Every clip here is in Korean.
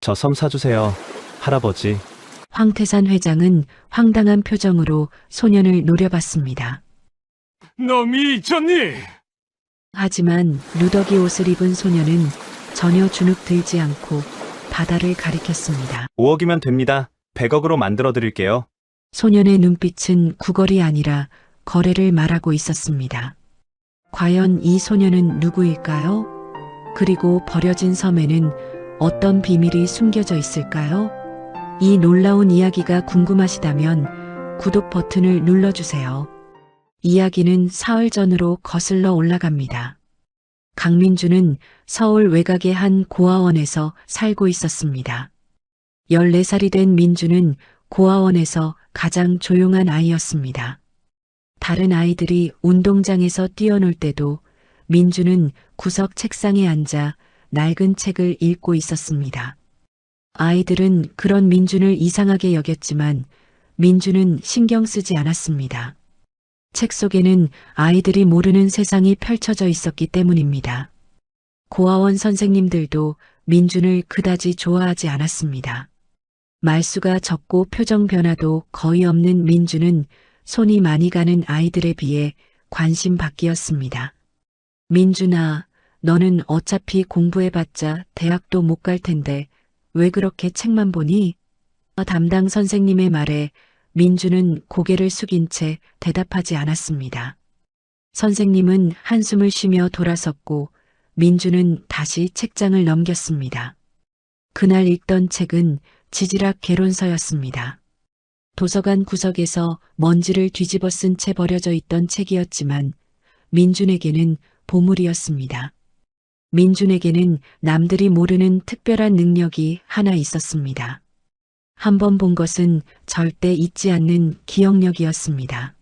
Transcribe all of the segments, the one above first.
저 섬 사주세요, 할아버지. 황태산 회장은 황당한 표정으로 소년을 노려봤습니다. 너 미쳤니? 하지만 누더기 옷을 입은 소년은 전혀 주눅 들지 않고 바다를 가리켰습니다. 5억이면 됩니다. 100억으로 만들어 드릴게요. 소년의 눈빛은 구걸이 아니라 거래를 말하고 있었습니다. 과연 이 소년은 누구일까요? 그리고 버려진 섬에는 어떤 비밀이 숨겨져 있을까요? 이 놀라운 이야기가 궁금하시다면 구독 버튼을 눌러주세요. 이야기는 사흘 전으로 거슬러 올라갑니다. 강민주는 서울 외곽의 한 고아원에서 살고 있었습니다. 14살이 된 민주는 고아원에서 가장 조용한 아이였습니다. 다른 아이들이 운동장에서 뛰어놀 때도 민주는 구석 책상에 앉아 낡은 책을 읽고 있었습니다. 아이들은 그런 민주를 이상하게 여겼지만 민주는 신경 쓰지 않았습니다. 책 속에는 아이들이 모르는 세상이 펼쳐져 있었기 때문입니다. 고아원 선생님들도 민준을 그다지 좋아하지 않았습니다. 말수가 적고 표정 변화도 거의 없는 민주는 손이 많이 가는 아이들에 비해 관심 받기였습니다. 민준아, 너는 어차피 공부해봤자 대학도 못 갈 텐데 왜 그렇게 책만 보니? 담당 선생님의 말에 민주는 고개를 숙인 채 대답하지 않았습니다. 선생님은 한숨을 쉬며 돌아섰고 민주는 다시 책장을 넘겼습니다. 그날 읽던 책은 지질학 개론서였습니다. 도서관 구석에서 먼지를 뒤집어 쓴 채 버려져 있던 책이었지만 민준에게는 보물이었습니다. 민준에게는 남들이 모르는 특별한 능력이 하나 있었습니다. 한 번 본 것은 절대 잊지 않는 기억력이었습니다.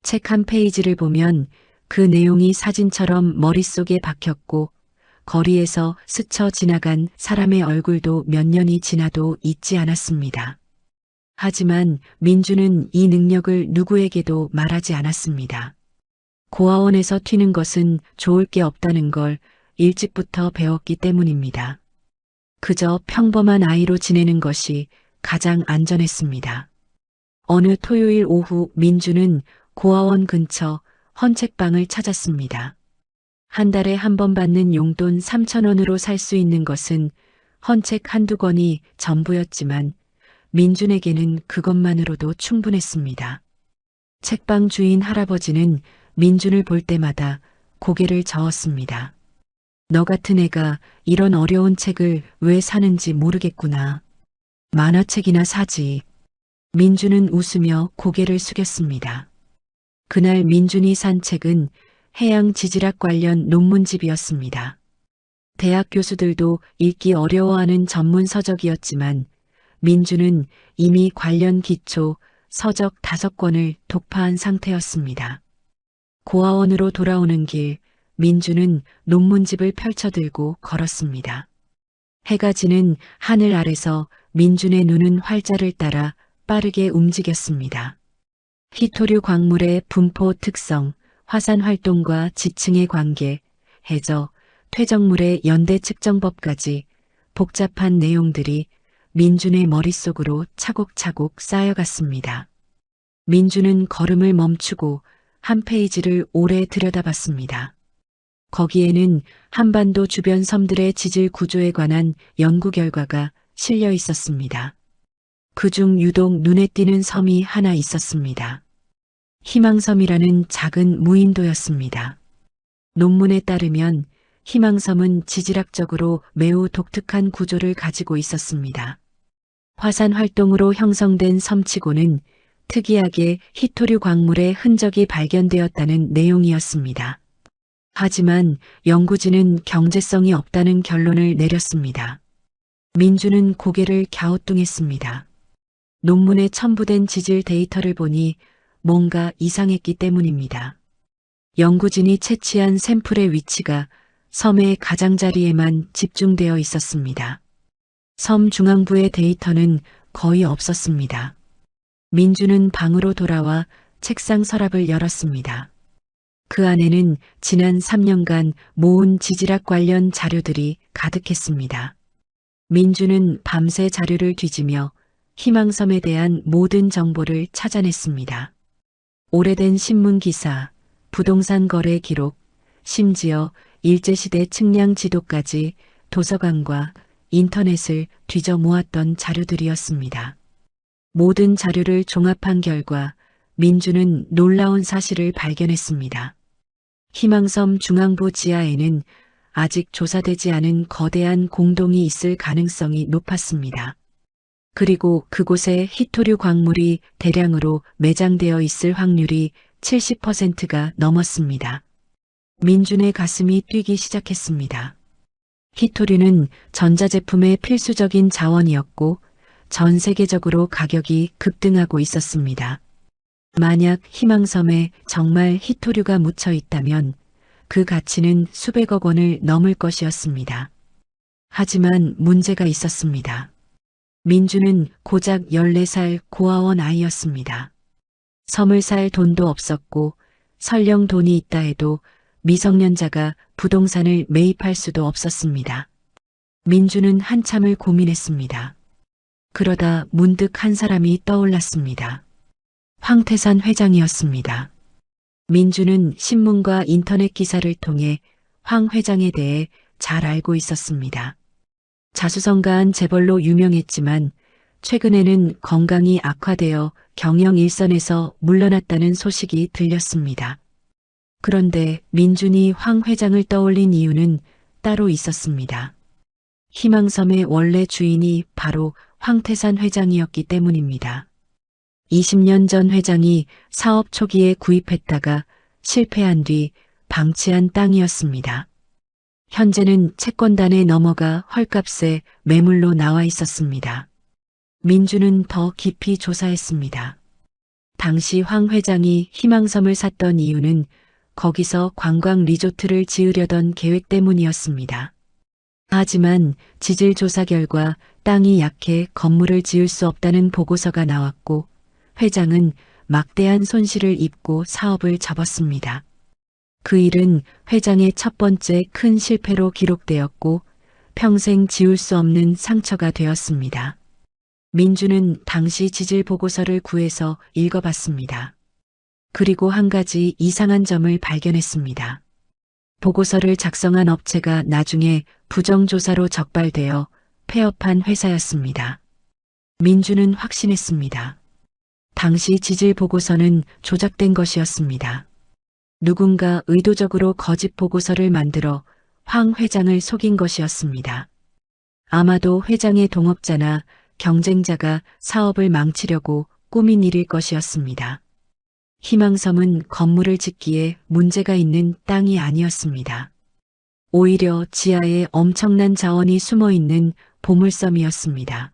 책 한 페이지를 보면 그 내용이 사진처럼 머릿속에 박혔고 거리에서 스쳐 지나간 사람의 얼굴도 몇 년이 지나도 잊지 않았습니다. 하지만 민주는 이 능력을 누구에게도 말하지 않았습니다. 고아원에서 튀는 것은 좋을 게 없다는 걸 일찍부터 배웠기 때문입니다. 그저 평범한 아이로 지내는 것이 가장 안전했습니다. 어느 토요일 오후 민주는 고아원 근처 헌책방을 찾았습니다. 한 달에 한 번 받는 용돈 3,000원으로 살 수 있는 것은 헌책 한두 권이 전부였지만 민준에게는 그것만으로도 충분했습니다. 책방 주인 할아버지는 민준을 볼 때마다 고개를 저었습니다. 너 같은 애가 이런 어려운 책을 왜 사는지 모르겠구나. 만화책이나 사지. 민준은 웃으며 고개를 숙였습니다. 그날 민준이 산 책은 해양 지질학 관련 논문집이었습니다. 대학 교수들도 읽기 어려워하는 전문 서적이었지만 민준은 이미 관련 기초 서적 5권을 독파한 상태였습니다. 고아원으로 돌아오는 길 민준은 논문집을 펼쳐들고 걸었습니다. 해가 지는 하늘 아래서 민준의 눈은 활자를 따라 빠르게 움직였습니다. 히토류 광물의 분포 특성, 화산 활동과 지층의 관계, 해저, 퇴적물의 연대 측정법까지 복잡한 내용들이 민준의 머릿속으로 차곡차곡 쌓여갔습니다. 민준은 걸음을 멈추고 한 페이지를 오래 들여다봤습니다. 거기에는 한반도 주변 섬들의 지질 구조에 관한 연구 결과가 실려 있었습니다. 그중 유독 눈에 띄는 섬이 하나 있었습니다. 희망섬이라는 작은 무인도였습니다. 논문에 따르면 희망섬은 지질학적으로 매우 독특한 구조를 가지고 있었습니다. 화산 활동으로 형성된 섬치고는 특이하게 히토류 광물의 흔적이 발견되었다는 내용이었습니다. 하지만 연구진은 경제성이 없다는 결론을 내렸습니다. 민주는 고개를 갸우뚱했습니다. 논문에 첨부된 지질 데이터를 보니 뭔가 이상했기 때문입니다. 연구진이 채취한 샘플의 위치가 섬의 가장자리에만 집중되어 있었습니다. 섬 중앙부의 데이터는 거의 없었습니다. 민주는 방으로 돌아와 책상 서랍을 열었습니다. 그 안에는 지난 3년간 모은 지질학 관련 자료들이 가득했습니다. 민주는 밤새 자료를 뒤지며 희망섬에 대한 모든 정보를 찾아냈습니다. 오래된 신문 기사, 부동산 거래 기록, 심지어 일제시대 측량 지도까지 도서관과 인터넷을 뒤져 모았던 자료들이었습니다. 모든 자료를 종합한 결과 민주는 놀라운 사실을 발견했습니다. 희망섬 중앙부 지하에는 아직 조사되지 않은 거대한 공동이 있을 가능성이 높았습니다. 그리고 그곳에 히토류 광물이 대량으로 매장되어 있을 확률이 70%가 넘었습니다. 민준의 가슴이 뛰기 시작했습니다. 히토류는 전자제품의 필수적인 자원이었고 전 세계적으로 가격이 급등하고 있었습니다. 만약 희망섬에 정말 히토류가 묻혀 있다면 그 가치는 수백억 원을 넘을 것이었습니다. 하지만 문제가 있었습니다. 민주는 고작 14살 고아원 아이였습니다. 섬을 살 돈도 없었고 설령 돈이 있다 해도 미성년자가 부동산을 매입할 수도 없었습니다. 민주는 한참을 고민했습니다. 그러다 문득 한 사람이 떠올랐습니다. 황태산 회장이었습니다. 민주는 신문과 인터넷 기사를 통해 황 회장에 대해 잘 알고 있었습니다. 자수성가한 재벌로 유명했지만 최근에는 건강이 악화되어 경영 일선에서 물러났다는 소식이 들렸습니다. 그런데 민준이 황 회장을 떠올린 이유는 따로 있었습니다. 희망섬의 원래 주인이 바로 황태산 회장이었기 때문입니다. 20년 전 회장이 사업 초기에 구입했다가 실패한 뒤 방치한 땅이었습니다. 현재는 채권단에 넘어가 헐값에 매물로 나와 있었습니다. 민주는 더 깊이 조사했습니다. 당시 황 회장이 희망섬을 샀던 이유는 거기서 관광 리조트를 지으려던 계획 때문이었습니다. 하지만 지질 조사 결과 땅이 약해 건물을 지을 수 없다는 보고서가 나왔고 회장은 막대한 손실을 입고 사업을 접었습니다. 그 일은 회장의 첫 번째 큰 실패로 기록되었고 평생 지울 수 없는 상처가 되었습니다. 민주는 당시 지질 보고서를 구해서 읽어봤습니다. 그리고 한 가지 이상한 점을 발견했습니다. 보고서를 작성한 업체가 나중에 부정조사로 적발되어 폐업한 회사였습니다. 민주는 확신했습니다. 당시 지질 보고서는 조작된 것이었습니다. 누군가 의도적으로 거짓 보고서를 만들어 황 회장을 속인 것이었습니다. 아마도 회장의 동업자나 경쟁자가 사업을 망치려고 꾸민 일일 것이었습니다. 희망섬은 건물을 짓기에 문제가 있는 땅이 아니었습니다. 오히려 지하에 엄청난 자원이 숨어 있는 보물섬이었습니다.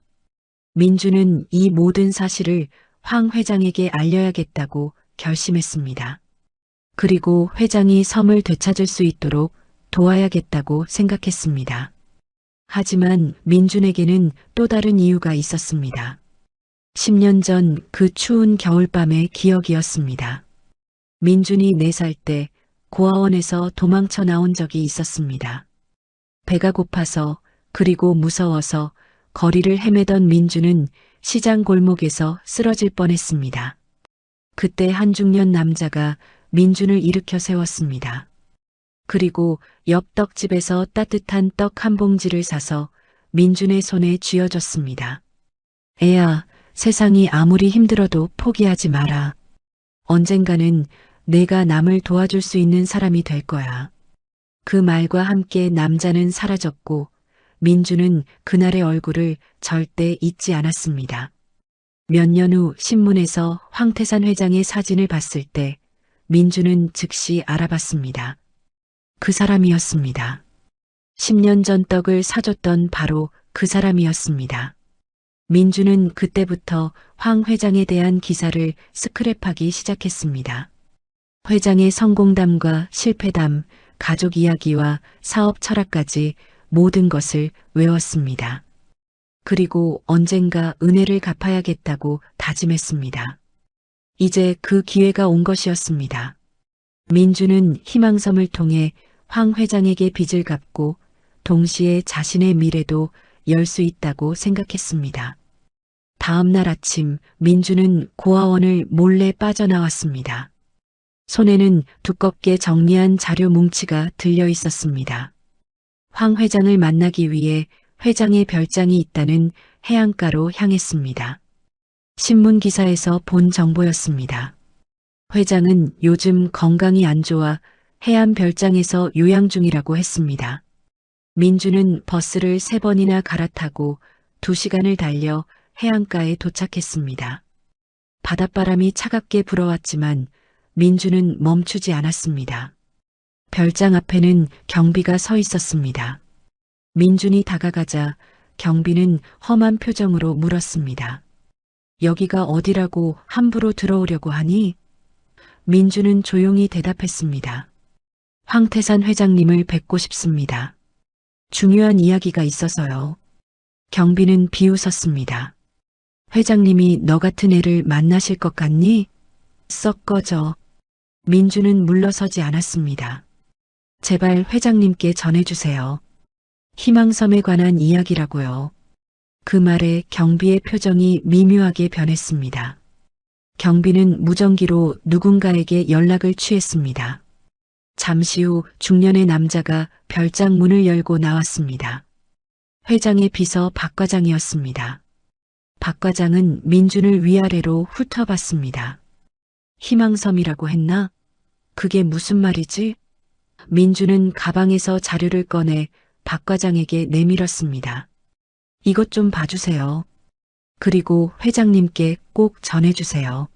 민주는 이 모든 사실을 황 회장에게 알려야겠다고 결심했습니다. 그리고 회장이 섬을 되찾을 수 있도록 도와야겠다고 생각했습니다. 하지만 민준에게는 또 다른 이유가 있었습니다. 10년 전 그 추운 겨울밤의 기억이었습니다. 민준이 4살 때 고아원에서 도망쳐 나온 적이 있었습니다. 배가 고파서 그리고 무서워서 거리를 헤매던 민준은 시장 골목에서 쓰러질 뻔했습니다. 그때 한 중년 남자가 민준을 일으켜 세웠습니다. 그리고 옆 떡집에서 따뜻한 떡 한 봉지를 사서 민준의 손에 쥐어줬습니다. 애야, 세상이 아무리 힘들어도 포기하지 마라. 언젠가는 내가 남을 도와줄 수 있는 사람이 될 거야. 그 말과 함께 남자는 사라졌고 민주는 그날의 얼굴을 절대 잊지 않았습니다. 몇 년 후 신문에서 황태산 회장의 사진을 봤을 때 민주는 즉시 알아봤습니다. 그 사람이었습니다. 10년 전 떡을 사줬던 바로 그 사람이었습니다. 민주는 그때부터 황 회장에 대한 기사를 스크랩하기 시작했습니다. 회장의 성공담과 실패담, 가족 이야기와 사업 철학까지 모든 것을 외웠습니다. 그리고 언젠가 은혜를 갚아야겠다고 다짐했습니다. 이제 그 기회가 온 것이었습니다. 민주는 희망섬을 통해 황 회장에게 빚을 갚고 동시에 자신의 미래도 열 수 있다고 생각했습니다. 다음 날 아침 민주는 고아원을 몰래 빠져나왔습니다. 손에는 두껍게 정리한 자료 뭉치가 들려 있었습니다. 황 회장을 만나기 위해 회장의 별장이 있다는 해안가로 향했습니다. 신문 기사에서 본 정보였습니다. 회장은 요즘 건강이 안 좋아 해안 별장에서 요양 중이라고 했습니다. 민주는 버스를 3번이나 갈아타고 2시간을 달려 해안가에 도착했습니다. 바닷바람이 차갑게 불어왔지만 민주는 멈추지 않았습니다. 별장 앞에는 경비가 서 있었습니다. 민준이 다가가자 경비는 험한 표정으로 물었습니다. 여기가 어디라고 함부로 들어오려고 하니? 민주는 조용히 대답했습니다. 황태산 회장님을 뵙고 싶습니다. 중요한 이야기가 있어서요. 경비는 비웃었습니다. 회장님이 너 같은 애를 만나실 것 같니? 썩 꺼져. 민주는 물러서지 않았습니다. 제발 회장님께 전해주세요. 희망섬에 관한 이야기라고요. 그 말에 경비의 표정이 미묘하게 변했습니다. 경비는 무전기로 누군가에게 연락을 취했습니다. 잠시 후 중년의 남자가 별장 문을 열고 나왔습니다. 회장의 비서 박 과장이었습니다. 박 과장은 민준을 위아래로 훑어봤습니다. 희망섬이라고 했나? 그게 무슨 말이지? 민준은 가방에서 자료를 꺼내 박 과장에게 내밀었습니다. 이것 좀 봐주세요. 그리고 회장님께 꼭 전해주세요.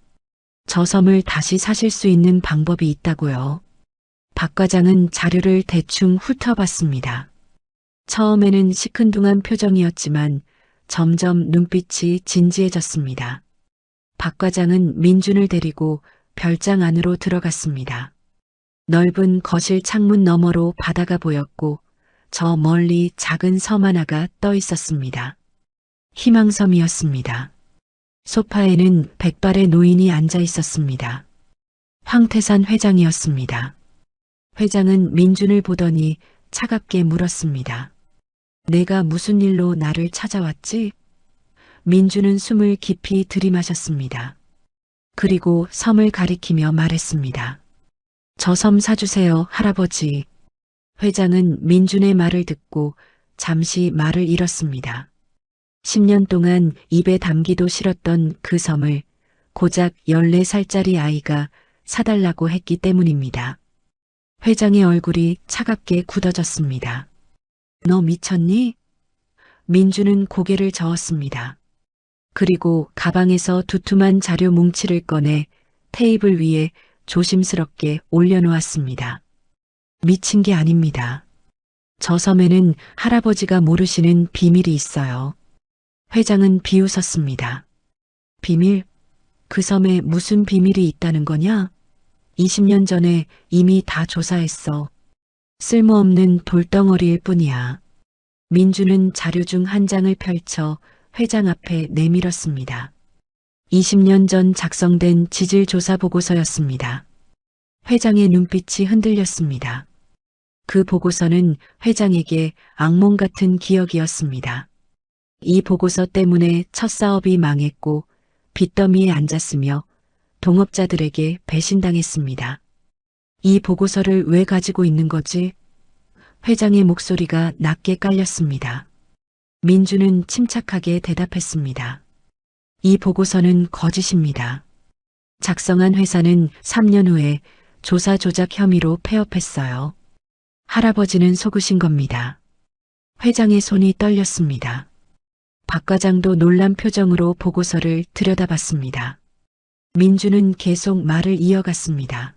저 섬을 다시 사실 수 있는 방법이 있다고요. 박 과장은 자료를 대충 훑어봤습니다. 처음에는 시큰둥한 표정이었지만 점점 눈빛이 진지해졌습니다. 박 과장은 민준을 데리고 별장 안으로 들어갔습니다. 넓은 거실 창문 너머로 바다가 보였고 저 멀리 작은 섬 하나가 떠 있었습니다. 희망섬이었습니다. 소파에는 백발의 노인이 앉아 있었습니다. 황태산 회장이었습니다. 회장은 민준을 보더니 차갑게 물었습니다. 내가 무슨 일로 나를 찾아왔지? 민준은 숨을 깊이 들이마셨습니다. 그리고 섬을 가리키며 말했습니다. 저 섬 사주세요, 할아버지. 회장은 민준의 말을 듣고 잠시 말을 잃었습니다. 10년 동안 입에 담기도 싫었던 그 섬을 고작 14살짜리 아이가 사달라고 했기 때문입니다. 회장의 얼굴이 차갑게 굳어졌습니다. 너 미쳤니? 민주는 고개를 저었습니다. 그리고 가방에서 두툼한 자료 뭉치를 꺼내 테이블 위에 조심스럽게 올려놓았습니다. 미친 게 아닙니다. 저 섬에는 할아버지가 모르시는 비밀이 있어요. 회장은 비웃었습니다. 비밀? 그 섬에 무슨 비밀이 있다는 거냐? 20년 전에 이미 다 조사했어. 쓸모없는 돌덩어리일 뿐이야. 민주는 자료 중 한 장을 펼쳐 회장 앞에 내밀었습니다. 20년 전 작성된 지질조사 보고서였습니다. 회장의 눈빛이 흔들렸습니다. 그 보고서는 회장에게 악몽 같은 기억이었습니다. 이 보고서 때문에 첫 사업이 망했고 빚더미에 앉았으며 동업자들에게 배신당했습니다. 이 보고서를 왜 가지고 있는 거지? 회장의 목소리가 낮게 깔렸습니다. 민주는 침착하게 대답했습니다. 이 보고서는 거짓입니다. 작성한 회사는 3년 후에 조사 조작 혐의로 폐업했어요. 할아버지는 속으신 겁니다. 회장의 손이 떨렸습니다. 박 과장도 놀란 표정으로 보고서를 들여다봤습니다. 민주는 계속 말을 이어갔습니다.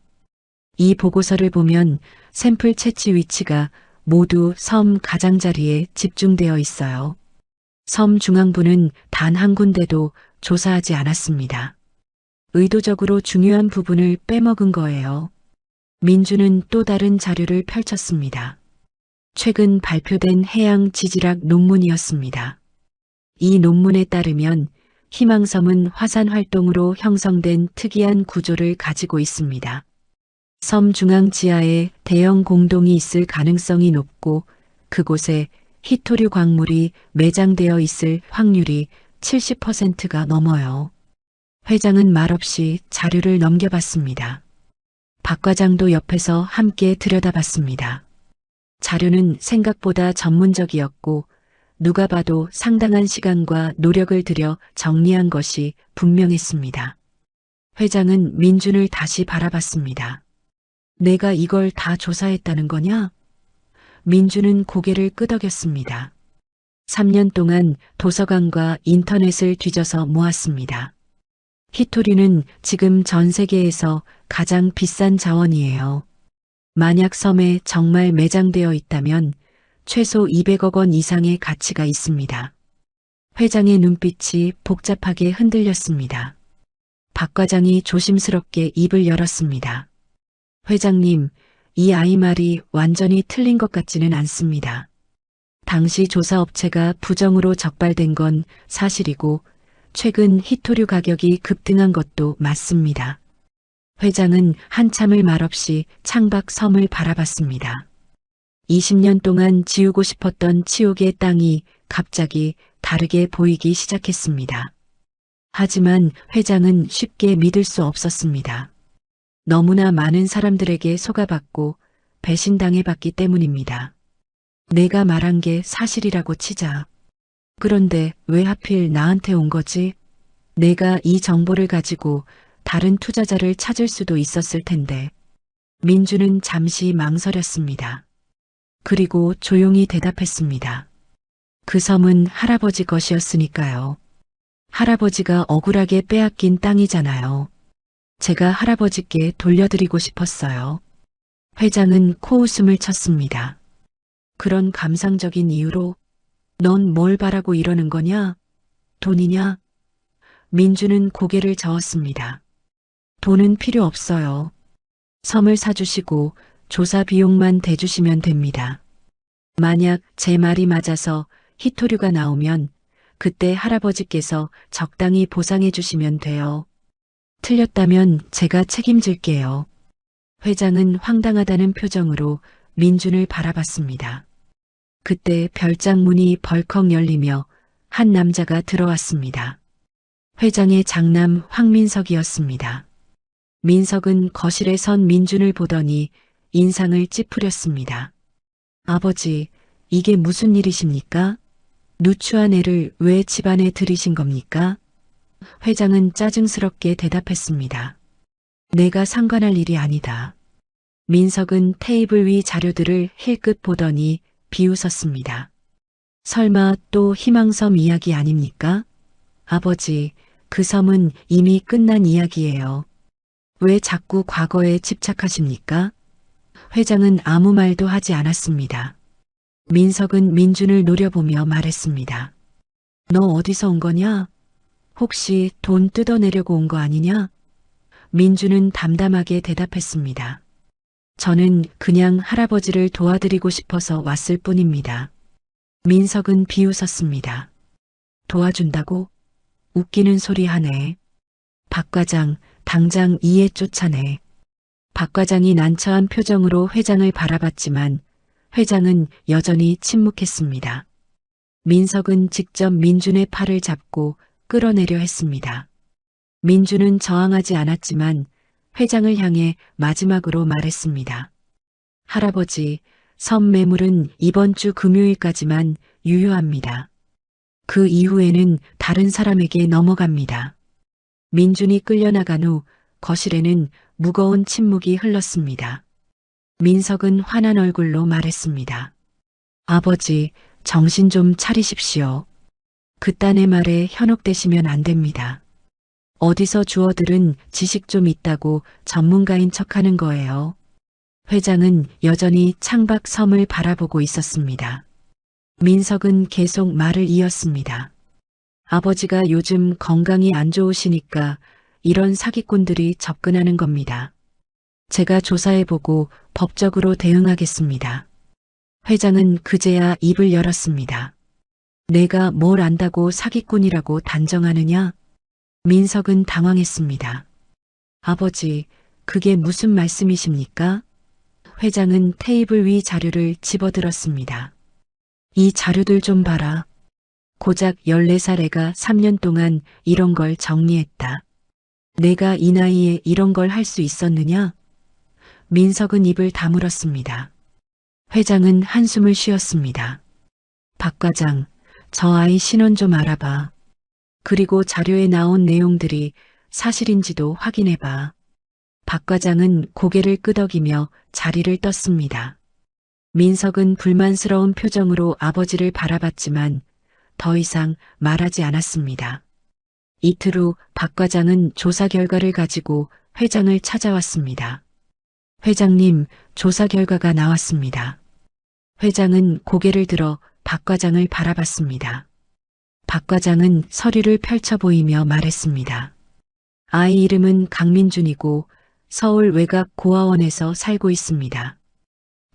이 보고서를 보면 샘플 채취 위치가 모두 섬 가장자리에 집중되어 있어요. 섬 중앙부는 단 한 군데도 조사하지 않았습니다. 의도적으로 중요한 부분을 빼먹은 거예요. 민주는 또 다른 자료를 펼쳤습니다. 최근 발표된 해양 지질학 논문이었습니다. 이 논문에 따르면 희망섬은 화산 활동으로 형성된 특이한 구조를 가지고 있습니다. 섬 중앙 지하에 대형 공동이 있을 가능성이 높고 그곳에 히토류 광물이 매장되어 있을 확률이 70%가 넘어요. 회장은 말없이 자료를 넘겨봤습니다. 박 과장도 옆에서 함께 들여다봤습니다. 자료는 생각보다 전문적이었고 누가 봐도 상당한 시간과 노력을 들여 정리한 것이 분명했습니다. 회장은 민준을 다시 바라봤습니다. 내가 이걸 다 조사했다는 거냐? 민준은 고개를 끄덕였습니다. 3년 동안 도서관과 인터넷을 뒤져서 모았습니다. 히토류는 지금 전 세계에서 가장 비싼 자원이에요. 만약 섬에 정말 매장되어 있다면 최소 200억 원 이상의 가치가 있습니다. 회장의 눈빛이 복잡하게 흔들렸습니다. 박 과장이 조심스럽게 입을 열었습니다. 회장님, 이 아이 말이 완전히 틀린 것 같지는 않습니다. 당시 조사업체가 부정으로 적발된 건 사실이고 최근 히토류 가격이 급등한 것도 맞습니다. 회장은 한참을 말없이 창밖 섬을 바라봤습니다. 20년 동안 지우고 싶었던 치욕의 땅이 갑자기 다르게 보이기 시작했습니다. 하지만 회장은 쉽게 믿을 수 없었습니다. 너무나 많은 사람들에게 속아봤고 배신당해봤기 때문입니다. 내가 말한 게 사실이라고 치자. 그런데 왜 하필 나한테 온 거지? 내가 이 정보를 가지고 다른 투자자를 찾을 수도 있었을 텐데. 민주는 잠시 망설였습니다. 그리고 조용히 대답했습니다. 그 섬은 할아버지 것이었으니까요. 할아버지가 억울하게 빼앗긴 땅이잖아요. 제가 할아버지께 돌려드리고 싶었어요. 회장은 코웃음을 쳤습니다. 그런 감상적인 이유로 넌 뭘 바라고 이러는 거냐? 돈이냐? 민주는 고개를 저었습니다. 돈은 필요 없어요. 섬을 사주시고 조사 비용만 대주시면 됩니다. 만약 제 말이 맞아서 히토류가 나오면 그때 할아버지께서 적당히 보상해 주시면 돼요. 틀렸다면 제가 책임질게요. 회장은 황당하다는 표정으로 민준을 바라봤습니다. 그때 별장 문이 벌컥 열리며 한 남자가 들어왔습니다. 회장의 장남 황민석이었습니다. 민석은 거실에 선 민준을 보더니 인상을 찌푸렸습니다. 아버지, 이게 무슨 일이십니까? 누추한 애를 왜 집안에 들이신 겁니까? 회장은 짜증스럽게 대답했습니다. 내가 상관할 일이 아니다. 민석은 테이블 위 자료들을 힐끗 보더니 비웃었습니다. 설마 또 희망섬 이야기 아닙니까? 아버지, 그 섬은 이미 끝난 이야기예요. 왜 자꾸 과거에 집착하십니까? 회장은 아무 말도 하지 않았습니다. 민석은 민준을 노려보며 말했습니다. 너 어디서 온 거냐? 혹시 돈 뜯어내려고 온 거 아니냐? 민준은 담담하게 대답했습니다. 저는 그냥 할아버지를 도와드리고 싶어서 왔을 뿐입니다. 민석은 비웃었습니다. 도와준다고? 웃기는 소리 하네. 박 과장, 당장 이에 쫓아내. 박 과장이 난처한 표정으로 회장을 바라봤지만 회장은 여전히 침묵했습니다. 민석은 직접 민준의 팔을 잡고 끌어내려 했습니다. 민준은 저항하지 않았지만 회장을 향해 마지막으로 말했습니다. 할아버지, 섬 매물은 이번 주 금요일까지만 유효합니다. 그 이후에는 다른 사람에게 넘어갑니다. 민준이 끌려나간 후 거실에는 무거운 침묵이 흘렀습니다. 민석은 화난 얼굴로 말했습니다. 아버지, 정신 좀 차리십시오. 그딴의 말에 현혹되시면 안 됩니다. 어디서 주워들은 지식 좀 있다고 전문가인 척하는 거예요. 회장은 여전히 창밖 섬을 바라보고 있었습니다. 민석은 계속 말을 이었습니다. 아버지가 요즘 건강이 안 좋으시니까 이런 사기꾼들이 접근하는 겁니다. 제가 조사해보고 법적으로 대응하겠습니다. 회장은 그제야 입을 열었습니다. 내가 뭘 안다고 사기꾼이라고 단정하느냐? 민석은 당황했습니다. 아버지, 그게 무슨 말씀이십니까? 회장은 테이블 위 자료를 집어들었습니다. 이 자료들 좀 봐라. 고작 14살 애가 3년 동안 이런 걸 정리했다. 내가 이 나이에 이런 걸 할 수 있었느냐? 민석은 입을 다물었습니다. 회장은 한숨을 쉬었습니다. 박 과장, 저 아이 신원 좀 알아봐. 그리고 자료에 나온 내용들이 사실인지도 확인해봐. 박 과장은 고개를 끄덕이며 자리를 떴습니다. 민석은 불만스러운 표정으로 아버지를 바라봤지만 더 이상 말하지 않았습니다. 이틀 후 박 과장은 조사 결과를 가지고 회장을 찾아왔습니다. 회장님, 조사 결과가 나왔습니다. 회장은 고개를 들어 박 과장을 바라봤습니다. 박 과장은 서류를 펼쳐 보이며 말했습니다. 아이 이름은 강민준이고 서울 외곽 고아원에서 살고 있습니다.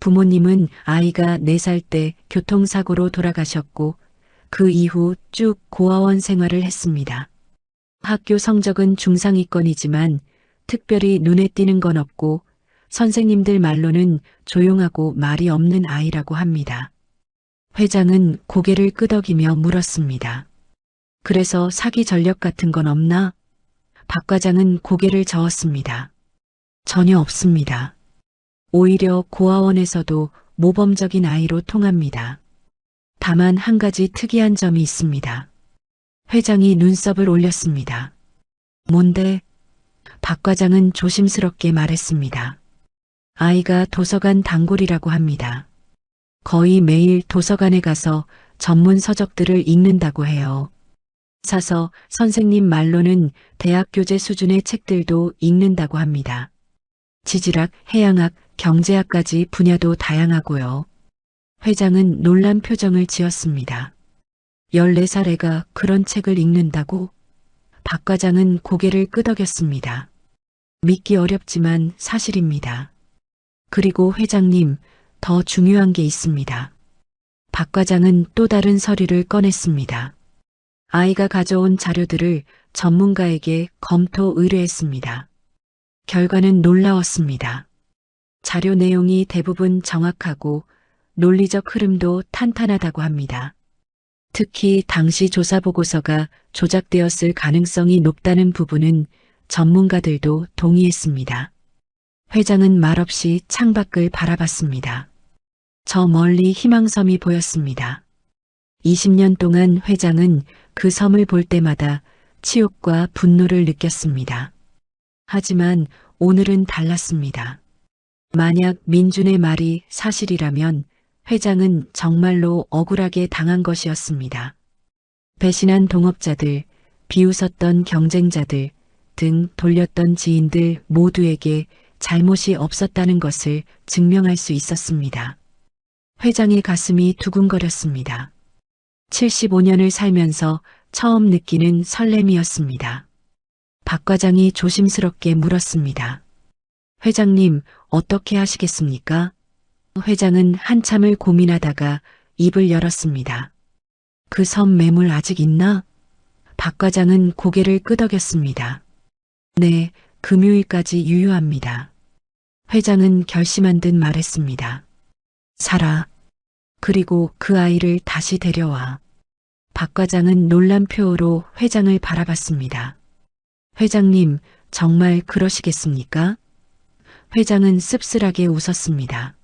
부모님은 아이가 4살 때 교통사고로 돌아가셨고 그 이후 쭉 고아원 생활을 했습니다. 학교 성적은 중상위권이지만 특별히 눈에 띄는 건 없고 선생님들 말로는 조용하고 말이 없는 아이라고 합니다. 회장은 고개를 끄덕이며 물었습니다. 그래서 사기 전력 같은 건 없나? 박 과장은 고개를 저었습니다. 전혀 없습니다. 오히려 고아원에서도 모범적인 아이로 통합니다. 다만 한 가지 특이한 점이 있습니다. 회장이 눈썹을 올렸습니다. 뭔데? 박 과장은 조심스럽게 말했습니다. 아이가 도서관 단골이라고 합니다. 거의 매일 도서관에 가서 전문 서적들을 읽는다고 해요. 사서 선생님 말로는 대학 교재 수준의 책들도 읽는다고 합니다. 지질학, 해양학, 경제학까지 분야도 다양하고요. 회장은 놀란 표정을 지었습니다. 14살 애가 그런 책을 읽는다고? 박 과장은 고개를 끄덕였습니다. 믿기 어렵지만 사실입니다. 그리고 회장님, 더 중요한 게 있습니다. 박 과장은 또 다른 서류를 꺼냈습니다. 아이가 가져온 자료들을 전문가에게 검토 의뢰했습니다. 결과는 놀라웠습니다. 자료 내용이 대부분 정확하고 논리적 흐름도 탄탄하다고 합니다. 특히 당시 조사 보고서가 조작되었을 가능성이 높다는 부분은 전문가들도 동의했습니다. 회장은 말없이 창밖을 바라봤습니다. 저 멀리 희망섬이 보였습니다. 20년 동안 회장은 그 섬을 볼 때마다 치욕과 분노를 느꼈습니다. 하지만 오늘은 달랐습니다. 만약 민준의 말이 사실이라면 회장은 정말로 억울하게 당한 것이었습니다. 배신한 동업자들, 비웃었던 경쟁자들 등 돌렸던 지인들 모두에게 잘못이 없었다는 것을 증명할 수 있었습니다. 회장의 가슴이 두근거렸습니다. 75년을 살면서 처음 느끼는 설렘이었습니다. 박 과장이 조심스럽게 물었습니다. 회장님, 어떻게 하시겠습니까? 회장은 한참을 고민하다가 입을 열었습니다. 그 섬 매물 아직 있나? 박 과장은 고개를 끄덕였습니다. 네, 금요일까지 유효합니다. 회장은 결심한 듯 말했습니다. 살아. 그리고 그 아이를 다시 데려와. 박 과장은 놀란 표호로 회장을 바라봤습니다. 회장님, 정말 그러시겠습니까? 회장은 씁쓸하게 웃었습니다.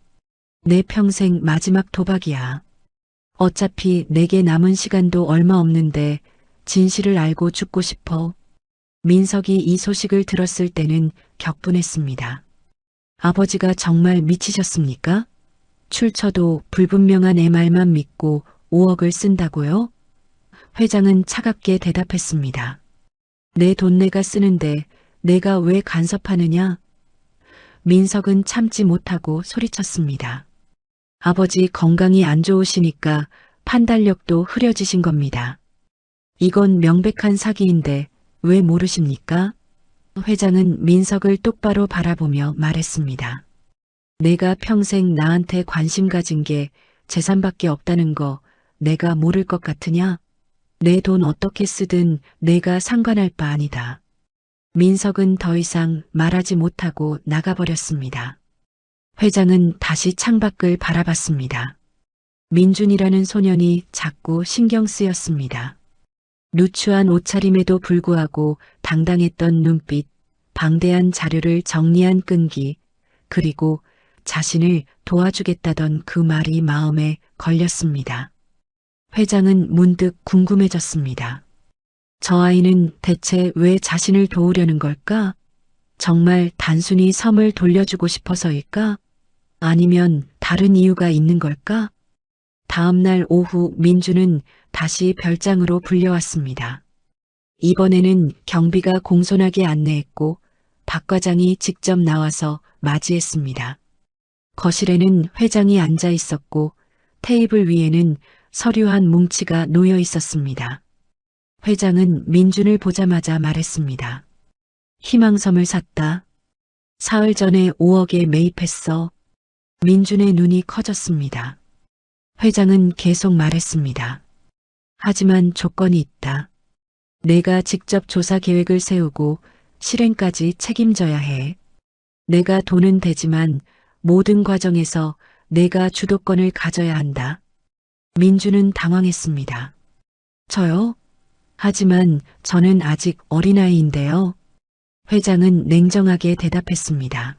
내 평생 마지막 도박이야. 어차피 내게 남은 시간도 얼마 없는데 진실을 알고 죽고 싶어. 민석이 이 소식을 들었을 때는 격분했습니다. 아버지가 정말 미치셨습니까? 출처도 불분명한 애 말만 믿고 5억을 쓴다고요? 회장은 차갑게 대답했습니다. 내 돈 내가 쓰는데 내가 왜 간섭하느냐? 민석은 참지 못하고 소리쳤습니다. 아버지 건강이 안 좋으시니까 판단력도 흐려지신 겁니다. 이건 명백한 사기인데 왜 모르십니까? 회장은 민석을 똑바로 바라보며 말했습니다. 내가 평생 나한테 관심 가진 게 재산밖에 없다는 거 내가 모를 것 같으냐? 내 돈 어떻게 쓰든 내가 상관할 바 아니다. 민석은 더 이상 말하지 못하고 나가버렸습니다. 회장은 다시 창밖을 바라봤습니다. 민준이라는 소년이 자꾸 신경 쓰였습니다. 누추한 옷차림에도 불구하고 당당했던 눈빛, 방대한 자료를 정리한 끈기, 그리고 자신을 도와주겠다던 그 말이 마음에 걸렸습니다. 회장은 문득 궁금해졌습니다. 저 아이는 대체 왜 자신을 도우려는 걸까? 정말 단순히 섬을 돌려주고 싶어서일까? 아니면 다른 이유가 있는 걸까? 다음 날 오후 민주는 다시 별장으로 불려왔습니다. 이번에는 경비가 공손하게 안내했고 박 과장이 직접 나와서 맞이했습니다. 거실에는 회장이 앉아 있었고 테이블 위에는 서류 한 뭉치가 놓여 있었습니다. 회장은 민준을 보자마자 말했습니다. 희망섬을 샀다. 사흘 전에 5억에 매입했어. 민준의 눈이 커졌습니다. 회장은 계속 말했습니다. 하지만 조건이 있다. 내가 직접 조사 계획을 세우고 실행까지 책임져야 해. 내가 돈은 되지만 모든 과정에서 내가 주도권을 가져야 한다. 민주는 당황했습니다. 저요? 하지만 저는 아직 어린아이인데요. 회장은 냉정하게 대답했습니다.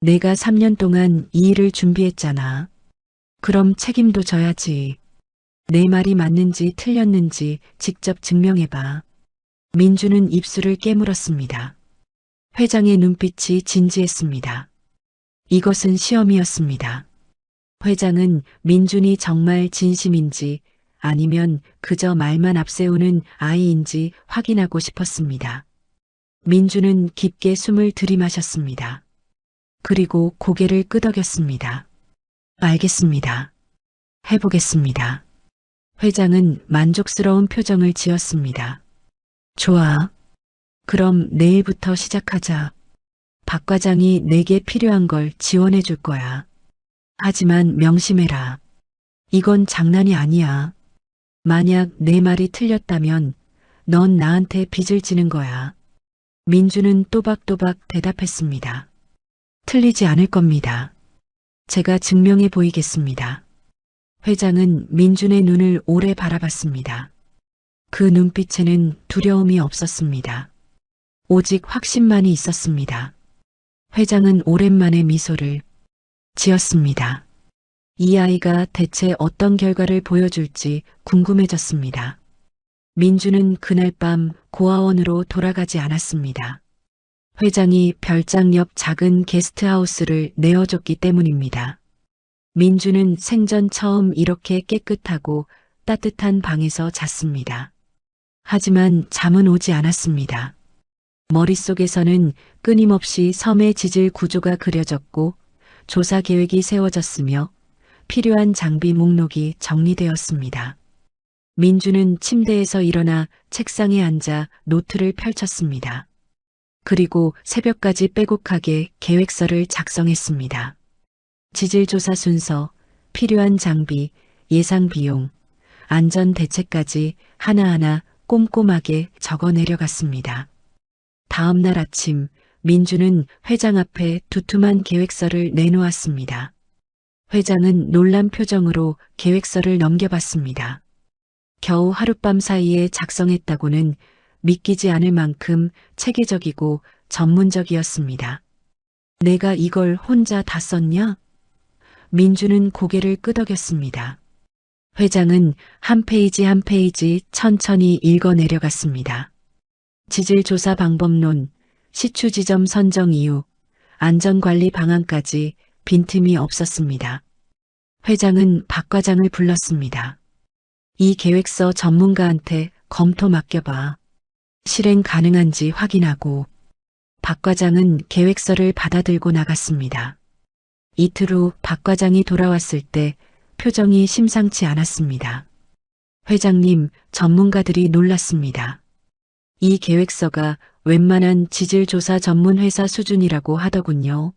내가 3년 동안 이 일을 준비했잖아. 그럼 책임도 져야지. 내 말이 맞는지 틀렸는지 직접 증명해봐. 민주는 입술을 깨물었습니다. 회장의 눈빛이 진지했습니다. 이것은 시험이었습니다. 회장은 민준이 정말 진심인지 아니면 그저 말만 앞세우는 아이인지 확인하고 싶었습니다. 민준은 깊게 숨을 들이마셨습니다. 그리고 고개를 끄덕였습니다. 알겠습니다. 해보겠습니다. 회장은 만족스러운 표정을 지었습니다. 좋아. 그럼 내일부터 시작하자. 박 과장이 내게 필요한 걸 지원해 줄 거야. 하지만 명심해라. 이건 장난이 아니야. 만약 내 말이 틀렸다면 넌 나한테 빚을 지는 거야. 민주는 또박또박 대답했습니다. 틀리지 않을 겁니다. 제가 증명해 보이겠습니다. 회장은 민준의 눈을 오래 바라봤습니다. 그 눈빛에는 두려움이 없었습니다. 오직 확신만이 있었습니다. 회장은 오랜만에 미소를 지었습니다. 이 아이가 대체 어떤 결과를 보여줄지 궁금해졌습니다. 민주는 그날 밤 고아원으로 돌아가지 않았습니다. 회장이 별장 옆 작은 게스트하우스를 내어줬기 때문입니다. 민주는 생전 처음 이렇게 깨끗하고 따뜻한 방에서 잤습니다. 하지만 잠은 오지 않았습니다. 머릿속에서는 끊임없이 섬의 지질 구조가 그려졌고 조사 계획이 세워졌으며 필요한 장비 목록이 정리되었습니다. 민주는 침대에서 일어나 책상에 앉아 노트를 펼쳤습니다. 그리고 새벽까지 빼곡하게 계획서를 작성했습니다. 지질조사 순서, 필요한 장비, 예상 비용, 안전 대책까지 하나하나 꼼꼼하게 적어 내려갔습니다. 다음 날 아침 민주는 회장 앞에 두툼한 계획서를 내놓았습니다. 회장은 놀란 표정으로 계획서를 넘겨봤습니다. 겨우 하룻밤 사이에 작성했다고는 믿기지 않을 만큼 체계적이고 전문적이었습니다. 내가 이걸 혼자 다 썼냐? 민주는 고개를 끄덕였습니다. 회장은 한 페이지 한 페이지 천천히 읽어 내려갔습니다. 지질조사 방법론, 시추 지점 선정 이유, 안전관리 방안까지 빈틈이 없었습니다. 회장은 박 과장을 불렀습니다. 이 계획서 전문가한테 검토 맡겨봐. 실행 가능한지 확인하고. 박 과장은 계획서를 받아들고 나갔습니다. 이틀 후 박 과장이 돌아왔을 때 표정이 심상치 않았습니다. 회장님, 전문가들이 놀랐습니다. 이 계획서가 웬만한 지질조사 전문 회사 수준이라고 하더군요.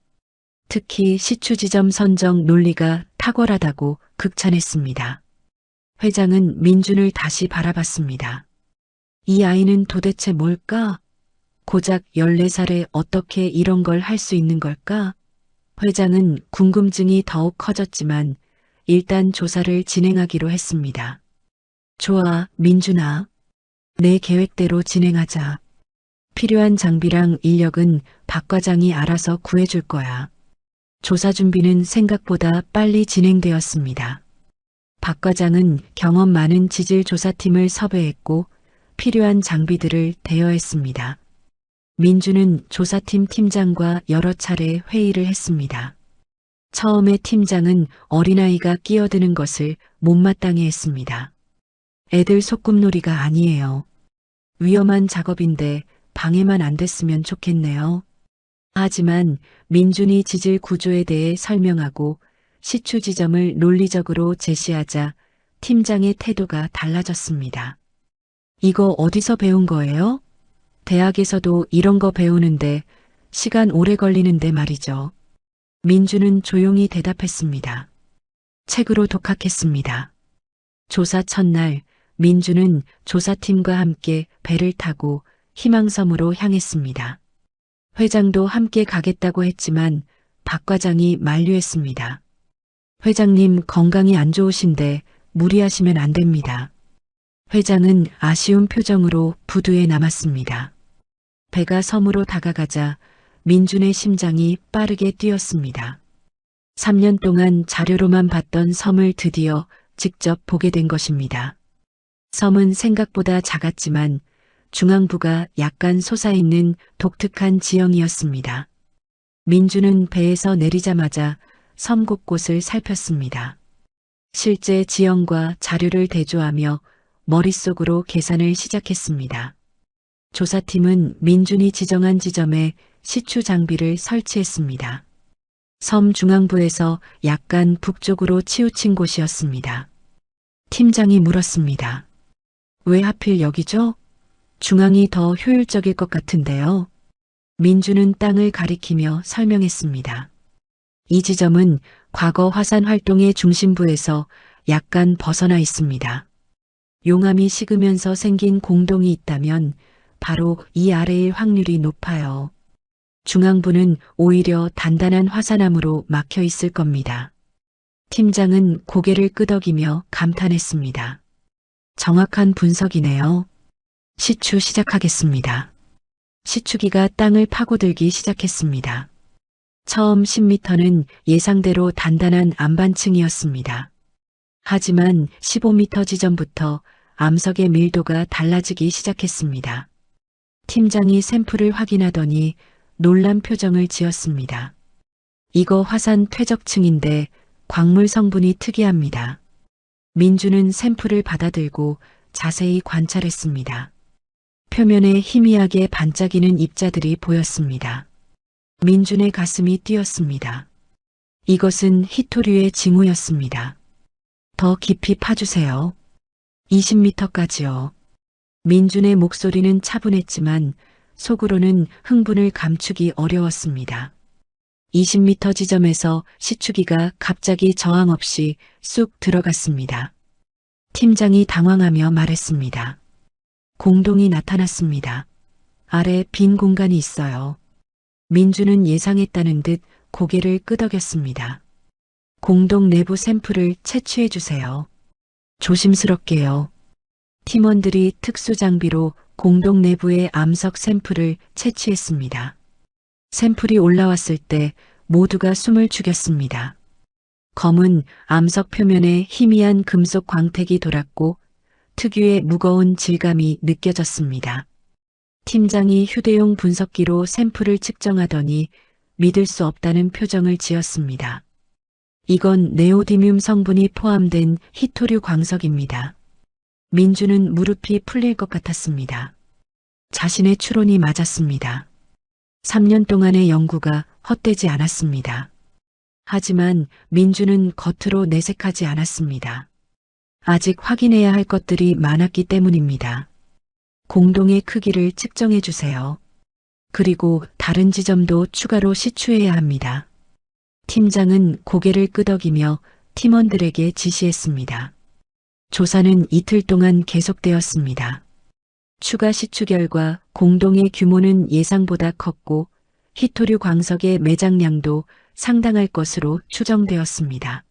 특히 시추 지점 선정 논리가 탁월하다고 극찬했습니다. 회장은 민준을 다시 바라봤습니다. 이 아이는 도대체 뭘까? 고작 14살에 어떻게 이런 걸 할 수 있는 걸까? 회장은 궁금증이 더욱 커졌지만 일단 조사를 진행하기로 했습니다. 좋아, 민준아. 내 계획대로 진행하자. 필요한 장비랑 인력은 박 과장이 알아서 구해줄 거야. 조사 준비는 생각보다 빨리 진행되었습니다. 박 과장은 경험 많은 지질조사팀을 섭외했고 필요한 장비들을 대여했습니다. 민주는 조사팀 팀장과 여러 차례 회의를 했습니다. 처음에 팀장은 어린아이가 끼어드는 것을 못마땅해 했습니다. 애들 소꿉놀이가 아니에요. 위험한 작업인데 방해만 안 됐으면 좋겠네요. 하지만 민준이 지질 구조에 대해 설명하고 시추 지점을 논리적으로 제시하자 팀장의 태도가 달라졌습니다. 이거 어디서 배운 거예요? 대학에서도 이런 거 배우는데 시간 오래 걸리는데 말이죠. 민주는 조용히 대답했습니다. 책으로 독학했습니다. 조사 첫날 민주는 조사팀과 함께 배를 타고 희망섬으로 향했습니다. 회장도 함께 가겠다고 했지만 박 과장이 만류했습니다. 회장님 건강이 안 좋으신데 무리하시면 안 됩니다. 회장은 아쉬운 표정으로 부두에 남았습니다. 배가 섬으로 다가가자 민준의 심장이 빠르게 뛰었습니다. 3년 동안 자료로만 봤던 섬을 드디어 직접 보게 된 것입니다. 섬은 생각보다 작았지만 중앙부가 약간 솟아있는 독특한 지형이었습니다. 민준은 배에서 내리자마자 섬 곳곳을 살폈습니다. 실제 지형과 자료를 대조하며 머릿속으로 계산을 시작했습니다. 조사팀은 민준이 지정한 지점에 시추 장비를 설치했습니다. 섬 중앙부에서 약간 북쪽으로 치우친 곳이었습니다. 팀장이 물었습니다. 왜 하필 여기죠? 중앙이 더 효율적일 것 같은데요. 민준은 땅을 가리키며 설명했습니다. 이 지점은 과거 화산 활동의 중심부에서 약간 벗어나 있습니다. 용암이 식으면서 생긴 공동이 있다면 바로 이 아래일 확률이 높아요. 중앙부는 오히려 단단한 화산암으로 막혀 있을 겁니다. 팀장은 고개를 끄덕이며 감탄했습니다. 정확한 분석이네요. 시추 시작하겠습니다. 시추기가 땅을 파고들기 시작했습니다. 처음 10m는 예상대로 단단한 암반층이었습니다. 하지만 15m 지점부터 암석의 밀도가 달라지기 시작했습니다. 팀장이 샘플을 확인하더니 놀란 표정을 지었습니다. 이거 화산 퇴적층인데 광물 성분이 특이합니다. 민주는 샘플을 받아들고 자세히 관찰했습니다. 표면에 희미하게 반짝이는 입자들이 보였습니다. 민준의 가슴이 뛰었습니다. 이것은 히토류의 징후였습니다. 더 깊이 파주세요. 20m까지요. 민준의 목소리는 차분했지만 속으로는 흥분을 감추기 어려웠습니다. 20m 지점에서 시추기가 갑자기 저항 없이 쑥 들어갔습니다. 팀장이 당황하며 말했습니다. 공동이 나타났습니다. 아래 빈 공간이 있어요. 민주는 예상했다는 듯 고개를 끄덕였습니다. 공동 내부 샘플을 채취해 주세요. 조심스럽게요. 팀원들이 특수 장비로 공동 내부의 암석 샘플을 채취했습니다. 샘플이 올라왔을 때 모두가 숨을 죽였습니다. 검은 암석 표면에 희미한 금속 광택이 돌았고 특유의 무거운 질감이 느껴졌습니다. 팀장이 휴대용 분석기로 샘플을 측정하더니 믿을 수 없다는 표정을 지었습니다. 이건 네오디뮴 성분이 포함된 히토류 광석입니다. 민주는 무릎이 풀릴 것 같았습니다. 자신의 추론이 맞았습니다. 3년 동안의 연구가 헛되지 않았습니다. 하지만 민주는 겉으로 내색하지 않았습니다. 아직 확인해야 할 것들이 많았기 때문입니다. 공동의 크기를 측정해 주세요. 그리고 다른 지점도 추가로 시추해야 합니다. 팀장은 고개를 끄덕이며 팀원들에게 지시했습니다. 조사는 이틀 동안 계속되었습니다. 추가 시추 결과 공동의 규모는 예상보다 컸고 히토류 광석의 매장량도 상당할 것으로 추정되었습니다.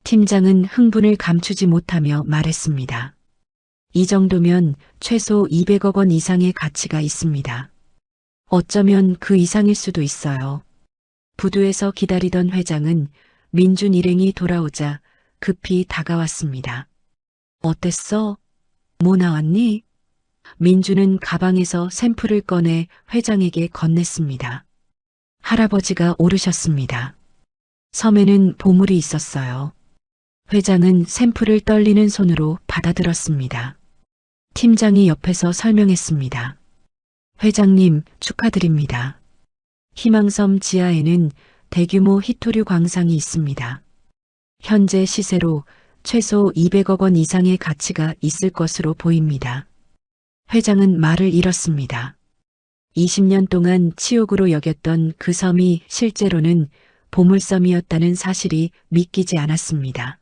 팀장은 흥분을 감추지 못하며 말했습니다. 이 정도면 최소 200억 원 이상의 가치가 있습니다. 어쩌면 그 이상일 수도 있어요. 부두에서 기다리던 회장은 민준 일행이 돌아오자 급히 다가왔습니다. 어땠어? 뭐 나왔니? 민준은 가방에서 샘플을 꺼내 회장에게 건넸습니다. 할아버지가 오르셨습니다. 섬에는 보물이 있었어요. 회장은 샘플을 떨리는 손으로 받아들었습니다. 팀장이 옆에서 설명했습니다. 회장님, 축하드립니다. 희망섬 지하에는 대규모 히토류 광상이 있습니다. 현재 시세로 최소 200억 원 이상의 가치가 있을 것으로 보입니다. 회장은 말을 잃었습니다. 20년 동안 치욕으로 여겼던 그 섬이 실제로는 보물섬이었다는 사실이 믿기지 않았습니다.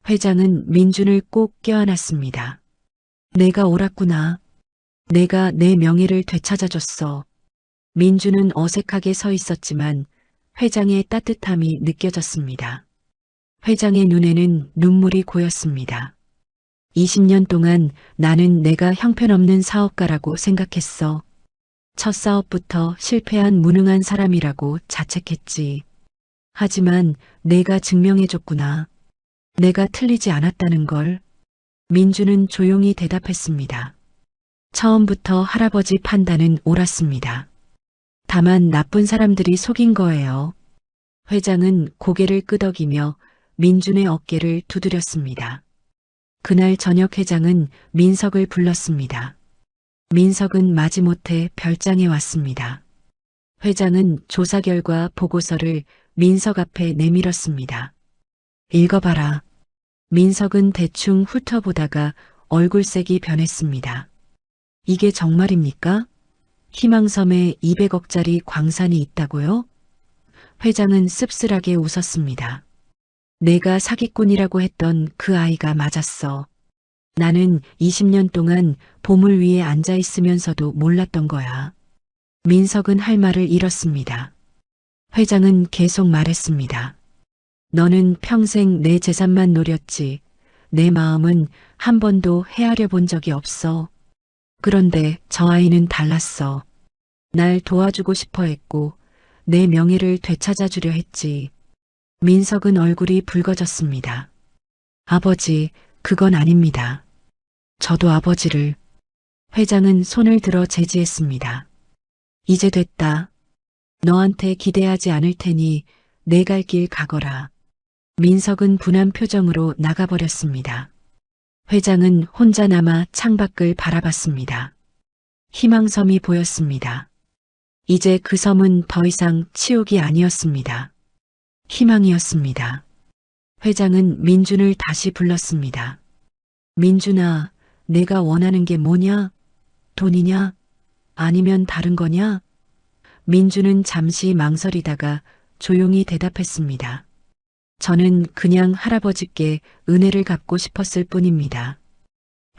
회장은 민준을 꼭 껴안았습니다. 내가 옳았구나. 내가 내 명예를 되찾아줬어. 민준은 어색하게 서 있었지만 회장의 따뜻함이 느껴졌습니다. 회장의 눈에는 눈물이 고였습니다. 20년 동안 나는 내가 형편없는 사업가라고 생각했어. 첫 사업부터 실패한 무능한 사람이라고 자책했지. 하지만 내가 증명해줬구나. 내가 틀리지 않았다는 걸. 민주는 조용히 대답했습니다. 처음부터 할아버지 판단은 옳았습니다. 다만 나쁜 사람들이 속인 거예요. 회장은 고개를 끄덕이며 민준의 어깨를 두드렸습니다. 그날 저녁 회장은 민석을 불렀습니다. 민석은 마지못해 별장에 왔습니다. 회장은 조사 결과 보고서를 민석 앞에 내밀었습니다. 읽어봐라. 민석은 대충 훑어보다가 얼굴색이 변했습니다. 이게 정말입니까? 희망섬에 200억짜리 광산이 있다고요? 회장은 씁쓸하게 웃었습니다. 내가 사기꾼이라고 했던 그 아이가 맞았어. 나는 20년 동안 보물 위에 앉아 있으면서도 몰랐던 거야. 민석은 할 말을 잃었습니다. 회장은 계속 말했습니다. 너는 평생 내 재산만 노렸지. 내 마음은 한 번도 헤아려 본 적이 없어. 그런데 저 아이는 달랐어. 날 도와주고 싶어 했고 내 명예를 되찾아주려 했지. 민석은 얼굴이 붉어졌습니다. 아버지, 그건 아닙니다. 저도 아버지를. 회장은 손을 들어 제지했습니다. 이제 됐다. 너한테 기대하지 않을 테니 내 갈 길 가거라. 민석은 분한 표정으로 나가버렸습니다. 회장은 혼자 남아 창밖을 바라봤습니다. 희망섬이 보였습니다. 이제 그 섬은 더 이상 치욕이 아니었습니다. 희망이었습니다. 회장은 민준을 다시 불렀습니다. 민준아, 내가 원하는 게 뭐냐? 돈이냐? 아니면 다른 거냐? 민준은 잠시 망설이다가 조용히 대답했습니다. 저는 그냥 할아버지께 은혜를 갚고 싶었을 뿐입니다.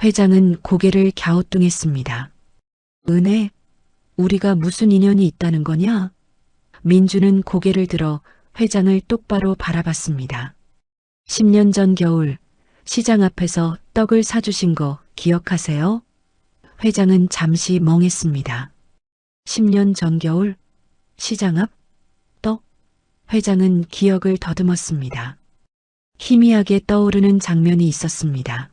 회장은 고개를 갸우뚱했습니다. 은혜? 우리가 무슨 인연이 있다는 거냐? 민준은 고개를 들어 회장을 똑바로 바라봤습니다. 10년 전 겨울 시장 앞에서 떡을 사주신 거 기억하세요? 회장은 잠시 멍했습니다. 10년 전 겨울 시장 앞 떡? 회장은 기억을 더듬었습니다. 희미하게 떠오르는 장면이 있었습니다.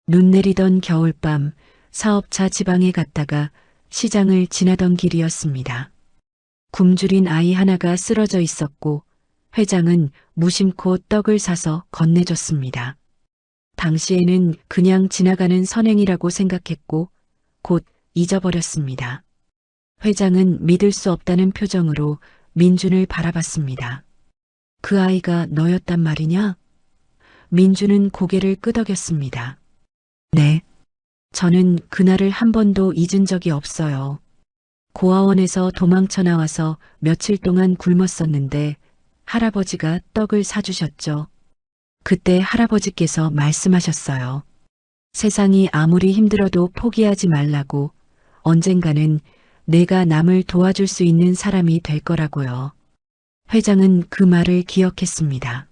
눈 내리던 겨울밤 사업차 지방에 갔다가 시장을 지나던 길이었습니다. 굶주린 아이 하나가 쓰러져 있었고 회장은 무심코 떡을 사서 건네줬습니다. 당시에는 그냥 지나가는 선행이라고 생각했고 곧 잊어버렸습니다. 회장은 믿을 수 없다는 표정으로 민준을 바라봤습니다. 그 아이가 너였단 말이냐? 민준은 고개를 끄덕였습니다. 네. 저는 그날을 한 번도 잊은 적이 없어요. 고아원에서 도망쳐 나와서 며칠 동안 굶었었는데 할아버지가 떡을 사주셨죠. 그때 할아버지께서 말씀하셨어요. 세상이 아무리 힘들어도 포기하지 말라고. 언젠가는 내가 남을 도와줄 수 있는 사람이 될 거라고요. 회장은 그 말을 기억했습니다.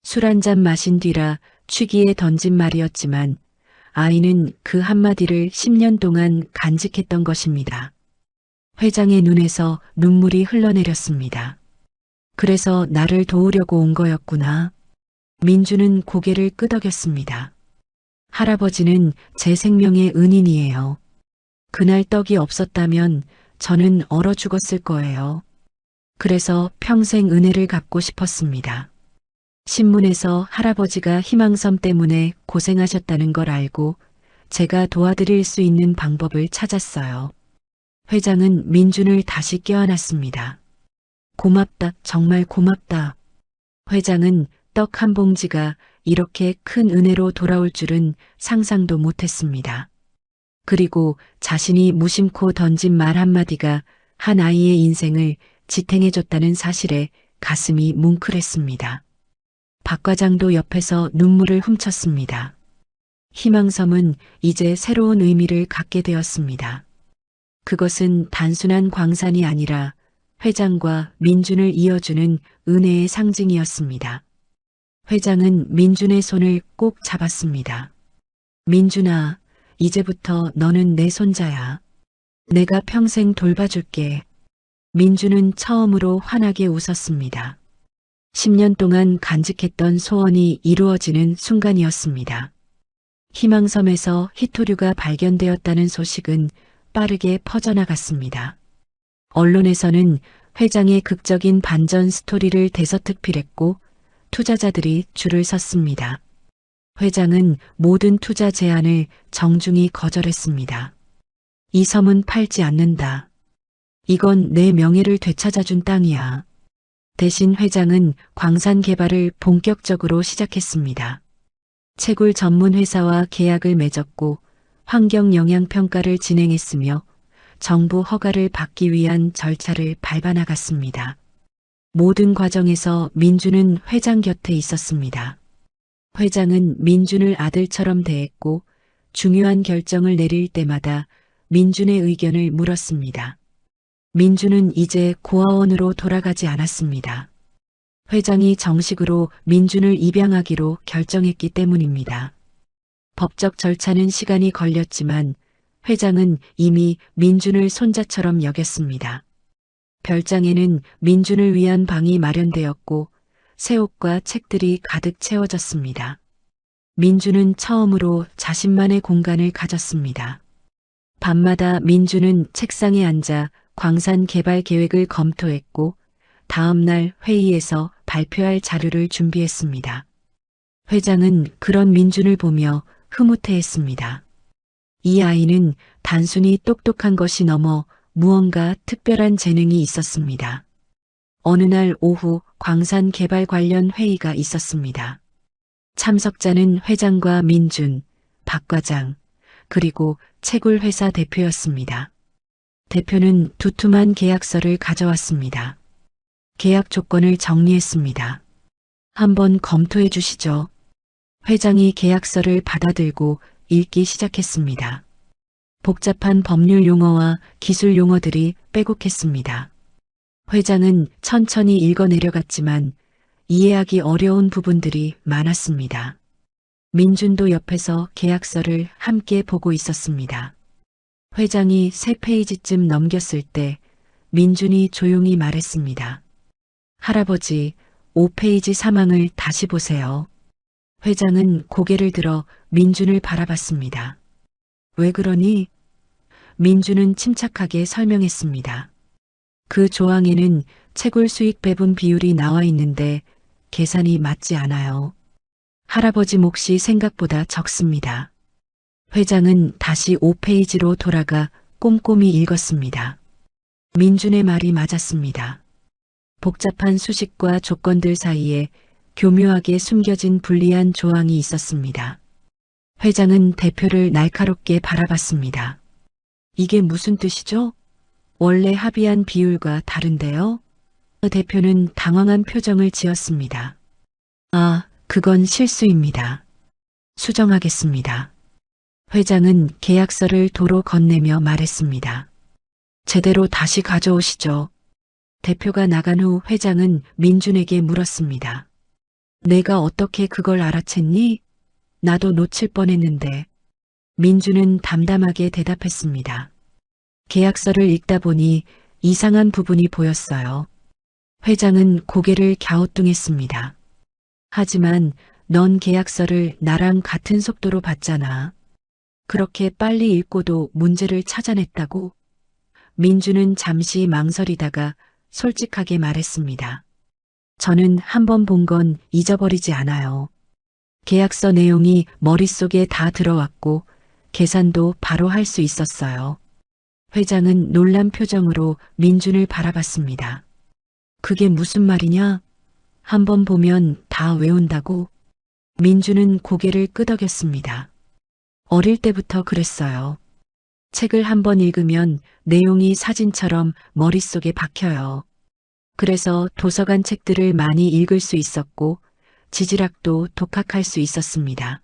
술 한 잔 마신 뒤라 취기에 던진 말이었지만 아이는 그 한마디를 10년 동안 간직했던 것입니다. 회장의 눈에서 눈물이 흘러내렸습니다. 그래서 나를 도우려고 온 거였구나. 민주는 고개를 끄덕였습니다. 할아버지는 제 생명의 은인이에요. 그날 떡이 없었다면 저는 얼어 죽었을 거예요. 그래서 평생 은혜를 갚고 싶었습니다. 신문에서 할아버지가 희망섬 때문에 고생하셨다는 걸 알고 제가 도와드릴 수 있는 방법을 찾았어요. 회장은 민준을 다시 껴안았습니다. 고맙다, 정말 고맙다. 회장은 떡 한 봉지가 이렇게 큰 은혜로 돌아올 줄은 상상도 못했습니다. 그리고 자신이 무심코 던진 말 한마디가 한 아이의 인생을 지탱해줬다는 사실에 가슴이 뭉클했습니다. 박 과장도 옆에서 눈물을 훔쳤습니다. 희망섬은 이제 새로운 의미를 갖게 되었습니다. 그것은 단순한 광산이 아니라 회장과 민준을 이어주는 은혜의 상징이었습니다. 회장은 민준의 손을 꼭 잡았습니다. 민준아, 이제부터 너는 내 손자야. 내가 평생 돌봐줄게. 민준은 처음으로 환하게 웃었습니다. 10년 동안 간직했던 소원이 이루어지는 순간이었습니다. 희망섬에서 히토류가 발견되었다는 소식은 빠르게 퍼져나갔습니다. 언론에서는 회장의 극적인 반전 스토리를 대서특필했고 투자자들이 줄을 섰습니다. 회장은 모든 투자 제안을 정중히 거절했습니다. 이 섬은 팔지 않는다. 이건 내 명예를 되찾아준 땅이야. 대신 회장은 광산 개발을 본격적으로 시작했습니다. 채굴 전문 회사와 계약을 맺었고 환경 영향 평가를 진행했으며 정부 허가를 받기 위한 절차를 밟아나갔습니다. 모든 과정에서 민준은 회장 곁에 있었습니다. 회장은 민준을 아들처럼 대했고 중요한 결정을 내릴 때마다 민준의 의견을 물었습니다. 민준은 이제 고아원으로 돌아가지 않았습니다. 회장이 정식으로 민준을 입양하기로 결정했기 때문입니다. 법적 절차는 시간이 걸렸지만 회장은 이미 민준을 손자처럼 여겼습니다. 별장에는 민준을 위한 방이 마련되었고 새 옷과 책들이 가득 채워졌습니다. 민준은 처음으로 자신만의 공간을 가졌습니다. 밤마다 민준은 책상에 앉아 광산 개발 계획을 검토했고 다음 날 회의에서 발표할 자료를 준비했습니다. 회장은 그런 민준을 보며 흐뭇해했습니다. 이 아이는 단순히 똑똑한 것이 넘어 무언가 특별한 재능이 있었습니다. 어느 날 오후 광산 개발 관련 회의가 있었습니다. 참석자는 회장과 민준, 박 과장, 그리고 채굴 회사 대표였습니다. 대표는 두툼한 계약서를 가져왔습니다. 계약 조건을 정리했습니다. 한번 검토해 주시죠. 회장이 계약서를 받아들고 읽기 시작했습니다. 복잡한 법률 용어와 기술 용어들이 빼곡했습니다. 회장은 천천히 읽어 내려갔지만 이해하기 어려운 부분들이 많았습니다. 민준도 옆에서 계약서를 함께 보고 있었습니다. 회장이 3페이지쯤 넘겼을 때 민준이 조용히 말했습니다. 할아버지, 5페이지 사망을 다시 보세요. 회장은 고개를 들어 민준을 바라봤습니다. 왜 그러니? 민준은 침착하게 설명했습니다. 그 조항에는 채굴 수익 배분 비율이 나와 있는데 계산이 맞지 않아요. 할아버지 몫이 생각보다 적습니다. 회장은 다시 5페이지로 돌아가 꼼꼼히 읽었습니다. 민준의 말이 맞았습니다. 복잡한 수식과 조건들 사이에 교묘하게 숨겨진 불리한 조항이 있었습니다. 회장은 대표를 날카롭게 바라봤습니다. 이게 무슨 뜻이죠? 원래 합의한 비율과 다른데요? 대표는 당황한 표정을 지었습니다. 아, 그건 실수입니다. 수정하겠습니다. 회장은 계약서를 도로 건네며 말했습니다. 제대로 다시 가져오시죠. 대표가 나간 후 회장은 민준에게 물었습니다. 내가 어떻게 그걸 알아챘니? 나도 놓칠 뻔했는데. 민주는 담담하게 대답했습니다. 계약서를 읽다 보니 이상한 부분이 보였어요. 회장은 고개를 갸우뚱했습니다. 하지만 넌 계약서를 나랑 같은 속도로 봤잖아. 그렇게 빨리 읽고도 문제를 찾아냈다고? 민주는 잠시 망설이다가 솔직하게 말했습니다. 저는 한 번 본 건 잊어버리지 않아요. 계약서 내용이 머릿속에 다 들어왔고 계산도 바로 할 수 있었어요. 회장은 놀란 표정으로 민준을 바라봤습니다. 그게 무슨 말이냐? 한 번 보면 다 외운다고? 민준은 고개를 끄덕였습니다. 어릴 때부터 그랬어요. 책을 한 번 읽으면 내용이 사진처럼 머릿속에 박혀요. 그래서 도서관 책들을 많이 읽을 수 있었고 지질학도 독학할 수 있었습니다.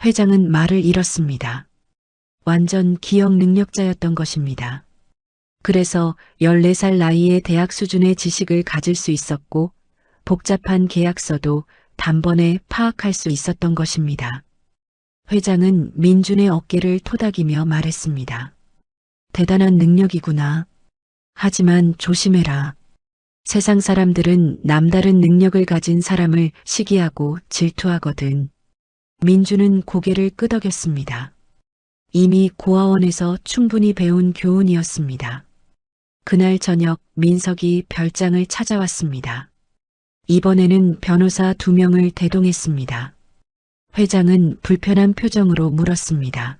회장은 말을 잃었습니다. 완전 기억 능력자였던 것입니다. 그래서 14살 나이에 대학 수준의 지식을 가질 수 있었고 복잡한 계약서도 단번에 파악할 수 있었던 것입니다. 회장은 민준의 어깨를 토닥이며 말했습니다. 대단한 능력이구나. 하지만 조심해라. 세상 사람들은 남다른 능력을 가진 사람을 시기하고 질투하거든. 민준은 고개를 끄덕였습니다. 이미 고아원에서 충분히 배운 교훈이었습니다. 그날 저녁 민석이 별장을 찾아왔습니다. 이번에는 변호사 2명을 대동했습니다. 회장은 불편한 표정으로 물었습니다.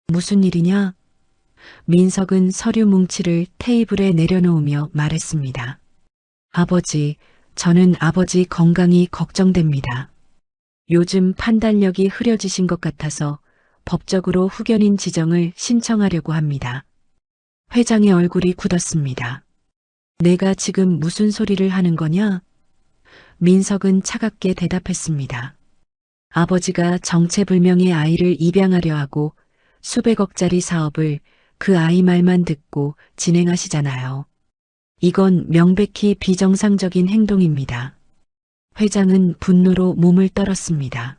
무슨 일이냐? 민석은 서류 뭉치를 테이블에 내려놓으며 말했습니다. 아버지, 저는 아버지 건강이 걱정됩니다. 요즘 판단력이 흐려지신 것 같아서 법적으로 후견인 지정을 신청하려고 합니다. 회장의 얼굴이 굳었습니다. 내가 지금 무슨 소리를 하는 거냐? 민석은 차갑게 대답했습니다. 아버지가 정체불명의 아이를 입양하려 하고 수백억짜리 사업을 그 아이 말만 듣고 진행하시잖아요. 이건 명백히 비정상적인 행동입니다. 회장은 분노로 몸을 떨었습니다.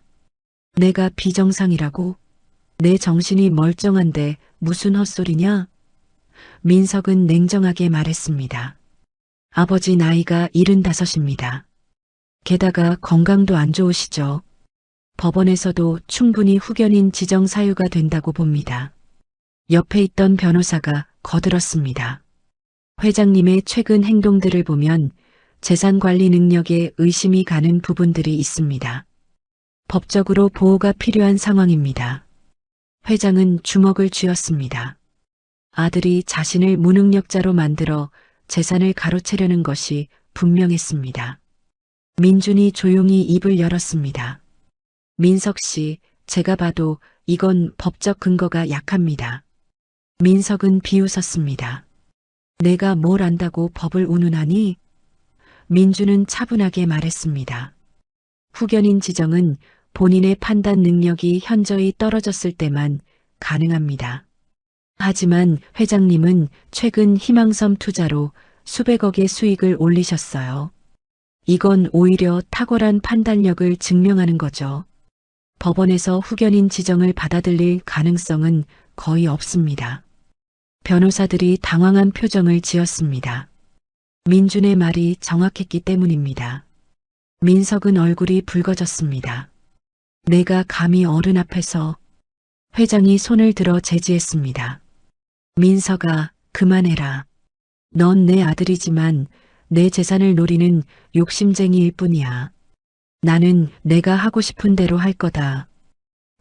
내가 비정상이라고? 내 정신이 멀쩡한데 무슨 헛소리냐? 민석은 냉정하게 말했습니다. 아버지 나이가 75입니다. 게다가 건강도 안 좋으시죠. 법원에서도 충분히 후견인 지정 사유가 된다고 봅니다. 옆에 있던 변호사가 거들었습니다. 회장님의 최근 행동들을 보면 재산 관리 능력에 의심이 가는 부분들이 있습니다. 법적으로 보호가 필요한 상황입니다. 회장은 주먹을 쥐었습니다. 아들이 자신을 무능력자로 만들어 재산을 가로채려는 것이 분명했습니다. 민준이 조용히 입을 열었습니다. 민석 씨, 제가 봐도 이건 법적 근거가 약합니다. 민석은 비웃었습니다. 내가 뭘 안다고 법을 운운하니? 민준은 차분하게 말했습니다. 후견인 지정은 본인의 판단 능력이 현저히 떨어졌을 때만 가능합니다. 하지만 회장님은 최근 희망섬 투자로 수백억의 수익을 올리셨어요. 이건 오히려 탁월한 판단력을 증명하는 거죠. 법원에서 후견인 지정을 받아들일 가능성은 거의 없습니다. 변호사들이 당황한 표정을 지었습니다. 민준의 말이 정확했기 때문입니다. 민석은 얼굴이 붉어졌습니다. 내가 감히 어른 앞에서. 회장이 손을 들어 제지했습니다. 민석아, 그만해라. 넌 내 아들이지만 내 재산을 노리는 욕심쟁이일 뿐이야. 나는 내가 하고 싶은 대로 할 거다.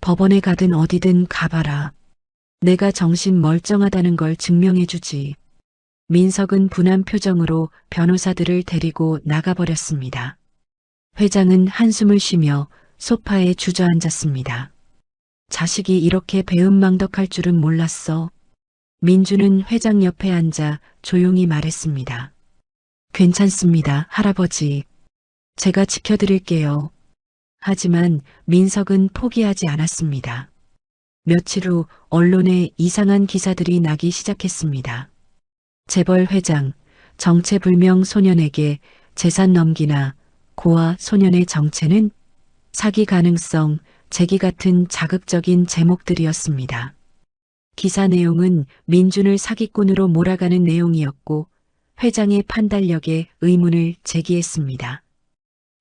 법원에 가든 어디든 가봐라. 내가 정신 멀쩡하다는 걸 증명해주지. 민석은 분한 표정으로 변호사들을 데리고 나가버렸습니다. 회장은 한숨을 쉬며 소파에 주저앉았습니다. 자식이 이렇게 배은망덕할 줄은 몰랐어. 민주는 회장 옆에 앉아 조용히 말했습니다. 괜찮습니다, 할아버지. 제가 지켜드릴게요. 하지만 민석은 포기하지 않았습니다. 며칠 후 언론에 이상한 기사들이 나기 시작했습니다. 재벌 회장, 정체불명 소년에게 재산 넘기나 고아 소년의 정체는 사기 가능성, 재기 같은 자극적인 제목들이었습니다. 기사 내용은 민준을 사기꾼으로 몰아가는 내용이었고 회장의 판단력에 의문을 제기했습니다.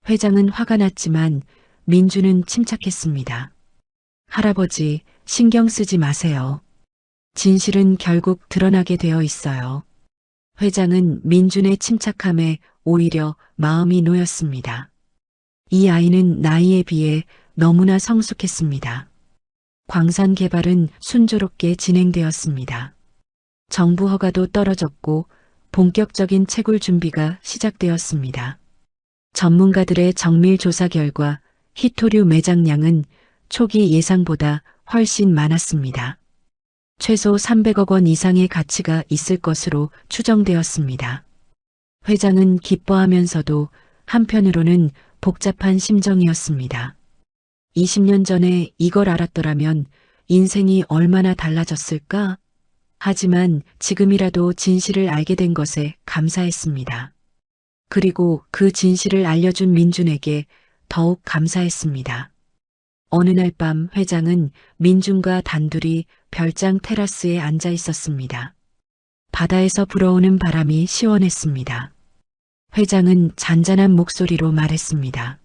회장은 화가 났지만 민준은 침착했습니다. 할아버지, 신경 쓰지 마세요. 진실은 결국 드러나게 되어 있어요. 회장은 민준의 침착함에 오히려 마음이 놓였습니다. 이 아이는 나이에 비해 너무나 성숙했습니다. 광산 개발은 순조롭게 진행되었습니다. 정부 허가도 떨어졌고 본격적인 채굴 준비가 시작되었습니다. 전문가들의 정밀 조사 결과 희토류 매장량은 초기 예상보다 훨씬 많았습니다. 최소 300억 원 이상의 가치가 있을 것으로 추정되었습니다. 회장은 기뻐하면서도 한편으로는 복잡한 심정이었습니다. 20년 전에 이걸 알았더라면 인생이 얼마나 달라졌을까? 하지만 지금이라도 진실을 알게 된 것에 감사했습니다. 그리고 그 진실을 알려준 민준에게 더욱 감사했습니다. 어느 날 밤 회장은 민준과 단둘이 별장 테라스에 앉아 있었습니다. 바다에서 불어오는 바람이 시원했습니다. 회장은 잔잔한 목소리로 말했습니다.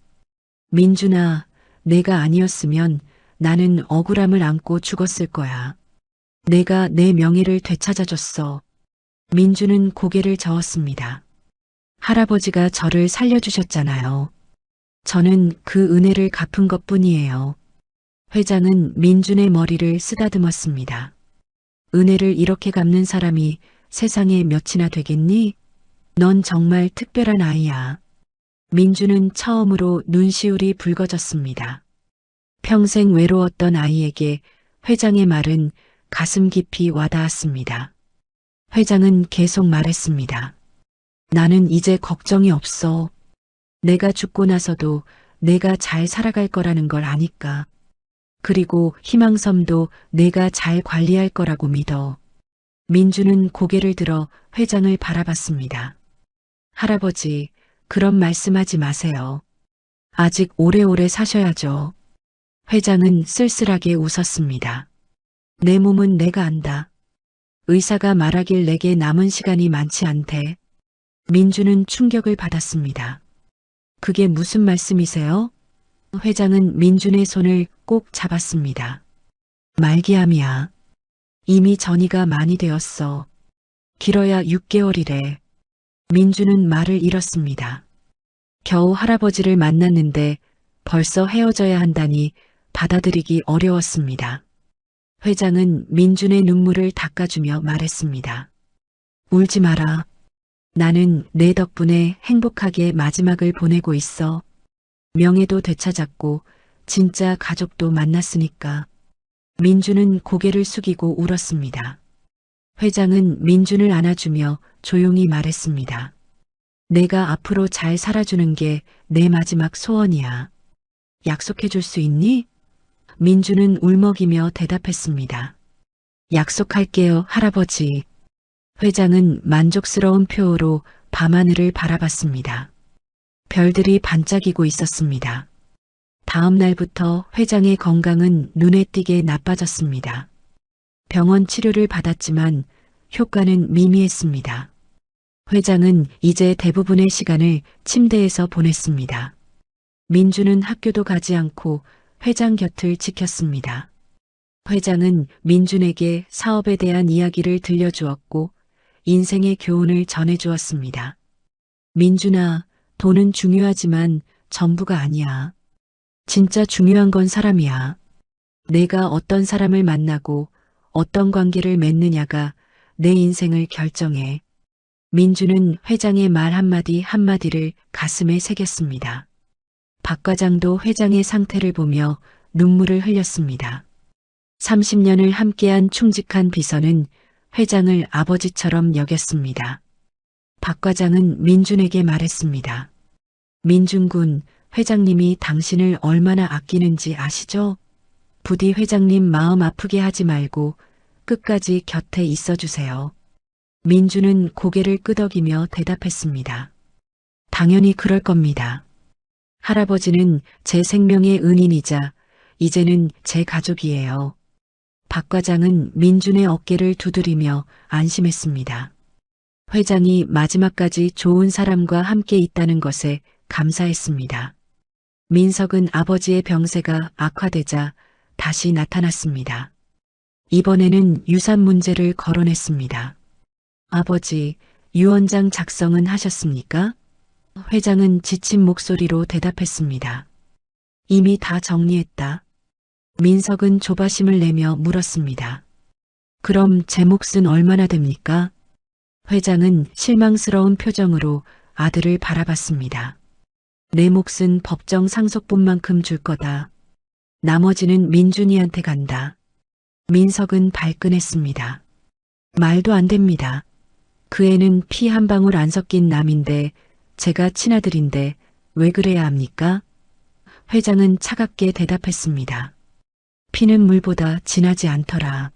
민준아, 내가 아니었으면 나는 억울함을 안고 죽었을 거야. 내가 내 명예를 되찾아줬어. 민준은 고개를 저었습니다. 할아버지가 저를 살려주셨잖아요. 저는 그 은혜를 갚은 것뿐이에요. 회장은 민준의 머리를 쓰다듬었습니다. 은혜를 이렇게 갚는 사람이 세상에 몇이나 되겠니? 넌 정말 특별한 아이야. 민준은 처음으로 눈시울이 붉어졌습니다. 평생 외로웠던 아이에게 회장의 말은 가슴 깊이 와닿았습니다. 회장은 계속 말했습니다. 나는 이제 걱정이 없어. 내가 죽고 나서도 내가 잘 살아갈 거라는 걸 아니까. 그리고 희망섬도 내가 잘 관리할 거라고 믿어. 민준은 고개를 들어 회장을 바라봤습니다. 할아버지, 그런 말씀하지 마세요. 아직 오래오래 사셔야죠. 회장은 쓸쓸하게 웃었습니다. 내 몸은 내가 안다. 의사가 말하길 내게 남은 시간이 많지 않대. 민준은 충격을 받았습니다. 그게 무슨 말씀이세요? 회장은 민준의 손을 꼭 잡았습니다. 말기암이야. 이미 전이가 많이 되었어. 길어야 6개월이래. 민준은 말을 잃었습니다. 겨우 할아버지를 만났는데 벌써 헤어져야 한다니 받아들이기 어려웠습니다. 회장은 민준의 눈물을 닦아주며 말했습니다. 울지 마라. 나는 내 덕분에 행복하게 마지막을 보내고 있어. 명예도 되찾았고 진짜 가족도 만났으니까. 민준은 고개를 숙이고 울었습니다. 회장은 민준을 안아주며 조용히 말했습니다. 내가 앞으로 잘 살아주는 게 내 마지막 소원이야. 약속해 줄 수 있니? 민준은 울먹이며 대답했습니다. 약속할게요, 할아버지. 회장은 만족스러운 표호로 밤하늘을 바라봤습니다. 별들이 반짝이고 있었습니다. 다음 날부터 회장의 건강은 눈에 띄게 나빠졌습니다. 병원 치료를 받았지만 효과는 미미했습니다. 회장은 이제 대부분의 시간을 침대에서 보냈습니다. 민준은 학교도 가지 않고 회장 곁을 지켰습니다. 회장은 민준에게 사업에 대한 이야기를 들려주었고 인생의 교훈을 전해주었습니다. 민준아, 돈은 중요하지만 전부가 아니야. 진짜 중요한 건 사람이야. 내가 어떤 사람을 만나고 어떤 관계를 맺느냐가 내 인생을 결정해. 민준은 회장의 말 한마디 한마디를 가슴에 새겼습니다. 박 과장도 회장의 상태를 보며 눈물을 흘렸습니다. 30년을 함께한 충직한 비서는 회장을 아버지처럼 여겼습니다. 박 과장은 민준에게 말했습니다. 민준 군, 회장님이 당신을 얼마나 아끼는지 아시죠? 부디 회장님 마음 아프게 하지 말고 끝까지 곁에 있어주세요. 민준은 고개를 끄덕이며 대답했습니다. 당연히 그럴 겁니다. 할아버지는 제 생명의 은인이자 이제는 제 가족이에요. 박 과장은 민준의 어깨를 두드리며 안심했습니다. 회장이 마지막까지 좋은 사람과 함께 있다는 것에 감사했습니다. 민석은 아버지의 병세가 악화되자 다시 나타났습니다. 이번에는 유산 문제를 거론했습니다. 아버지, 유언장 작성은 하셨습니까? 회장은 지친 목소리로 대답했습니다. 이미 다 정리했다. 민석은 조바심을 내며 물었습니다. 그럼 제 몫은 얼마나 됩니까? 회장은 실망스러운 표정으로 아들을 바라봤습니다. 내 몫은 법정 상속분만큼 줄 거다. 나머지는 민준이한테 간다. 민석은 발끈했습니다. 말도 안 됩니다. 그 애는 피 한 방울 안 섞인 남인데 제가 친아들인데 왜 그래야 합니까? 회장은 차갑게 대답했습니다. 피는 물보다 진하지 않더라.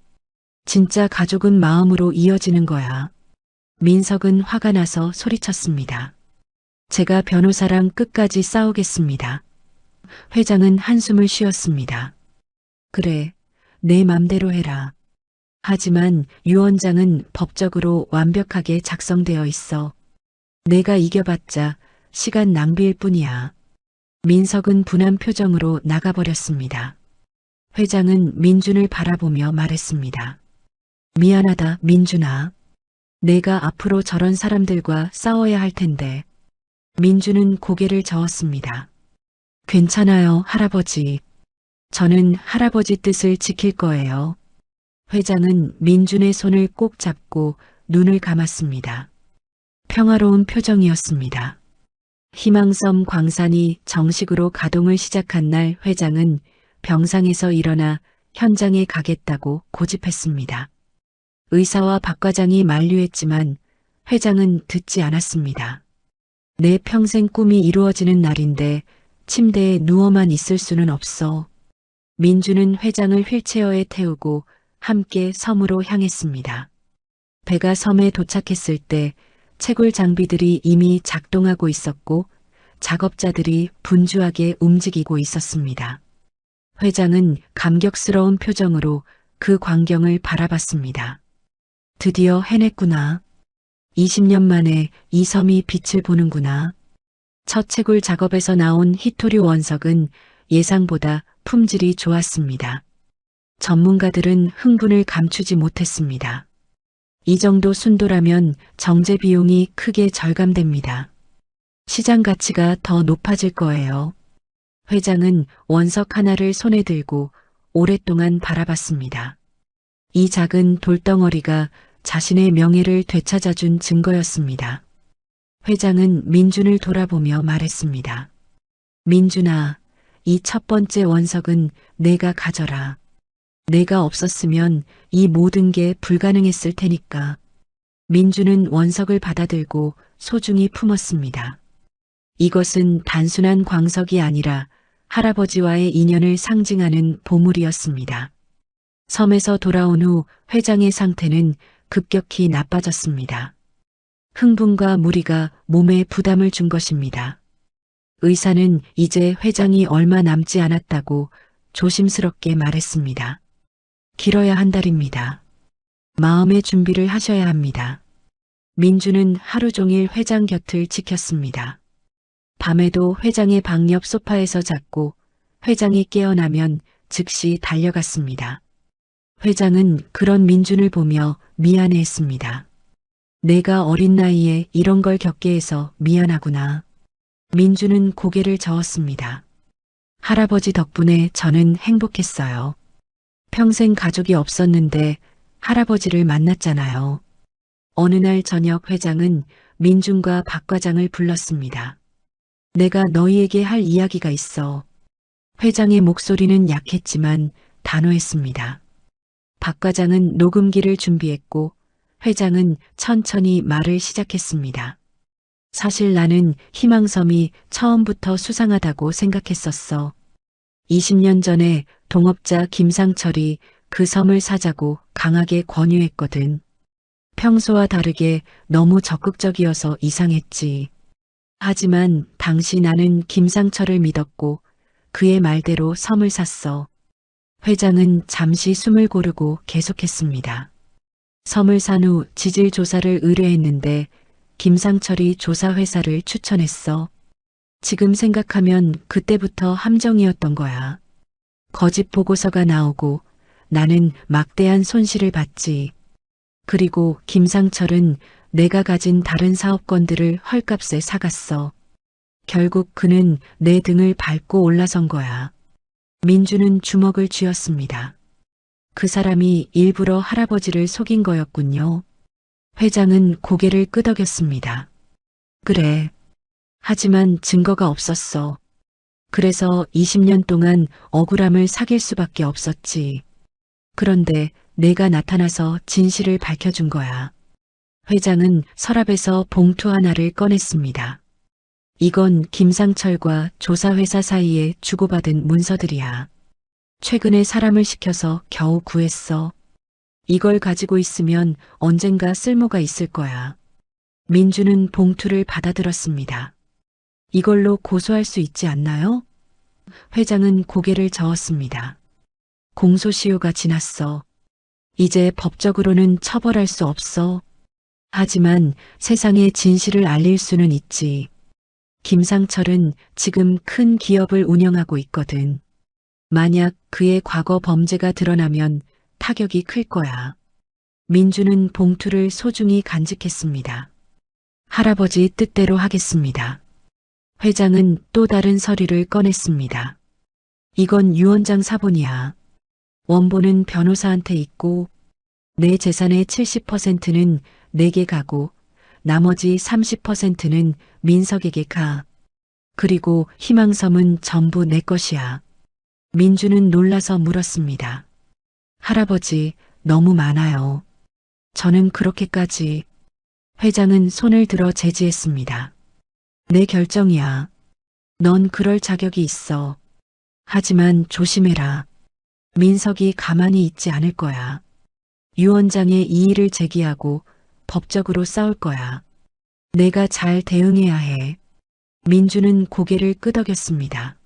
진짜 가족은 마음으로 이어지는 거야. 민석은 화가 나서 소리쳤습니다. 제가 변호사랑 끝까지 싸우겠습니다. 회장은 한숨을 쉬었습니다. 그래, 내 맘대로 해라. 하지만 유언장은 법적으로 완벽하게 작성되어 있어. 내가 이겨봤자 시간 낭비일 뿐이야. 민석은 분한 표정으로 나가버렸습니다. 회장은 민준을 바라보며 말했습니다. 미안하다, 민준아. 내가 앞으로 저런 사람들과 싸워야 할 텐데. 민준은 고개를 저었습니다. 괜찮아요, 할아버지. 저는 할아버지 뜻을 지킬 거예요. 회장은 민준의 손을 꼭 잡고 눈을 감았습니다. 평화로운 표정이었습니다. 희망섬 광산이 정식으로 가동을 시작한 날 회장은 병상에서 일어나 현장에 가겠다고 고집했습니다. 의사와 박 과장이 만류했지만 회장은 듣지 않았습니다. 내 평생 꿈이 이루어지는 날인데 침대에 누워만 있을 수는 없어. 민준은 회장을 휠체어에 태우고 함께 섬으로 향했습니다. 배가 섬에 도착했을 때 채굴 장비들이 이미 작동하고 있었고 작업자들이 분주하게 움직이고 있었습니다. 회장은 감격스러운 표정으로 그 광경을 바라봤습니다. 드디어 해냈구나. 20년 만에 이 섬이 빛을 보는구나. 첫 채굴 작업에서 나온 히토류 원석은 예상보다 품질이 좋았습니다. 전문가들은 흥분을 감추지 못했습니다. 이 정도 순도라면 정제 비용이 크게 절감됩니다. 시장 가치가 더 높아질 거예요. 회장은 원석 하나를 손에 들고 오랫동안 바라봤습니다. 이 작은 돌덩어리가 자신의 명예를 되찾아준 증거였습니다. 회장은 민준을 돌아보며 말했습니다. 민준아, 이 첫 번째 원석은 내가 가져라. 내가 없었으면 이 모든 게 불가능했을 테니까. 민준은 원석을 받아들고 소중히 품었습니다. 이것은 단순한 광석이 아니라 할아버지와의 인연을 상징하는 보물이었습니다. 섬에서 돌아온 후 회장의 상태는 급격히 나빠졌습니다. 흥분과 무리가 몸에 부담을 준 것입니다. 의사는 이제 회장이 얼마 남지 않았다고 조심스럽게 말했습니다. 길어야 한 달입니다. 마음의 준비를 하셔야 합니다. 민주는 하루 종일 회장 곁을 지켰습니다. 밤에도 회장의 방 옆 소파에서 잤고 회장이 깨어나면 즉시 달려갔습니다. 회장은 그런 민준을 보며 미안해했습니다. 내가 어린 나이에 이런 걸 겪게 해서 미안하구나. 민준은 고개를 저었습니다. 할아버지 덕분에 저는 행복했어요. 평생 가족이 없었는데 할아버지를 만났잖아요. 어느 날 저녁 회장은 민준과 박 과장을 불렀습니다. 내가 너희에게 할 이야기가 있어. 회장의 목소리는 약했지만 단호했습니다. 박 과장은 녹음기를 준비했고 회장은 천천히 말을 시작했습니다. 사실 나는 희망섬이 처음부터 수상하다고 생각했었어. 20년 전에 동업자 김상철이 그 섬을 사자고 강하게 권유했거든. 평소와 다르게 너무 적극적이어서 이상했지. 하지만 당시 나는 김상철을 믿었고 그의 말대로 섬을 샀어. 회장은 잠시 숨을 고르고 계속했습니다. 섬을 산 후 지질 조사를 의뢰했는데 김상철이 조사 회사를 추천했어. 지금 생각하면 그때부터 함정이었던 거야. 거짓 보고서가 나오고 나는 막대한 손실을 봤지. 그리고 김상철은 내가 가진 다른 사업권들을 헐값에 사갔어. 결국 그는 내 등을 밟고 올라선 거야. 민주는 주먹을 쥐었습니다. 그 사람이 일부러 할아버지를 속인 거였군요. 회장은 고개를 끄덕였습니다. 그래. 하지만 증거가 없었어. 그래서 20년 동안 억울함을 사귈 수밖에 없었지. 그런데 내가 나타나서 진실을 밝혀준 거야. 회장은 서랍에서 봉투 하나를 꺼냈습니다. 이건 김상철과 조사회사 사이에 주고받은 문서들이야. 최근에 사람을 시켜서 겨우 구했어. 이걸 가지고 있으면 언젠가 쓸모가 있을 거야. 민주는 봉투를 받아들었습니다. 이걸로 고소할 수 있지 않나요? 회장은 고개를 저었습니다. 공소시효가 지났어. 이제 법적으로는 처벌할 수 없어. 하지만 세상에 진실을 알릴 수는 있지. 김상철은 지금 큰 기업을 운영하고 있거든. 만약 그의 과거 범죄가 드러나면 타격이 클 거야. 민주는 봉투를 소중히 간직했습니다. 할아버지 뜻대로 하겠습니다. 회장은 또 다른 서류를 꺼냈습니다. 이건 유원장 사본이야. 원본은 변호사한테 있고 내 재산의 70%는 내게 가고 나머지 30%는 민석에게 가. 그리고 희망섬은 전부 내 것이야. 민주는 놀라서 물었습니다. 할아버지, 너무 많아요. 저는 그렇게까지. 회장은 손을 들어 제지했습니다. 내 결정이야. 넌 그럴 자격이 있어. 하지만 조심해라. 민석이 가만히 있지 않을 거야. 유 원장의 이의를 제기하고 법적으로 싸울 거야. 내가 잘 대응해야 해. 민주는 고개를 끄덕였습니다.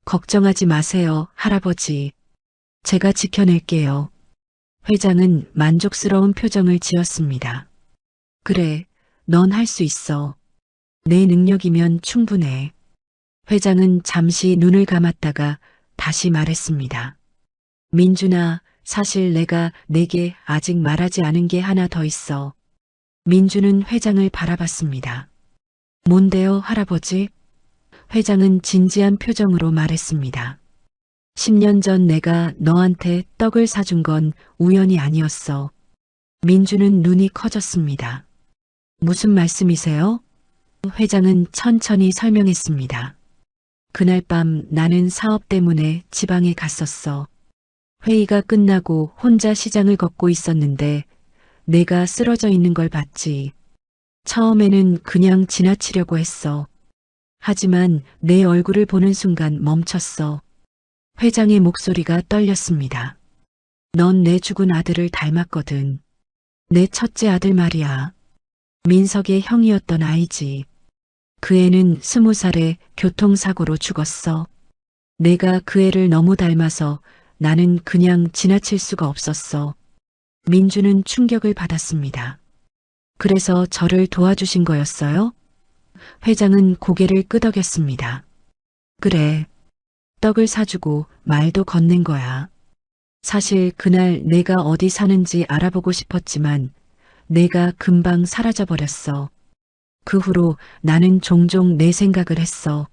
걱정하지 마세요, 할아버지. 제가 지켜낼게요. 회장은 만족스러운 표정을 지었습니다. 그래, 넌 할 수 있어. 내 능력이면 충분해. 회장은 잠시 눈을 감았다가 다시 말했습니다. 민준아, 사실 내가 내게 아직 말하지 않은 게 하나 더 있어. 민주는 회장을 바라봤습니다. 뭔데요, 할아버지? 회장은 진지한 표정으로 말했습니다. 10년 전 내가 너한테 떡을 사준 건 우연이 아니었어. 민주는 눈이 커졌습니다. 무슨 말씀이세요? 회장은 천천히 설명했습니다. 그날 밤 나는 사업 때문에 지방에 갔었어. 회의가 끝나고 혼자 시장을 걷고 있었는데 내가 쓰러져 있는 걸 봤지. 처음에는 그냥 지나치려고 했어. 하지만 내 얼굴을 보는 순간 멈췄어. 회장의 목소리가 떨렸습니다. 넌 내 죽은 아들을 닮았거든. 내 첫째 아들 말이야. 민석의 형이었던 아이지. 그 애는 20살에 교통사고로 죽었어. 내가 그 애를 너무 닮아서 나는 그냥 지나칠 수가 없었어. 민주는 충격을 받았습니다. 그래서 저를 도와주신 거였어요? 회장은 고개를 끄덕였습니다. 그래. 떡을 사주고 말도 건넨 거야. 사실 그날 내가 어디 사는지 알아보고 싶었지만 내가 금방 사라져버렸어. 그 후로 나는 종종 내 생각을 했어.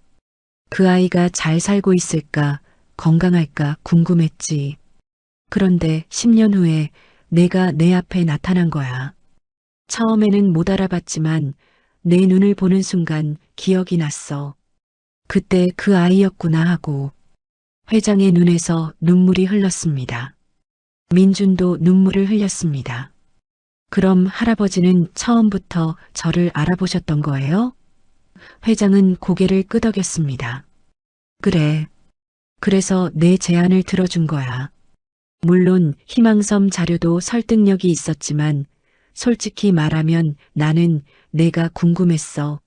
그 아이가 잘 살고 있을까, 건강할까 궁금했지. 그런데 10년 후에 내가 내 앞에 나타난 거야. 처음에는 못 알아봤지만 내 눈을 보는 순간 기억이 났어. 그때 그 아이였구나 하고. 회장의 눈에서 눈물이 흘렀습니다. 민준도 눈물을 흘렸습니다. 그럼 할아버지는 처음부터 저를 알아보셨던 거예요? 회장은 고개를 끄덕였습니다. 그래. 그래서 내 제안을 들어준 거야. 물론 희망섬 자료도 설득력이 있었지만 솔직히 말하면 나는 내가 궁금했어.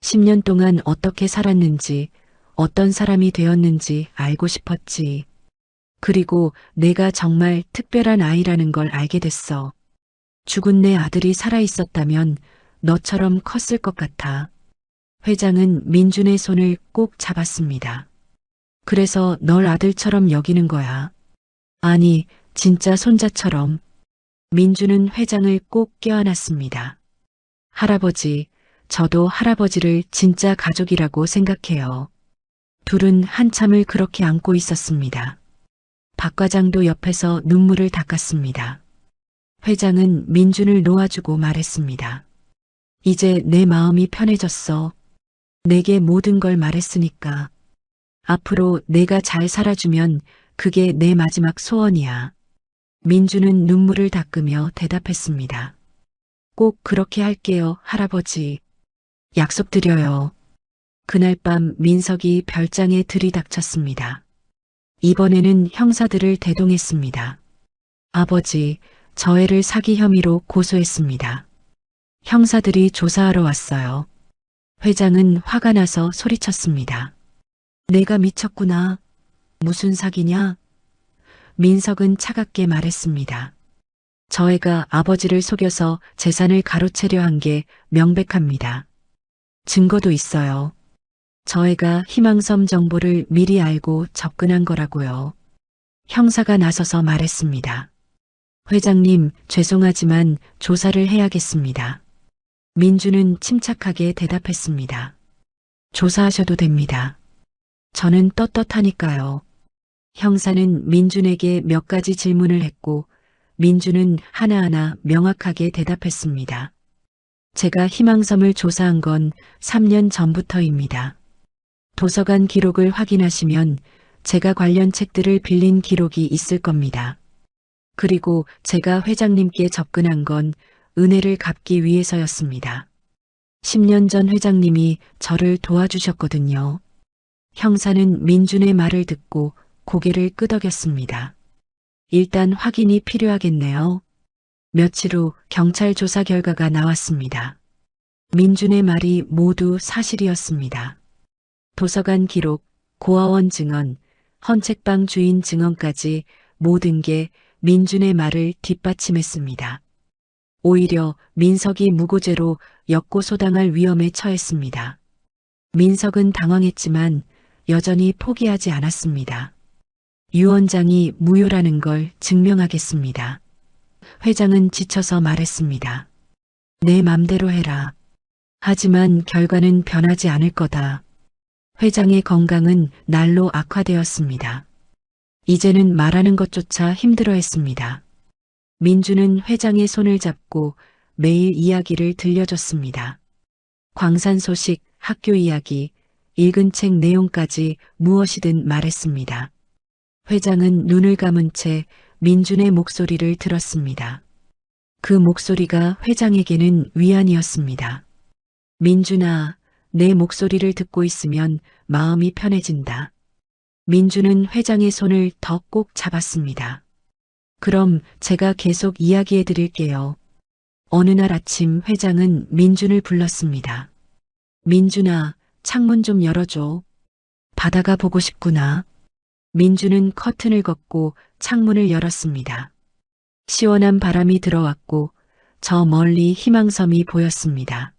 10년 동안 어떻게 살았는지, 어떤 사람이 되었는지 알고 싶었지. 그리고 내가 정말 특별한 아이라는 걸 알게 됐어. 죽은 내 아들이 살아 있었다면 너처럼 컸을 것 같아. 회장은 민준의 손을 꼭 잡았습니다. 그래서 널 아들처럼 여기는 거야. 아니, 진짜 손자처럼. 민준은 회장을 꼭 껴안았습니다. 할아버지, 저도 할아버지를 진짜 가족이라고 생각해요. 둘은 한참을 그렇게 안고 있었습니다. 박 과장도 옆에서 눈물을 닦았습니다. 회장은 민준을 놓아주고 말했습니다. 이제 내 마음이 편해졌어. 내게 모든 걸 말했으니까. 앞으로 내가 잘 살아주면 그게 내 마지막 소원이야. 민준은 눈물을 닦으며 대답했습니다. 꼭 그렇게 할게요, 할아버지. 약속드려요. 그날 밤 민석이 별장에 들이닥쳤습니다. 이번에는 형사들을 대동했습니다. 아버지, 저 애를 사기 혐의로 고소했습니다. 형사들이 조사하러 왔어요. 회장은 화가 나서 소리쳤습니다. 내가 미쳤구나. 무슨 사기냐? 민석은 차갑게 말했습니다. 저 애가 아버지를 속여서 재산을 가로채려 한 게 명백합니다. 증거도 있어요. 저 애가 희망섬 정보를 미리 알고 접근한 거라고요. 형사가 나서서 말했습니다. 회장님, 죄송하지만 조사를 해야겠습니다. 민주는 침착하게 대답했습니다. 조사하셔도 됩니다. 저는 떳떳하니까요. 형사는 민준에게 몇 가지 질문을 했고 민준은 하나하나 명확하게 대답했습니다. 제가 희망섬을 조사한 건 3년 전부터입니다. 도서관 기록을 확인하시면 제가 관련 책들을 빌린 기록이 있을 겁니다. 그리고 제가 회장님께 접근한 건 은혜를 갚기 위해서였습니다. 10년 전 회장님이 저를 도와주셨거든요. 형사는 민준의 말을 듣고 고개를 끄덕였습니다. 일단 확인이 필요하겠네요. 며칠 후 경찰 조사 결과가 나왔습니다. 민준의 말이 모두 사실이었습니다. 도서관 기록, 고아원 증언, 헌책방 주인 증언까지 모든 게 민준의 말을 뒷받침했습니다. 오히려 민석이 무고죄로 역고소당할 위험에 처했습니다. 민석은 당황했지만 여전히 포기하지 않았습니다. 유 원장이 무효라는 걸 증명하겠습니다. 회장은 지쳐서 말했습니다. 내 맘대로 해라. 하지만 결과는 변하지 않을 거다. 회장의 건강은 날로 악화되었습니다. 이제는 말하는 것조차 힘들어했습니다. 민주는 회장의 손을 잡고 매일 이야기를 들려줬습니다. 광산 소식, 학교 이야기, 읽은 책 내용까지 무엇이든 말했습니다. 회장은 눈을 감은 채 민준의 목소리를 들었습니다. 그 목소리가 회장에게는 위안이었습니다. 민준아, 내 목소리를 듣고 있으면 마음이 편해진다. 민준은 회장의 손을 더 꼭 잡았습니다. 그럼 제가 계속 이야기해 드릴게요. 어느 날 아침 회장은 민준을 불렀습니다. 민준아, 창문 좀 열어줘. 바다가 보고 싶구나. 민준은 커튼을 걷고 창문을 열었습니다. 시원한 바람이 들어왔고 저 멀리 희망섬이 보였습니다.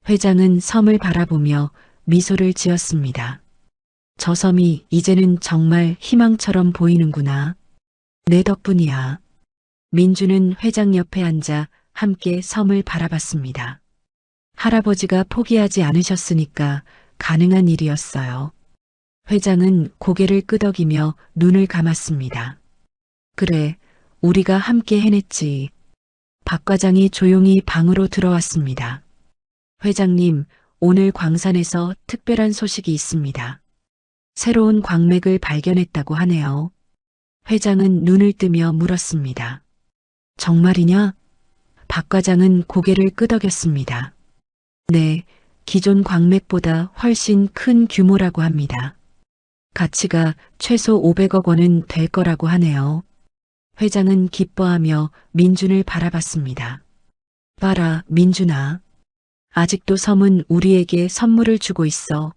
회장은 섬을 바라보며 미소를 지었습니다. 저 섬이 이제는 정말 희망처럼 보이는구나. 내 덕분이야. 민주는 회장 옆에 앉아 함께 섬을 바라봤습니다. 할아버지가 포기하지 않으셨으니까 가능한 일이었어요. 회장은 고개를 끄덕이며 눈을 감았습니다. 그래, 우리가 함께 해냈지. 박 과장이 조용히 방으로 들어왔습니다. 회장님, 오늘 광산에서 특별한 소식이 있습니다. 새로운 광맥을 발견했다고 하네요. 회장은 눈을 뜨며 물었습니다. 정말이냐? 박 과장은 고개를 끄덕였습니다. 네, 기존 광맥보다 훨씬 큰 규모라고 합니다. 가치가 최소 500억 원은 될 거라고 하네요. 회장은 기뻐하며 민준을 바라봤습니다. 봐라, 민준아. 아직도 섬은 우리에게 선물을 주고 있어.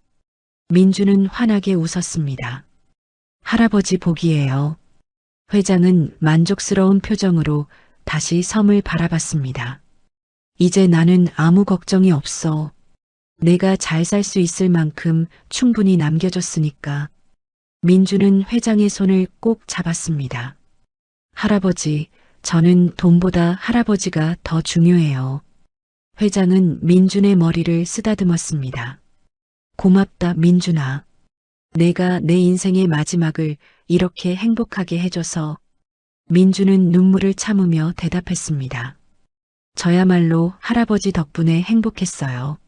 민주는 환하게 웃었습니다. 할아버지 복이에요. 회장은 만족스러운 표정으로 다시 섬을 바라봤습니다. 이제 나는 아무 걱정이 없어. 내가 잘 살 수 있을 만큼 충분히 남겨줬으니까. 민주는 회장의 손을 꼭 잡았습니다. 할아버지, 저는 돈보다 할아버지가 더 중요해요. 회장은 민준의 머리를 쓰다듬었습니다. 고맙다, 민준아. 내가 내 인생의 마지막을 이렇게 행복하게 해줘서. 민준은 눈물을 참으며 대답했습니다. 저야말로 할아버지 덕분에 행복했어요.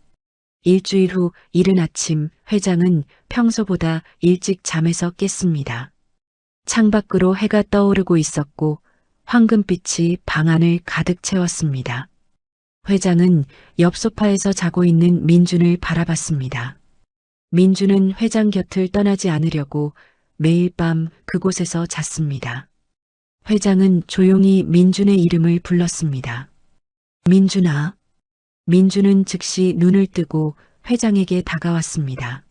일주일 후 이른 아침 회장은 평소보다 일찍 잠에서 깼습니다. 창밖으로 해가 떠오르고 있었고 황금빛이 방 안을 가득 채웠습니다. 회장은 옆 소파에서 자고 있는 민준을 바라봤습니다. 민준은 회장 곁을 떠나지 않으려고 매일 밤 그곳에서 잤습니다. 회장은 조용히 민준의 이름을 불렀습니다. 민준아. 민준은 즉시 눈을 뜨고 회장에게 다가왔습니다.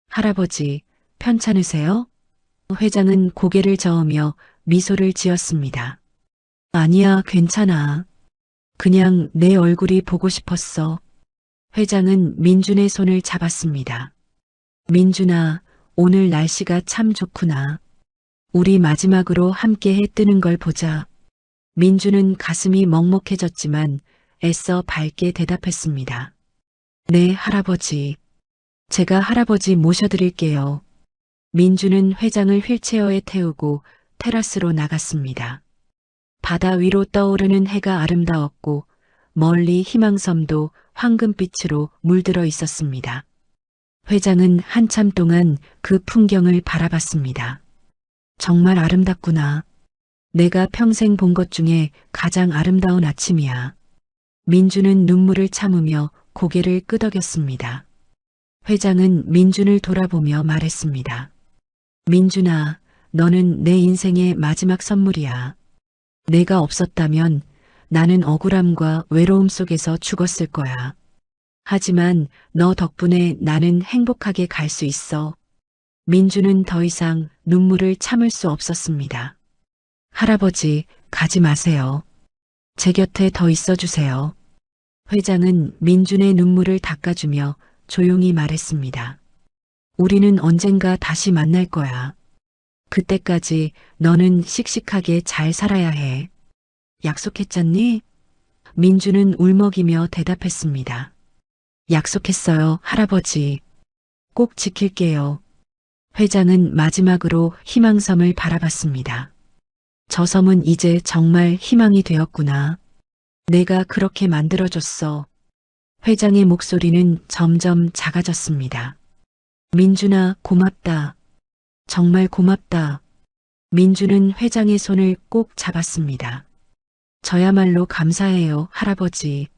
할아버지, 편찮으세요? 회장은 고개를 저으며 미소를 지었습니다. 아니야, 괜찮아. 그냥 내 얼굴이 보고 싶었어. 회장은 민준의 손을 잡았습니다. 민준아, 오늘 날씨가 참 좋구나. 우리 마지막으로 함께 해 뜨는 걸 보자. 민준은 가슴이 먹먹해졌지만 애써 밝게 대답했습니다. 네, 할아버지. 제가 할아버지 모셔드릴게요. 민준은 회장을 휠체어에 태우고 테라스로 나갔습니다. 바다 위로 떠오르는 해가 아름다웠고 멀리 희망섬도 황금빛으로 물들어 있었습니다. 회장은 한참 동안 그 풍경을 바라봤습니다. 정말 아름답구나. 내가 평생 본 것 중에 가장 아름다운 아침이야. 민준은 눈물을 참으며 고개를 끄덕였습니다. 회장은 민준을 돌아보며 말했습니다. 민준아, 너는 내 인생의 마지막 선물이야. 내가 없었다면 나는 억울함과 외로움 속에서 죽었을 거야. 하지만 너 덕분에 나는 행복하게 갈 수 있어. 민준은 더 이상 눈물을 참을 수 없었습니다. 할아버지, 가지 마세요. 제 곁에 더 있어 주세요. 회장은 민준의 눈물을 닦아주며 조용히 말했습니다. 우리는 언젠가 다시 만날 거야. 그때까지 너는 씩씩하게 잘 살아야 해. 약속했잖니? 민준은 울먹이며 대답했습니다. 약속했어요, 할아버지. 꼭 지킬게요. 회장은 마지막으로 희망섬을 바라봤습니다. 저 섬은 이제 정말 희망이 되었구나. 내가 그렇게 만들어줬어. 회장의 목소리는 점점 작아졌습니다. 민준아, 고맙다. 정말 고맙다. 민준은 회장의 손을 꼭 잡았습니다. 저야말로 감사해요, 할아버지.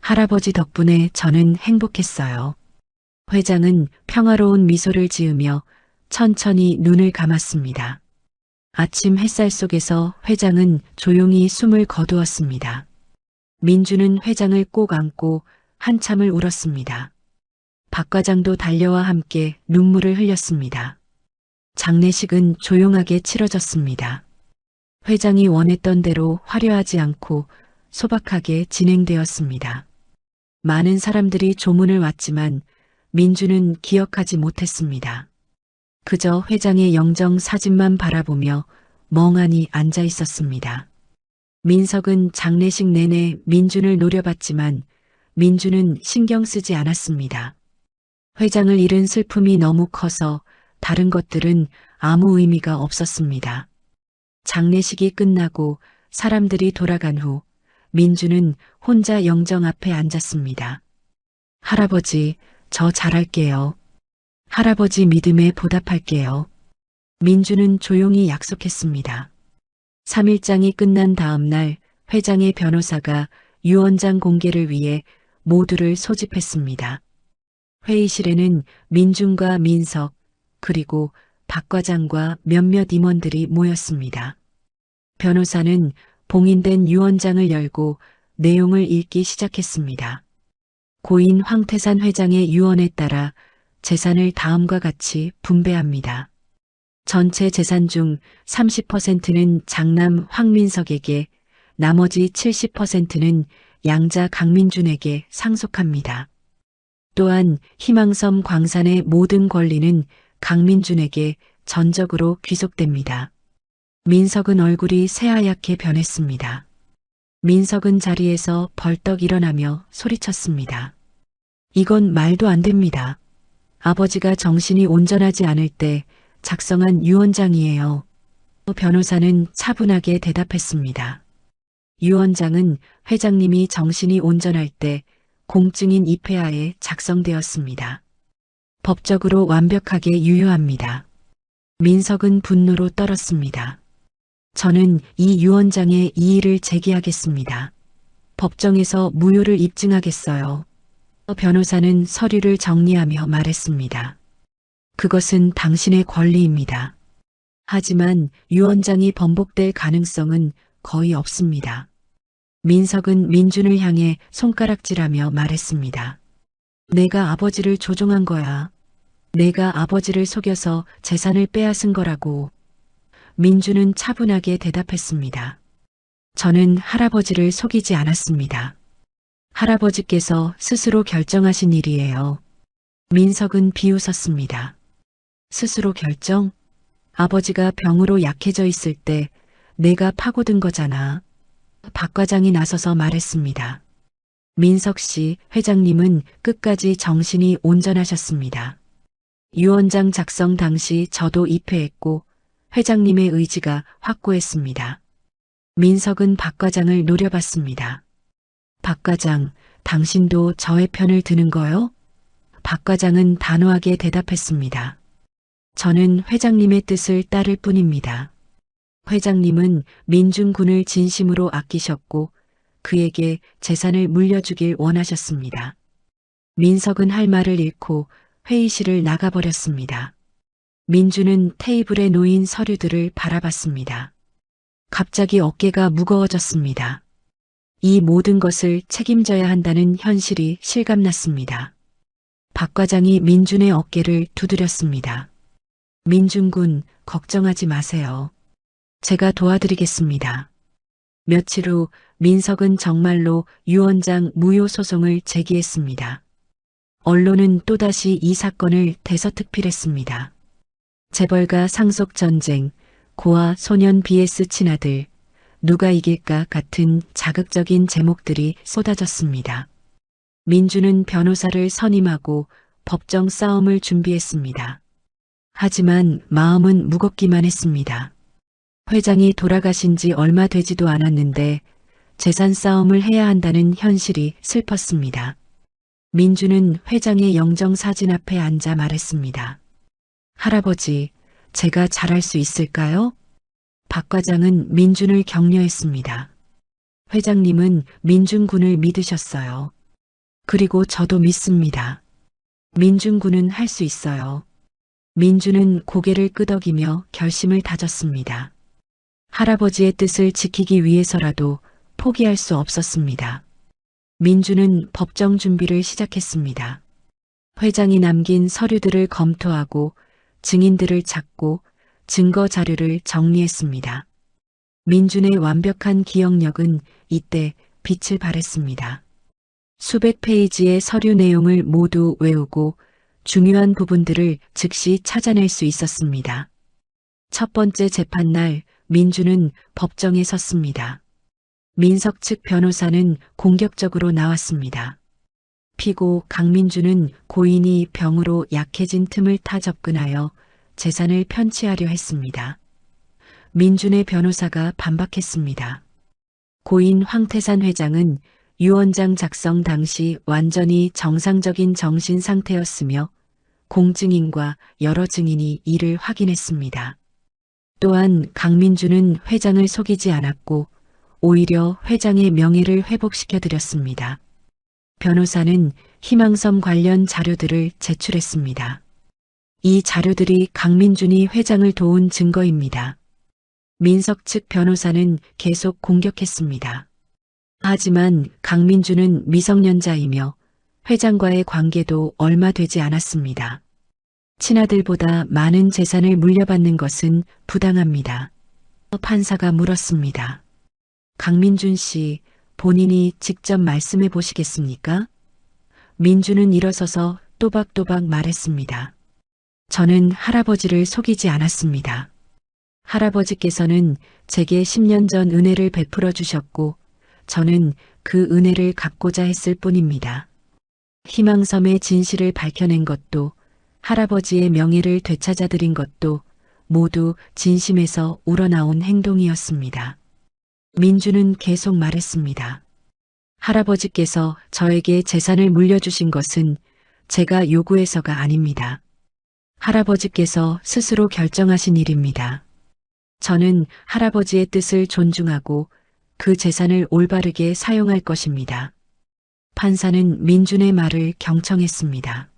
할아버지 덕분에 저는 행복했어요. 회장은 평화로운 미소를 지으며 천천히 눈을 감았습니다. 아침 햇살 속에서 회장은 조용히 숨을 거두었습니다. 민준은 회장을 꼭 안고 한참을 울었습니다. 박 과장도 달려와 함께 눈물을 흘렸습니다. 장례식은 조용하게 치러졌습니다. 회장이 원했던 대로 화려하지 않고 소박하게 진행되었습니다. 많은 사람들이 조문을 왔지만 민준은 기억하지 못했습니다. 그저 회장의 영정 사진만 바라보며 멍하니 앉아 있었습니다. 민석은 장례식 내내 민준을 노려봤지만 민준은 신경 쓰지 않았습니다. 회장을 잃은 슬픔이 너무 커서 다른 것들은 아무 의미가 없었습니다. 장례식이 끝나고 사람들이 돌아간 후 민준은 혼자 영정 앞에 앉았습니다. 할아버지, 저 잘할게요. 할아버지 믿음에 보답할게요. 민준은 조용히 약속했습니다. 3일장이 끝난 다음 날 회장의 변호사가 유언장 공개를 위해 모두를 소집했습니다. 회의실에는 민준과 민석 그리고 박 과장과 몇몇 임원들이 모였습니다. 변호사는 봉인된 유언장을 열고 내용을 읽기 시작했습니다. 고인 황태산 회장의 유언에 따라 재산을 다음과 같이 분배합니다. 전체 재산 중 30%는 장남 황민석에게, 나머지 70%는 양자 강민준에게 상속합니다. 또한 희망섬 광산의 모든 권리는 강민준에게 전적으로 귀속됩니다. 민석은 얼굴이 새하얗게 변했습니다. 민석은 자리에서 벌떡 일어나며 소리쳤습니다. 이건 말도 안 됩니다. 아버지가 정신이 온전하지 않을 때 작성한 유언장이에요. 변호사는 차분하게 대답했습니다. 유언장은 회장님이 정신이 온전할 때 공증인 입회하에 작성되었습니다. 법적으로 완벽하게 유효합니다. 민석은 분노로 떨었습니다. 저는 이 유언장에 이의를 제기하겠습니다. 법정에서 무효를 입증하겠어요. 변호사는 서류를 정리하며 말했습니다. 그것은 당신의 권리입니다. 하지만 유언장이 번복될 가능성은 거의 없습니다. 민석은 민준을 향해 손가락질하며 말했습니다. 내가 아버지를 조종한 거야. 내가 아버지를 속여서 재산을 빼앗은 거라고. 민준은 차분하게 대답했습니다. 저는 할아버지를 속이지 않았습니다. 할아버지께서 스스로 결정하신 일이에요. 민석은 비웃었습니다. 스스로 결정? 아버지가 병으로 약해져 있을 때 내가 파고든 거잖아. 박 과장이 나서서 말했습니다. 민석 씨, 회장님은 끝까지 정신이 온전하셨습니다. 유언장 작성 당시 저도 입회했고 회장님의 의지가 확고했습니다. 민석은 박 과장을 노려봤습니다. 박 과장, 당신도 저의 편을 드는 거요? 박 과장은 단호하게 대답했습니다. 저는 회장님의 뜻을 따를 뿐입니다. 회장님은 민준 군을 진심으로 아끼셨고 그에게 재산을 물려주길 원하셨습니다. 민석은 할 말을 잃고 회의실을 나가버렸습니다. 민준은 테이블에 놓인 서류들을 바라봤습니다. 갑자기 어깨가 무거워졌습니다. 이 모든 것을 책임져야 한다는 현실이 실감났습니다. 박 과장이 민준의 어깨를 두드렸습니다. 민준 군, 걱정하지 마세요. 제가 도와드리겠습니다. 며칠 후 민석은 정말로 유언장 무효 소송을 제기했습니다. 언론은 또다시 이 사건을 대서특필했습니다. 재벌가 상속 전쟁, 고아 소년 vs 친아들, 누가 이길까 같은 자극적인 제목들이 쏟아졌습니다. 민준은 변호사를 선임하고 법정 싸움을 준비했습니다. 하지만 마음은 무겁기만 했습니다. 회장이 돌아가신 지 얼마 되지도 않았는데 재산 싸움을 해야 한다는 현실이 슬펐습니다. 민준은 회장의 영정사진 앞에 앉아 말했습니다. 할아버지, 제가 잘할 수 있을까요? 박 과장은 민준을 격려했습니다. 회장님은 민준 군을 믿으셨어요. 그리고 저도 믿습니다. 민준 군은 할 수 있어요. 민준은 고개를 끄덕이며 결심을 다졌습니다. 할아버지의 뜻을 지키기 위해서라도 포기할 수 없었습니다. 민준은 법정 준비를 시작했습니다. 회장이 남긴 서류들을 검토하고 증인들을 찾고 증거 자료를 정리했습니다. 민준의 완벽한 기억력은 이때 빛을 발했습니다. 수백 페이지의 서류 내용을 모두 외우고 중요한 부분들을 즉시 찾아낼 수 있었습니다. 첫 번째 재판날 민준은 법정에 섰습니다. 민석 측 변호사는 공격적으로 나왔습니다. 피고 강민준은 고인이 병으로 약해진 틈을 타 접근하여 재산을 편취하려 했습니다. 민준의 변호사가 반박했습니다. 고인 황태산 회장은 유언장 작성 당시 완전히 정상적인 정신 상태였으며 공증인과 여러 증인이 이를 확인했습니다. 또한 강민준은 회장을 속이지 않았고 오히려 회장의 명예를 회복시켜드렸습니다. 변호사는 희망섬 관련 자료들을 제출했습니다. 이 자료들이 강민준이 회장을 도운 증거입니다. 민석 측 변호사는 계속 공격했습니다. 하지만 강민준은 미성년자이며 회장과의 관계도 얼마 되지 않았습니다. 친아들보다 많은 재산을 물려받는 것은 부당합니다. 판사가 물었습니다. 강민준 씨, 본인이 직접 말씀해 보시겠습니까? 민준은 일어서서 또박또박 말했습니다. 저는 할아버지를 속이지 않았습니다. 할아버지께서는 제게 10년 전 은혜를 베풀어 주셨고 저는 그 은혜를 갚고자 했을 뿐입니다. 희망섬의 진실을 밝혀낸 것도 할아버지의 명예를 되찾아드린 것도 모두 진심에서 우러나온 행동이었습니다. 민주는 계속 말했습니다. 할아버지께서 저에게 재산을 물려주신 것은 제가 요구해서가 아닙니다. 할아버지께서 스스로 결정하신 일입니다. 저는 할아버지의 뜻을 존중하고 그 재산을 올바르게 사용할 것입니다. 판사는 민준의 말을 경청했습니다.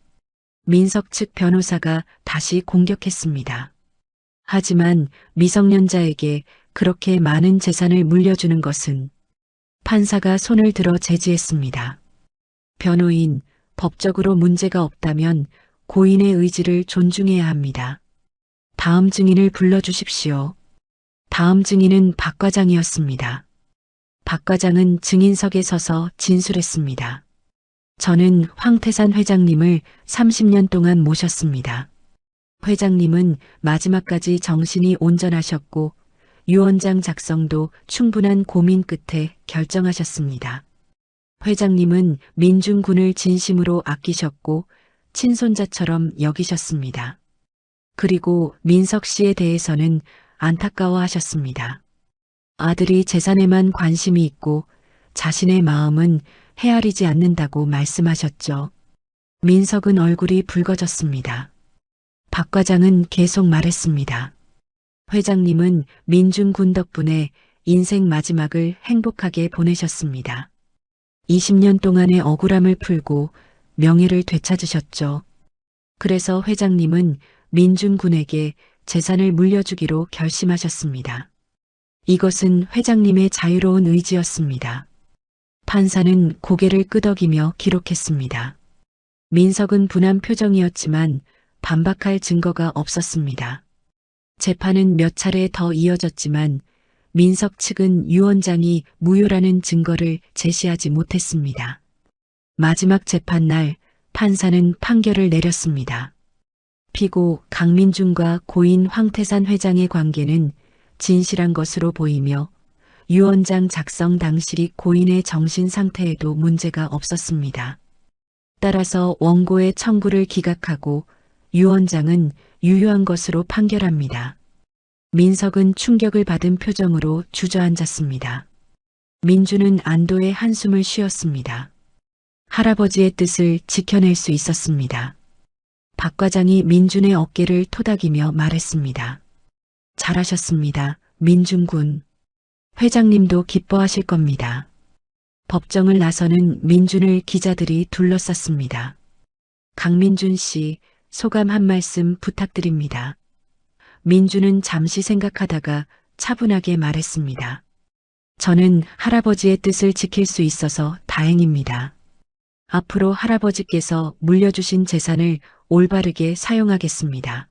민석 측 변호사가 다시 공격했습니다. 하지만 미성년자에게 그렇게 많은 재산을 물려주는 것은 판사가 손을 들어 제지했습니다. 변호인, 법적으로 문제가 없다면 고인의 의지를 존중해야 합니다. 다음 증인을 불러주십시오. 다음 증인은 박 과장이었습니다. 박 과장은 증인석에 서서 진술했습니다. 저는 황태산 회장님을 30년 동안 모셨습니다. 회장님은 마지막까지 정신이 온전하셨고 유언장 작성도 충분한 고민 끝에 결정하셨습니다. 회장님은 민준 군을 진심으로 아끼셨고 친손자처럼 여기셨습니다. 그리고 민석 씨에 대해서는 안타까워하셨습니다. 아들이 재산에만 관심이 있고 자신의 마음은 헤아리지 않는다고 말씀하셨죠. 민석은 얼굴이 붉어졌습니다. 박 과장은 계속 말했습니다. 회장님은 민준 군 덕분에 인생 마지막을 행복하게 보내셨습니다. 20년 동안의 억울함을 풀고 명예를 되찾으셨죠. 그래서 회장님은 민준 군에게 재산을 물려주기로 결심하셨습니다. 이것은 회장님의 자유로운 의지였습니다. 판사는 고개를 끄덕이며 기록했습니다. 민석은 분한 표정이었지만 반박할 증거가 없었습니다. 재판은 몇 차례 더 이어졌지만 민석 측은 유언장이 무효라는 증거를 제시하지 못했습니다. 마지막 재판날 판사는 판결을 내렸습니다. 피고 강민준과 고인 황태산 회장의 관계는 진실한 것으로 보이며 유언장 작성 당시 고인의 정신 상태에도 문제가 없었습니다. 따라서 원고의 청구를 기각하고 유언장은 유효한 것으로 판결합니다. 민석은 충격을 받은 표정으로 주저앉았습니다. 민주는 안도의 한숨을 쉬었습니다. 할아버지의 뜻을 지켜낼 수 있었습니다. 박 과장이 민준의 어깨를 토닥이며 말했습니다. 잘하셨습니다, 민준 군. 회장님도 기뻐하실 겁니다. 법정을 나서는 민준을 기자들이 둘러쌌습니다. 강민준 씨, 소감 한 말씀 부탁드립니다. 민준은 잠시 생각하다가 차분하게 말했습니다. 저는 할아버지의 뜻을 지킬 수 있어서 다행입니다. 앞으로 할아버지께서 물려주신 재산을 올바르게 사용하겠습니다.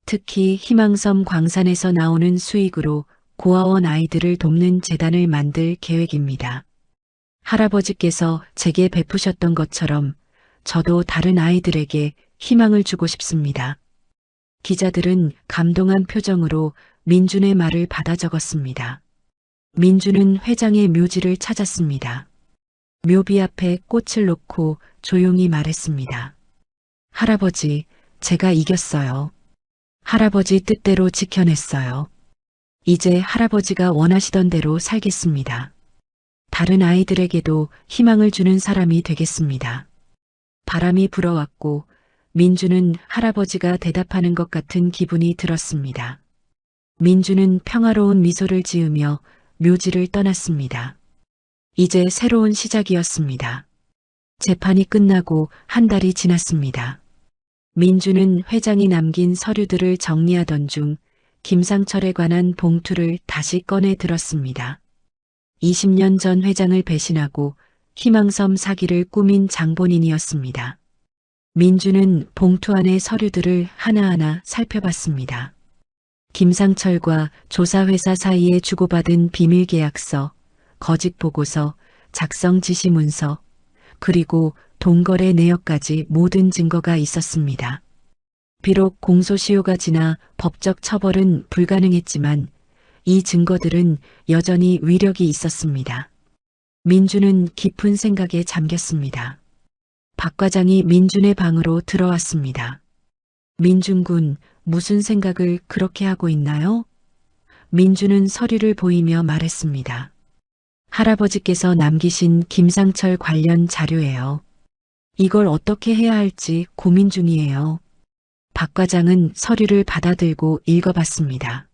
특히 희망섬 광산에서 나오는 수익으로 고아원 아이들을 돕는 재단을 만들 계획입니다. 할아버지께서 제게 베푸셨던 것처럼 저도 다른 아이들에게 희망을 주고 싶습니다. 기자들은 감동한 표정으로 민준의 말을 받아 적었습니다. 민준은 회장의 묘지를 찾았습니다. 묘비 앞에 꽃을 놓고 조용히 말했습니다. 할아버지, 제가 이겼어요. 할아버지 뜻대로 지켜냈어요. 이제 할아버지가 원하시던 대로 살겠습니다. 다른 아이들에게도 희망을 주는 사람이 되겠습니다. 바람이 불어왔고 민주는 할아버지가 대답하는 것 같은 기분이 들었습니다. 민주는 평화로운 미소를 지으며 묘지를 떠났습니다. 이제 새로운 시작이었습니다. 재판이 끝나고 한 달이 지났습니다. 민주는 회장이 남긴 서류들을 정리하던 중 김상철에 관한 봉투를 다시 꺼내 들었습니다. 20년 전 회장을 배신하고 희망섬 사기를 꾸민 장본인이었습니다. 민주는 봉투 안의 서류들을 하나하나 살펴봤습니다. 김상철과 조사회사 사이에 주고받은 비밀계약서, 거짓 보고서, 작성 지시 문서, 그리고 동거래 내역까지 모든 증거가 있었습니다. 비록 공소시효가 지나 법적 처벌은 불가능했지만 이 증거들은 여전히 위력이 있었습니다. 민주는 깊은 생각에 잠겼습니다. 박 과장이 민준의 방으로 들어왔습니다. 민준 군, 무슨 생각을 그렇게 하고 있나요? 민준은 서류를 보이며 말했습니다. 할아버지께서 남기신 김상철 관련 자료예요. 이걸 어떻게 해야 할지 고민 중이에요. 박 과장은 서류를 받아들고 읽어봤습니다.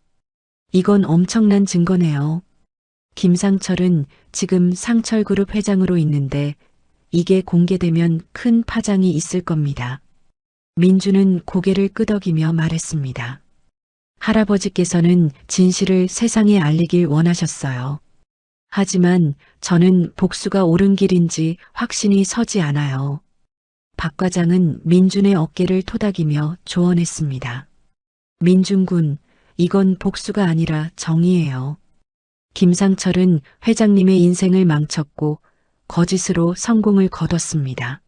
이건 엄청난 증거네요. 김상철은 지금 상철그룹 회장으로 있는데 이게 공개되면 큰 파장이 있을 겁니다. 민주는 고개를 끄덕이며 말했습니다. 할아버지께서는 진실을 세상에 알리길 원하셨어요. 하지만 저는 복수가 옳은 길인지 확신이 서지 않아요. 박 과장은 민준의 어깨를 토닥이며 조언했습니다. 민준 군, 이건 복수가 아니라 정의예요. 김상철은 회장님의 인생을 망쳤고 거짓으로 성공을 거뒀습니다.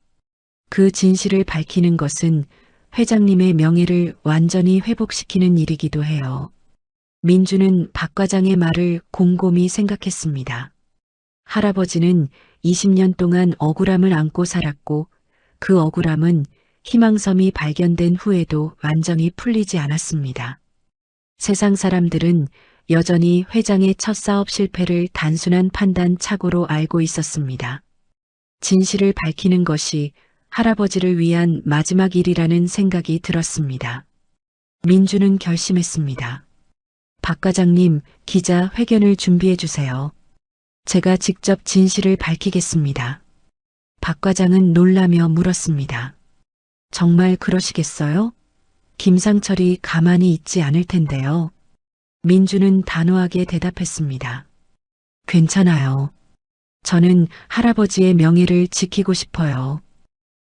그 진실을 밝히는 것은 회장님의 명예를 완전히 회복시키는 일이기도 해요. 민주는 박 과장의 말을 곰곰이 생각했습니다. 할아버지는 20년 동안 억울함을 안고 살았고 그 억울함은 희망섬이 발견된 후에도 완전히 풀리지 않았습니다. 세상 사람들은 여전히 회장의 첫 사업 실패를 단순한 판단 착오로 알고 있었습니다. 진실을 밝히는 것이 할아버지를 위한 마지막 일이라는 생각이 들었습니다. 민주는 결심했습니다. 박 과장님, 기자 회견을 준비해 주세요. 제가 직접 진실을 밝히겠습니다. 박 과장은 놀라며 물었습니다. 정말 그러시겠어요? 김상철이 가만히 있지 않을 텐데요. 민주는 단호하게 대답했습니다. 괜찮아요. 저는 할아버지의 명예를 지키고 싶어요.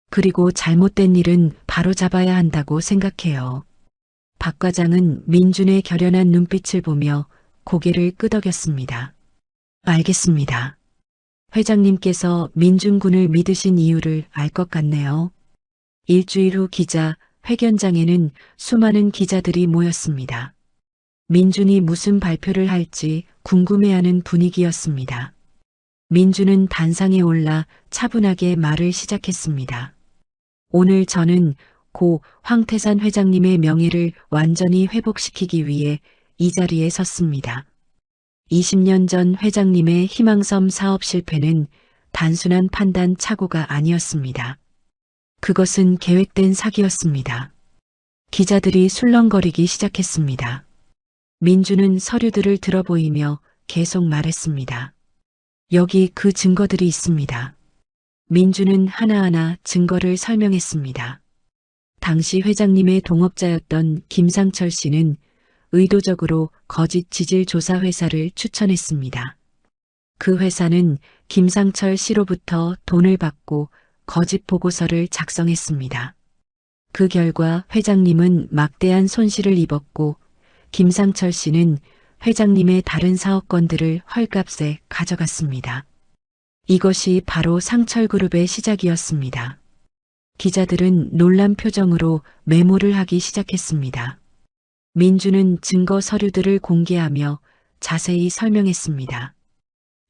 그리고 잘못된 일은 바로잡아야 한다고 생각해요. 박 과장은 민준의 결연한 눈빛을 보며 고개를 끄덕였습니다. 알겠습니다. 회장님께서 민준 군을 믿으신 이유를 알 것 같네요. 일주일 후 기자 회견장에는 수많은 기자들이 모였습니다. 민준이 무슨 발표를 할지 궁금해하는 분위기였습니다. 민준은 단상에 올라 차분하게 말을 시작했습니다. 오늘 저는 고 황태산 회장님의 명예를 완전히 회복시키기 위해 이 자리에 섰습니다. 20년 전 회장님의 희망섬 사업 실패는 단순한 판단 착오가 아니었습니다. 그것은 계획된 사기였습니다. 기자들이 술렁거리기 시작했습니다. 민주는 서류들을 들어보이며 계속 말했습니다. 여기 그 증거들이 있습니다. 민주는 하나하나 증거를 설명했습니다. 당시 회장님의 동업자였던 김상철 씨는 의도적으로 거짓 지질조사 회사를 추천했습니다. 그 회사는 김상철 씨로부터 돈을 받고 거짓 보고서를 작성했습니다. 그 결과 회장님은 막대한 손실을 입었고 김상철 씨는 회장님의 다른 사업권들을 헐값에 가져갔습니다. 이것이 바로 상철그룹의 시작이었습니다. 기자들은 놀란 표정으로 메모를 하기 시작했습니다. 민주는 증거 서류들을 공개하며 자세히 설명했습니다.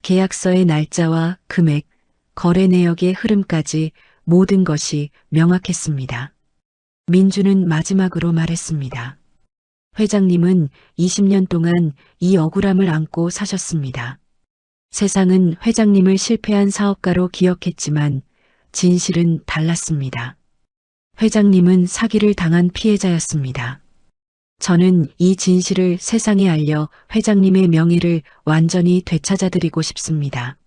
계약서의 날짜와 금액, 거래 내역의 흐름까지 모든 것이 명확했습니다. 민주는 마지막으로 말했습니다. 회장님은 20년 동안 이 억울함을 안고 사셨습니다. 세상은 회장님을 실패한 사업가로 기억했지만 진실은 달랐습니다. 회장님은 사기를 당한 피해자였습니다. 저는 이 진실을 세상에 알려 회장님의 명예를 완전히 되찾아드리고 싶습니다.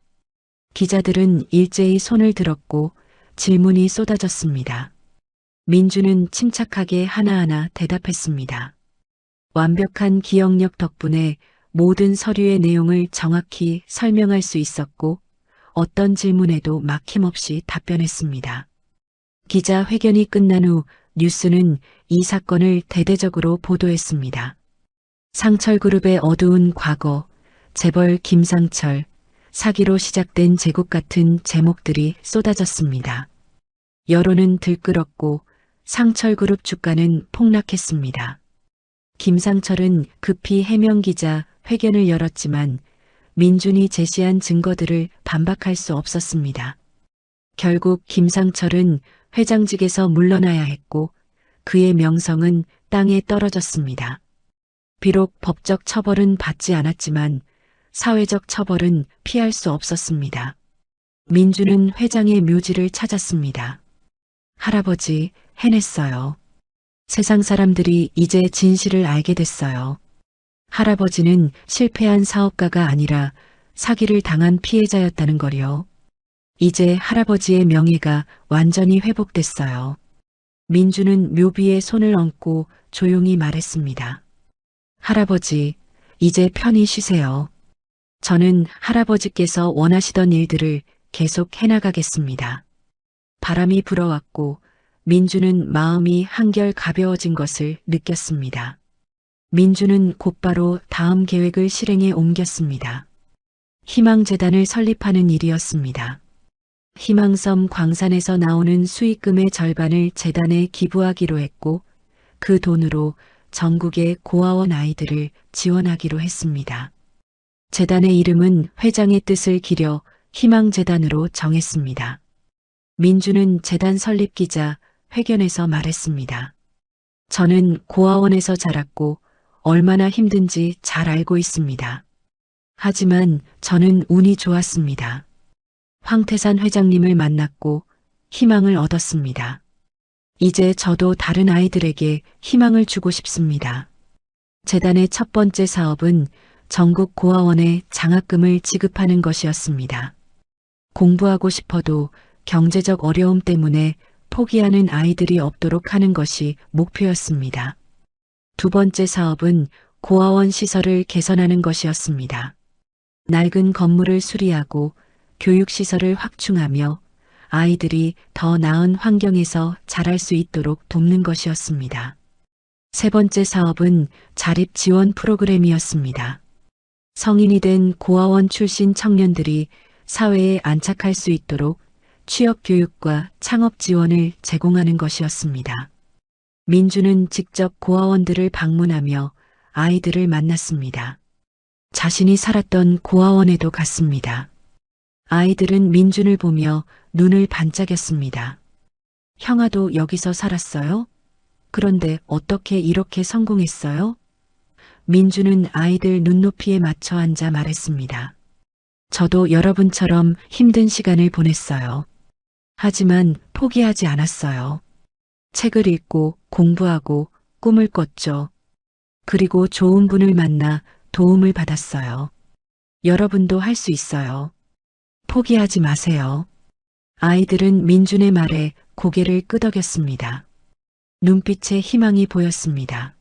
기자들은 일제히 손을 들었고 질문이 쏟아졌습니다. 민주는 침착하게 하나하나 대답했습니다. 완벽한 기억력 덕분에 모든 서류의 내용을 정확히 설명할 수 있었고 어떤 질문에도 막힘없이 답변했습니다. 기자회견이 끝난 후 뉴스는 이 사건을 대대적으로 보도했습니다. 상철그룹의 어두운 과거, 재벌 김상철, 사기로 시작된 제국 같은 제목들이 쏟아졌습니다. 여론은 들끓었고 상철그룹 주가는 폭락했습니다. 김상철은 급히 해명 기자 회견을 열었지만 민준이 제시한 증거들을 반박할 수 없었습니다. 결국 김상철은 회장직에서 물러나야 했고 그의 명성은 땅에 떨어졌습니다. 비록 법적 처벌은 받지 않았지만 사회적 처벌은 피할 수 없었습니다. 민준은 회장의 묘지를 찾았습니다. 할아버지, 해냈어요. 세상 사람들이 이제 진실을 알게 됐어요. 할아버지는 실패한 사업가가 아니라 사기를 당한 피해자였다는 거요. 이제 할아버지의 명예가 완전히 회복됐어요. 민주는 묘비에 손을 얹고 조용히 말했습니다. 할아버지, 이제 편히 쉬세요. 저는 할아버지께서 원하시던 일들을 계속 해나가겠습니다. 바람이 불어왔고 민주는 마음이 한결 가벼워진 것을 느꼈습니다. 민주는 곧바로 다음 계획을 실행에 옮겼습니다. 희망재단을 설립하는 일이었습니다. 희망섬 광산에서 나오는 수익금의 절반을 재단에 기부하기로 했고 그 돈으로 전국의 고아원 아이들을 지원하기로 했습니다. 재단의 이름은 회장의 뜻을 기려 희망재단으로 정했습니다. 민주는 재단 설립 기자 회견에서 말했습니다. 저는 고아원에서 자랐고 얼마나 힘든지 잘 알고 있습니다. 하지만 저는 운이 좋았습니다. 황태산 회장님을 만났고 희망을 얻었습니다. 이제 저도 다른 아이들에게 희망을 주고 싶습니다. 재단의 첫 번째 사업은 전국 고아원에 장학금을 지급하는 것이었습니다. 공부하고 싶어도 경제적 어려움 때문에 포기하는 아이들이 없도록 하는 것이 목표였습니다. 두 번째 사업은 고아원 시설을 개선하는 것이었습니다. 낡은 건물을 수리하고 교육시설을 확충하며 아이들이 더 나은 환경에서 자랄 수 있도록 돕는 것이었습니다. 세 번째 사업은 자립 지원 프로그램이었습니다. 성인이 된 고아원 출신 청년들이 사회에 안착할 수 있도록 취업 교육과 창업 지원을 제공하는 것이었습니다. 민주는 직접 고아원들을 방문하며 아이들을 만났습니다. 자신이 살았던 고아원에도 갔습니다. 아이들은 민준을 보며 눈을 반짝였습니다. 형아도 여기서 살았어요? 그런데 어떻게 이렇게 성공했어요? 민주는 아이들 눈높이에 맞춰 앉아 말했습니다. 저도 여러분처럼 힘든 시간을 보냈어요. 하지만 포기하지 않았어요. 책을 읽고 공부하고 꿈을 꿨죠. 그리고 좋은 분을 만나 도움을 받았어요. 여러분도 할 수 있어요. 포기하지 마세요. 아이들은 민준의 말에 고개를 끄덕였습니다. 눈빛에 희망이 보였습니다.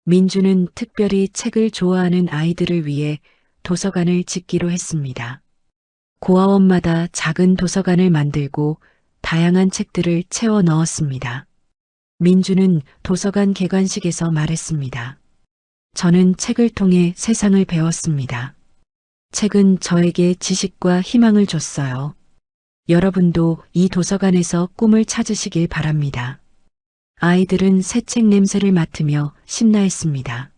민준은 특별히 책을 좋아하는 아이들을 위해 도서관을 짓기로 했습니다. 고아원마다 작은 도서관을 만들고 다양한 책들을 채워 넣었습니다. 민주는 도서관 개관식에서 말했습니다. 저는 책을 통해 세상을 배웠습니다. 책은 저에게 지식과 희망을 줬어요. 여러분도 이 도서관에서 꿈을 찾으시길 바랍니다. 아이들은 새 책 냄새를 맡으며 신나했습니다.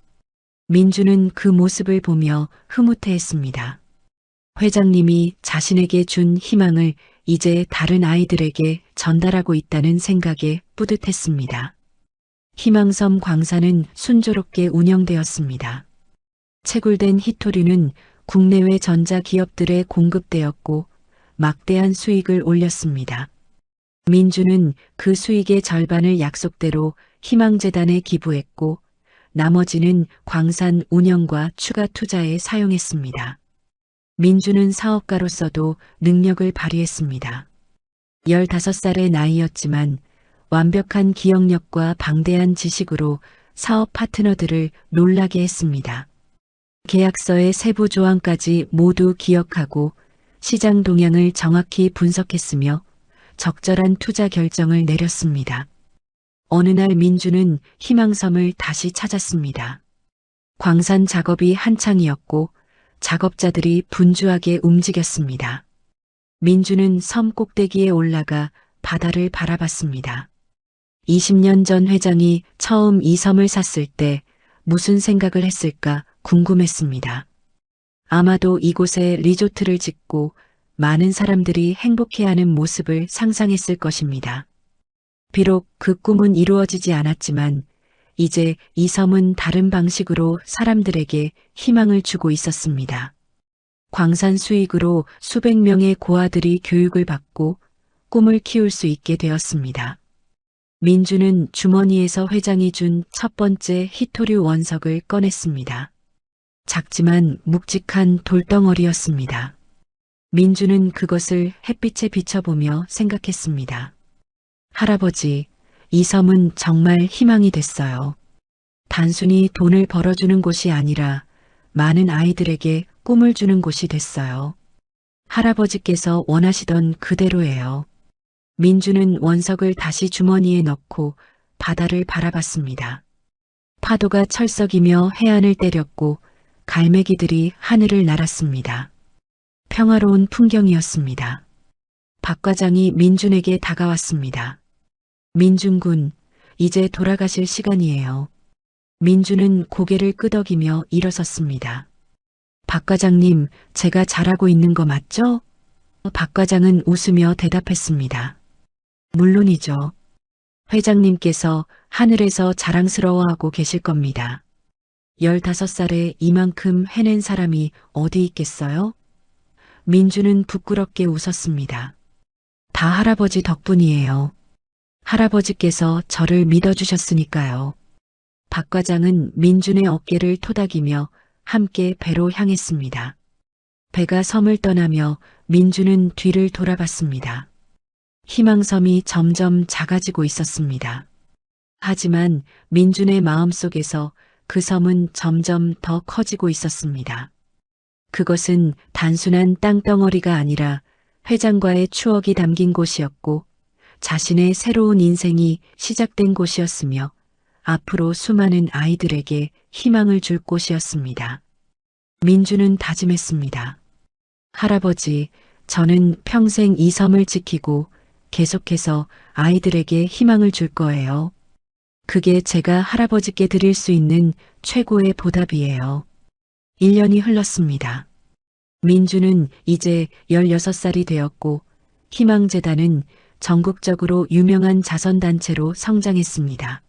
민주는 그 모습을 보며 흐뭇해했습니다. 회장님이 자신에게 준 희망을 이제 다른 아이들에게 전달하고 있다는 생각에 뿌듯했습니다. 희망섬 광산은 순조롭게 운영되었습니다. 채굴된 희토류는 국내외 전자기업들에 공급되었고 막대한 수익을 올렸습니다. 민주는 그 수익의 절반을 약속대로 희망재단에 기부했고 나머지는 광산 운영과 추가 투자에 사용했습니다. 민주는 사업가로서도 능력을 발휘했습니다. 15살의 나이였지만 완벽한 기억력과 방대한 지식으로 사업 파트너들을 놀라게 했습니다. 계약서의 세부 조항까지 모두 기억하고 시장 동향을 정확히 분석했으며 적절한 투자 결정을 내렸습니다. 어느 날 민주는 희망섬을 다시 찾았습니다. 광산 작업이 한창이었고 작업자들이 분주하게 움직였습니다. 민주는 섬 꼭대기에 올라가 바다를 바라봤습니다. 20년 전 회장이 처음 이 섬을 샀을 때 무슨 생각을 했을까 궁금했습니다. 아마도 이곳에 리조트를 짓고 많은 사람들이 행복해하는 모습을 상상했을 것입니다. 비록 그 꿈은 이루어지지 않았지만 이제 이 섬은 다른 방식으로 사람들에게 희망을 주고 있었습니다. 광산 수익으로 수백 명의 고아들이 교육을 받고 꿈을 키울 수 있게 되었습니다. 민주는 주머니에서 회장이 준 첫 번째 히토류 원석을 꺼냈습니다. 작지만 묵직한 돌덩어리였습니다. 민주는 그것을 햇빛에 비춰보며 생각했습니다. 할아버지, 이 섬은 정말 희망이 됐어요. 단순히 돈을 벌어주는 곳이 아니라 많은 아이들에게 꿈을 주는 곳이 됐어요. 할아버지께서 원하시던 그대로예요. 민주는 원석을 다시 주머니에 넣고 바다를 바라봤습니다. 파도가 철썩이며 해안을 때렸고 갈매기들이 하늘을 날았습니다. 평화로운 풍경이었습니다. 박 과장이 민준에게 다가왔습니다. 민준군, 이제 돌아가실 시간이에요. 민준은 고개를 끄덕이며 일어섰습니다. 박 과장님, 제가 잘하고 있는 거 맞죠? 박 과장은 웃으며 대답했습니다. 물론이죠. 회장님께서 하늘에서 자랑스러워하고 계실 겁니다. 15살에 이만큼 해낸 사람이 어디 있겠어요? 민주는 부끄럽게 웃었습니다. 다 할아버지 덕분이에요. 할아버지께서 저를 믿어주셨으니까요. 박 과장은 민준의 어깨를 토닥이며 함께 배로 향했습니다. 배가 섬을 떠나며 민주는 뒤를 돌아봤습니다. 희망섬이 점점 작아지고 있었습니다. 하지만 민준의 마음속에서 그 섬은 점점 더 커지고 있었습니다. 그것은 단순한 땅덩어리가 아니라 회장과의 추억이 담긴 곳이었고 자신의 새로운 인생이 시작된 곳이었으며 앞으로 수많은 아이들에게 희망을 줄 곳이었습니다. 민주는 다짐했습니다. 할아버지, 저는 평생 이 섬을 지키고 계속해서 아이들에게 희망을 줄 거예요. 그게 제가 할아버지께 드릴 수 있는 최고의 보답이에요. 1년이 흘렀습니다. 민주는 이제 16살이 되었고 희망재단은 전국적으로 유명한 자선단체로 성장했습니다.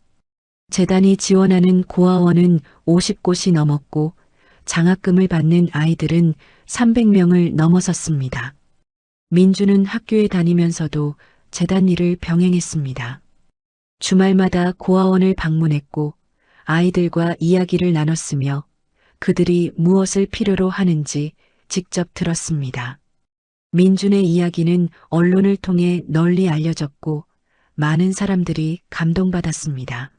재단이 지원하는 고아원은 50곳이 넘었고 장학금을 받는 아이들은 300명을 넘어섰습니다. 민주는 학교에 다니면서도 재단 일을 병행했습니다. 주말마다 고아원을 방문했고 아이들과 이야기를 나눴으며 그들이 무엇을 필요로 하는지 직접 들었습니다. 민준의 이야기는 언론을 통해 널리 알려졌고 많은 사람들이 감동받았습니다.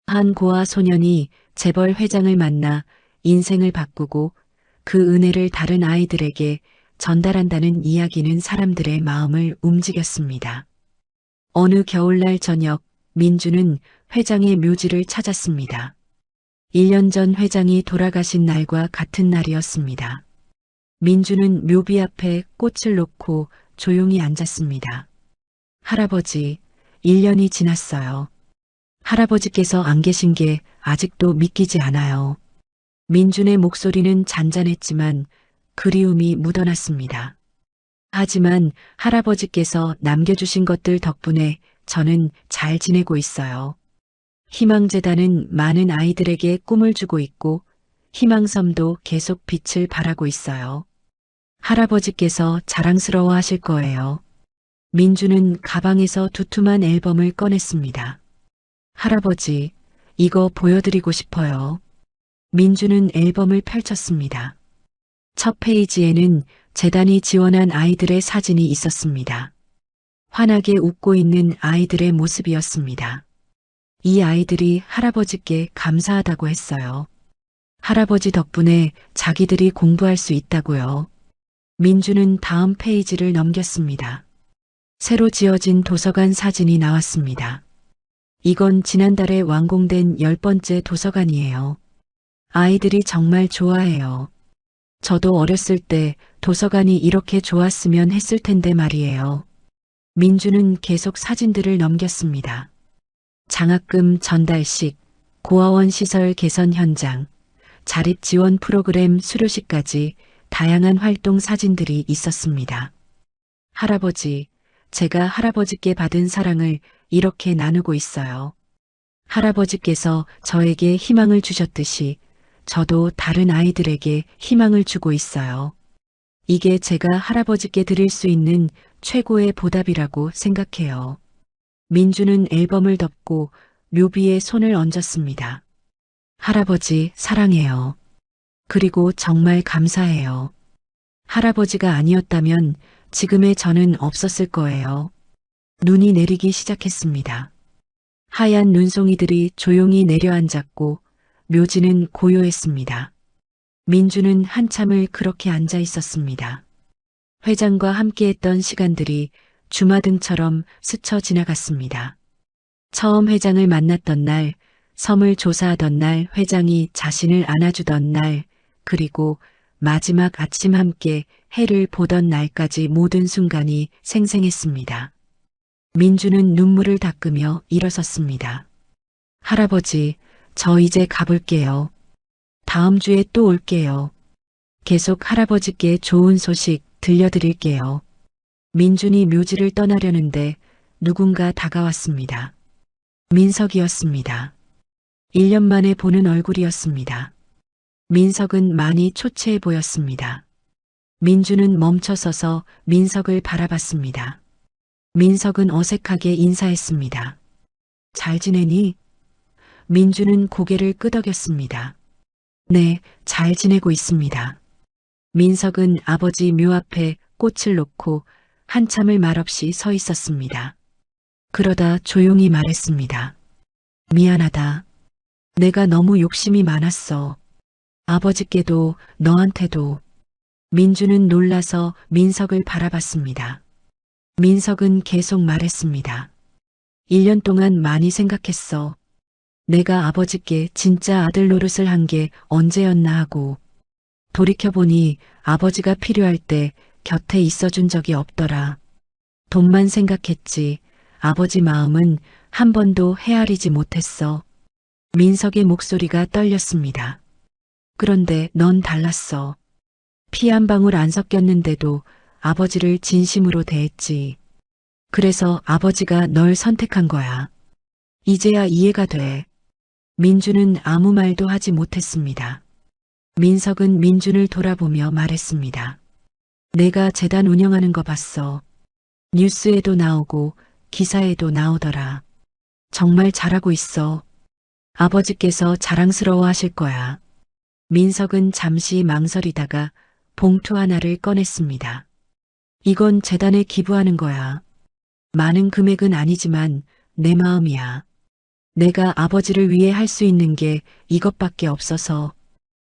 한 고아 소년이 재벌 회장을 만나 인생을 바꾸고 그 은혜를 다른 아이들에게 전달한다는 이야기는 사람들의 마음을 움직였습니다. 어느 겨울날 저녁 민주는 회장의 묘지를 찾았습니다. 1년 전 회장이 돌아가신 날과 같은 날이었습니다. 민주는 묘비 앞에 꽃을 놓고 조용히 앉았습니다. 할아버지, 1년이 지났어요. 할아버지께서 안 계신 게 아직도 믿기지 않아요. 민준의 목소리는 잔잔했지만 그리움이 묻어났습니다. 하지만 할아버지께서 남겨주신 것들 덕분에 저는 잘 지내고 있어요. 희망재단은 많은 아이들에게 꿈을 주고 있고 희망섬도 계속 빛을 발하고 있어요. 할아버지께서 자랑스러워 하실 거예요. 민주는 가방에서 두툼한 앨범을 꺼냈습니다. 할아버지, 이거 보여드리고 싶어요. 민주는 앨범을 펼쳤습니다. 첫 페이지에는 재단이 지원한 아이들의 사진이 있었습니다. 환하게 웃고 있는 아이들의 모습이었습니다. 이 아이들이 할아버지께 감사하다고 했어요. 할아버지 덕분에 자기들이 공부할 수 있다고요. 민주는 다음 페이지를 넘겼습니다. 새로 지어진 도서관 사진이 나왔습니다. 이건 지난달에 완공된 10번째 도서관이에요. 아이들이 정말 좋아해요. 저도 어렸을 때 도서관이 이렇게 좋았으면 했을 텐데 말이에요. 민주는 계속 사진들을 넘겼습니다. 장학금 전달식, 고아원 시설 개선 현장, 자립 지원 프로그램 수료식까지 다양한 활동 사진들이 있었습니다. 할아버지, 제가 할아버지께 받은 사랑을 이렇게 나누고 있어요. 할아버지께서 저에게 희망을 주셨듯이 저도 다른 아이들에게 희망을 주고 있어요. 이게 제가 할아버지께 드릴 수 있는 최고의 보답이라고 생각해요. 민주는 앨범을 덮고 묘비에 손을 얹었습니다. 할아버지 사랑해요. 그리고 정말 감사해요. 할아버지가 아니었다면 지금의 저는 없었을 거예요. 눈이 내리기 시작했습니다. 하얀 눈송이들이 조용히 내려앉았고 묘지는 고요했습니다. 민주는 한참을 그렇게 앉아 있었습니다. 회장과 함께했던 시간들이 주마등처럼 스쳐 지나갔습니다. 처음 회장을 만났던 날, 섬을 조사하던 날, 회장이 자신을 안아주던 날, 그리고 마지막 아침 함께 해를 보던 날까지 모든 순간이 생생했습니다. 민주는 눈물을 닦으며 일어섰습니다. 할아버지, 저 이제 가볼게요. 다음 주에 또 올게요. 계속 할아버지께 좋은 소식 들려드릴게요. 민준이 묘지를 떠나려는데 누군가 다가왔습니다. 민석이었습니다. 1년 만에 보는 얼굴이었습니다. 민석은 많이 초췌해 보였습니다. 민주는 멈춰서서 민석을 바라봤습니다. 민석은 어색하게 인사했습니다. 잘 지내니? 민주는 고개를 끄덕였습니다. 네, 잘 지내고 있습니다. 민석은 아버지 묘 앞에 꽃을 놓고 한참을 말없이 서 있었습니다. 그러다 조용히 말했습니다. 미안하다. 내가 너무 욕심이 많았어. 아버지께도 너한테도. 민주는 놀라서 민석을 바라봤습니다. 민석은 계속 말했습니다. 1년 동안 많이 생각했어. 내가 아버지께 진짜 아들 노릇을 한 게 언제였나 하고. 돌이켜보니 아버지가 필요할 때 곁에 있어준 적이 없더라. 돈만 생각했지. 아버지 마음은 한 번도 헤아리지 못했어. 민석의 목소리가 떨렸습니다. 그런데 넌 달랐어. 피 한 방울 안 섞였는데도 아버지를 진심으로 대했지. 그래서 아버지가 널 선택한 거야. 이제야 이해가 돼. 민주는 아무 말도 하지 못했습니다. 민석은 민준을 돌아보며 말했습니다. 내가 재단 운영하는 거 봤어. 뉴스에도 나오고 기사에도 나오더라. 정말 잘하고 있어. 아버지께서 자랑스러워 하실 거야. 민석은 잠시 망설이다가 봉투 하나를 꺼냈습니다. 이건 재단에 기부하는 거야. 많은 금액은 아니지만 내 마음이야. 내가 아버지를 위해 할 수 있는 게 이것밖에 없어서.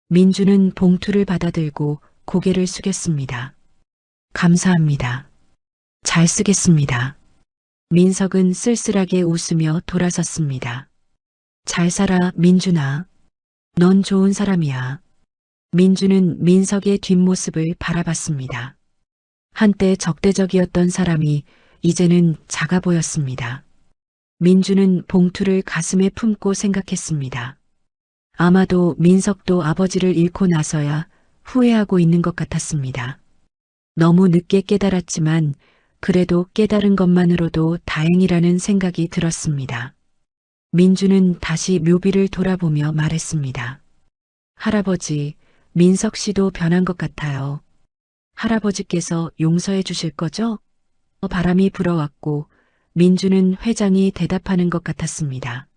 민주는 봉투를 받아들고 고개를 숙였습니다. 감사합니다. 잘 쓰겠습니다. 민석은 쓸쓸하게 웃으며 돌아섰습니다. 잘 살아, 민준아. 넌 좋은 사람이야. 민주는 민석의 뒷모습을 바라봤습니다. 한때 적대적이었던 사람이 이제는 작아 보였습니다. 민주는 봉투를 가슴에 품고 생각했습니다. 아마도 민석도 아버지를 잃고 나서야 후회하고 있는 것 같았습니다. 너무 늦게 깨달았지만 그래도 깨달은 것만으로도 다행이라는 생각이 들었습니다. 민주는 다시 묘비를 돌아보며 말했습니다. 할아버지, 민석 씨도 변한 것 같아요. 할아버지께서 용서해 주실 거죠? 바람이 불어왔고 민주는 회장이 대답하는 것 같았습니다.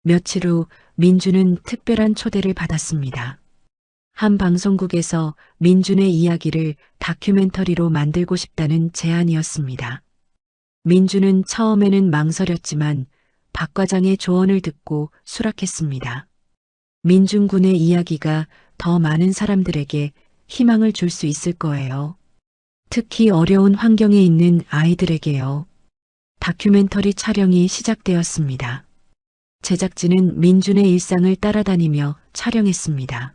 며칠 후 민주는 특별한 초대를 받았습니다. 한 방송국에서 민준의 이야기를 다큐멘터리로 만들고 싶다는 제안이었습니다. 민주는 처음에는 망설였지만 박 과장의 조언을 듣고 수락했습니다. 민준 군의 이야기가 더 많은 사람들에게 희망을 줄 수 있을 거예요. 특히 어려운 환경에 있는 아이들에게요. 다큐멘터리 촬영이 시작되었습니다. 제작진은 민준의 일상을 따라다니며 촬영했습니다.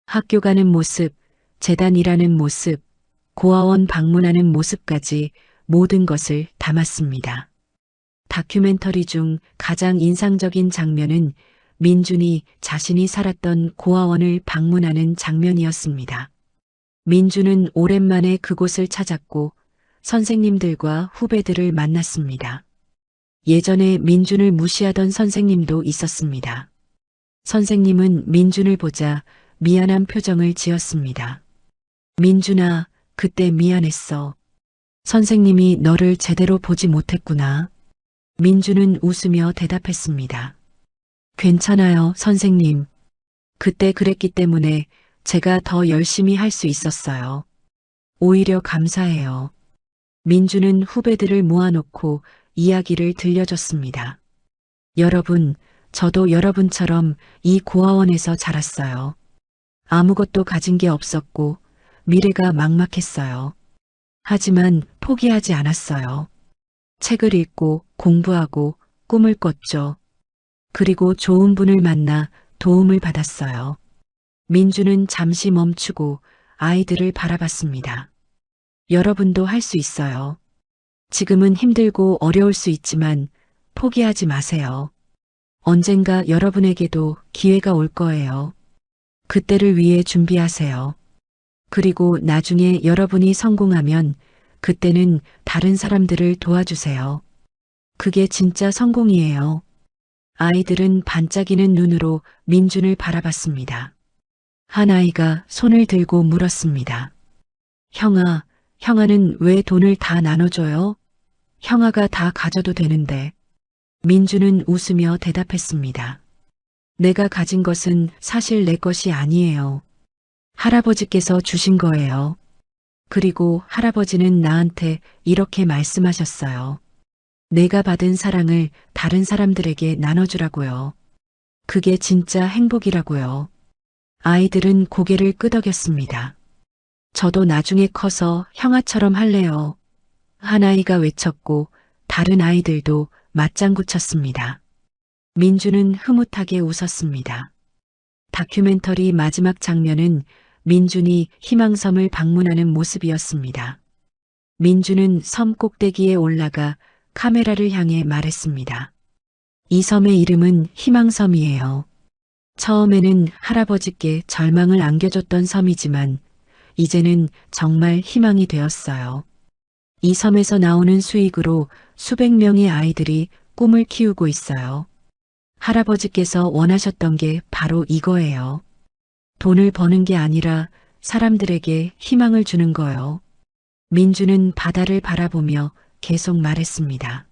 학교 가는 모습, 재단 일하는 모습, 고아원 방문하는 모습까지 모든 것을 담았습니다. 다큐멘터리 중 가장 인상적인 장면은 민준이 자신이 살았던 고아원을 방문하는 장면이었습니다. 민준은 오랜만에 그곳을 찾았고 선생님들과 후배들을 만났습니다. 예전에 민준을 무시하던 선생님도 있었습니다. 선생님은 민준을 보자 미안한 표정을 지었습니다. 민준아, 그때 미안했어. 선생님이 너를 제대로 보지 못했구나. 민준은 웃으며 대답했습니다. 괜찮아요, 선생님. 그때 그랬기 때문에 제가 더 열심히 할 수 있었어요. 오히려 감사해요. 민준은 후배들을 모아놓고 이야기를 들려줬습니다. 여러분, 저도 여러분처럼 이 고아원에서 자랐어요. 아무것도 가진 게 없었고 미래가 막막했어요. 하지만 포기하지 않았어요. 책을 읽고 공부하고 꿈을 꿨죠. 그리고 좋은 분을 만나 도움을 받았어요. 민주는 잠시 멈추고 아이들을 바라봤습니다. 여러분도 할 수 있어요. 지금은 힘들고 어려울 수 있지만 포기하지 마세요. 언젠가 여러분에게도 기회가 올 거예요. 그때를 위해 준비하세요. 그리고 나중에 여러분이 성공하면 그때는 다른 사람들을 도와주세요. 그게 진짜 성공이에요. 아이들은 반짝이는 눈으로 민준을 바라봤습니다. 한 아이가 손을 들고 물었습니다. 형아, 형아는 왜 돈을 다 나눠줘요? 형아가 다 가져도 되는데. 민준은 웃으며 대답했습니다. 내가 가진 것은 사실 내 것이 아니에요. 할아버지께서 주신 거예요. 그리고 할아버지는 나한테 이렇게 말씀하셨어요. 내가 받은 사랑을 다른 사람들에게 나눠주라고요. 그게 진짜 행복이라고요. 아이들은 고개를 끄덕였습니다. 저도 나중에 커서 형아처럼 할래요. 한 아이가 외쳤고 다른 아이들도 맞장구 쳤습니다. 민주는 흐뭇하게 웃었습니다. 다큐멘터리 마지막 장면은 민준이 희망섬을 방문하는 모습이었습니다. 민준은 섬 꼭대기에 올라가 카메라를 향해 말했습니다. 이 섬의 이름은 희망섬이에요. 처음에는 할아버지께 절망을 안겨줬던 섬이지만 이제는 정말 희망이 되었어요. 이 섬에서 나오는 수익으로 수백 명의 아이들이 꿈을 키우고 있어요. 할아버지께서 원하셨던 게 바로 이거예요. 돈을 버는 게 아니라 사람들에게 희망을 주는 거요. 민주는 바다를 바라보며 계속 말했습니다.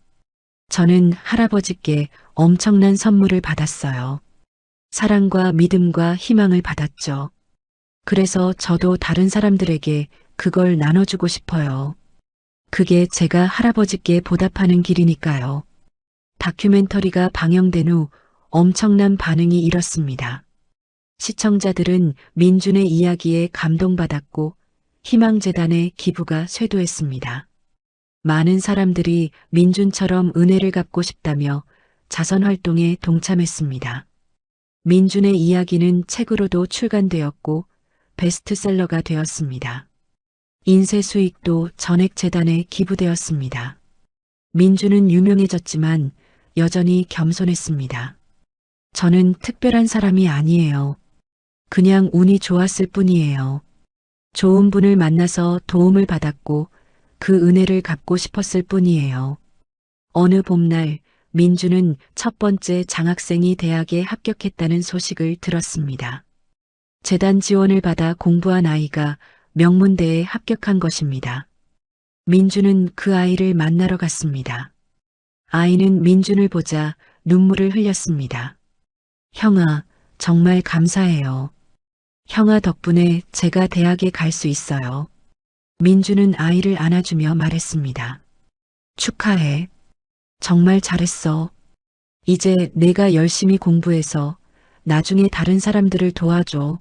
저는 할아버지께 엄청난 선물을 받았어요. 사랑과 믿음과 희망을 받았죠. 그래서 저도 다른 사람들에게 그걸 나눠주고 싶어요. 그게 제가 할아버지께 보답하는 길이니까요. 다큐멘터리가 방영된 후 엄청난 반응이 일었습니다. 시청자들은 민준의 이야기에 감동받았고 희망재단에 기부가 쇄도했습니다. 많은 사람들이 민준처럼 은혜를 갚고 싶다며 자선활동에 동참했습니다. 민준의 이야기는 책으로도 출간되었고 베스트셀러가 되었습니다. 인쇄 수익도 전액재단에 기부되었습니다. 민준은 유명해졌지만 여전히 겸손했습니다. 저는 특별한 사람이 아니에요. 그냥 운이 좋았을 뿐이에요. 좋은 분을 만나서 도움을 받았고 그 은혜를 갚고 싶었을 뿐이에요. 어느 봄날 민주는 첫 번째 장학생이 대학에 합격했다는 소식을 들었습니다. 재단 지원을 받아 공부한 아이가 명문대에 합격한 것입니다. 민주는 그 아이를 만나러 갔습니다. 아이는 민준을 보자 눈물을 흘렸습니다. 형아, 정말 감사해요. 형아 덕분에 제가 대학에 갈 수 있어요. 민주는 아이를 안아주며 말했습니다. 축하해. 정말 잘했어. 이제 내가 열심히 공부해서 나중에 다른 사람들을 도와줘.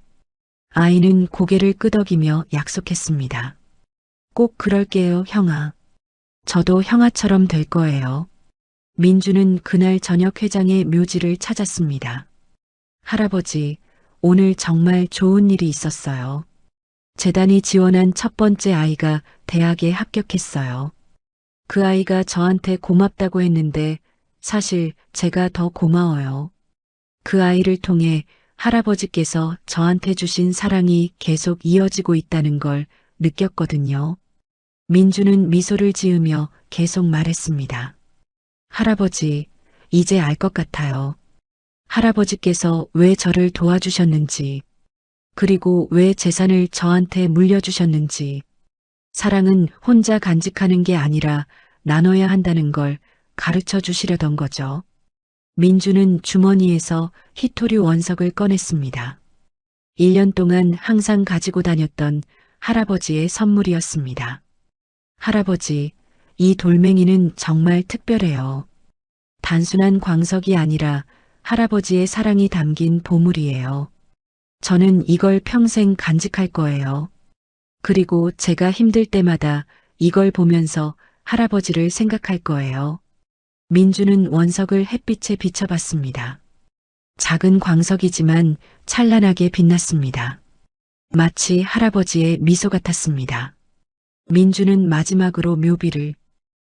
아이는 고개를 끄덕이며 약속했습니다. 꼭 그럴게요, 형아. 저도 형아처럼 될 거예요. 민주는 그날 저녁 회장의 묘지를 찾았습니다. 할아버지, 오늘 정말 좋은 일이 있었어요. 재단이 지원한 첫 번째 아이가 대학에 합격했어요. 그 아이가 저한테 고맙다고 했는데 사실 제가 더 고마워요. 그 아이를 통해 할아버지께서 저한테 주신 사랑이 계속 이어지고 있다는 걸 느꼈거든요. 민주는 미소를 지으며 계속 말했습니다. 할아버지, 이제 알 것 같아요. 할아버지께서 왜 저를 도와주셨는지, 그리고 왜 재산을 저한테 물려주셨는지, 사랑은 혼자 간직하는 게 아니라 나눠야 한다는 걸 가르쳐 주시려던 거죠. 민주는 주머니에서 히토류 원석을 꺼냈습니다. 1년 동안 항상 가지고 다녔던 할아버지의 선물이었습니다. 할아버지, 이 돌멩이는 정말 특별해요. 단순한 광석이 아니라 할아버지의 사랑이 담긴 보물이에요. 저는 이걸 평생 간직할 거예요. 그리고 제가 힘들 때마다 이걸 보면서 할아버지를 생각할 거예요. 민주는 원석을 햇빛에 비춰봤습니다. 작은 광석이지만 찬란하게 빛났습니다. 마치 할아버지의 미소 같았습니다. 민주는 마지막으로 묘비를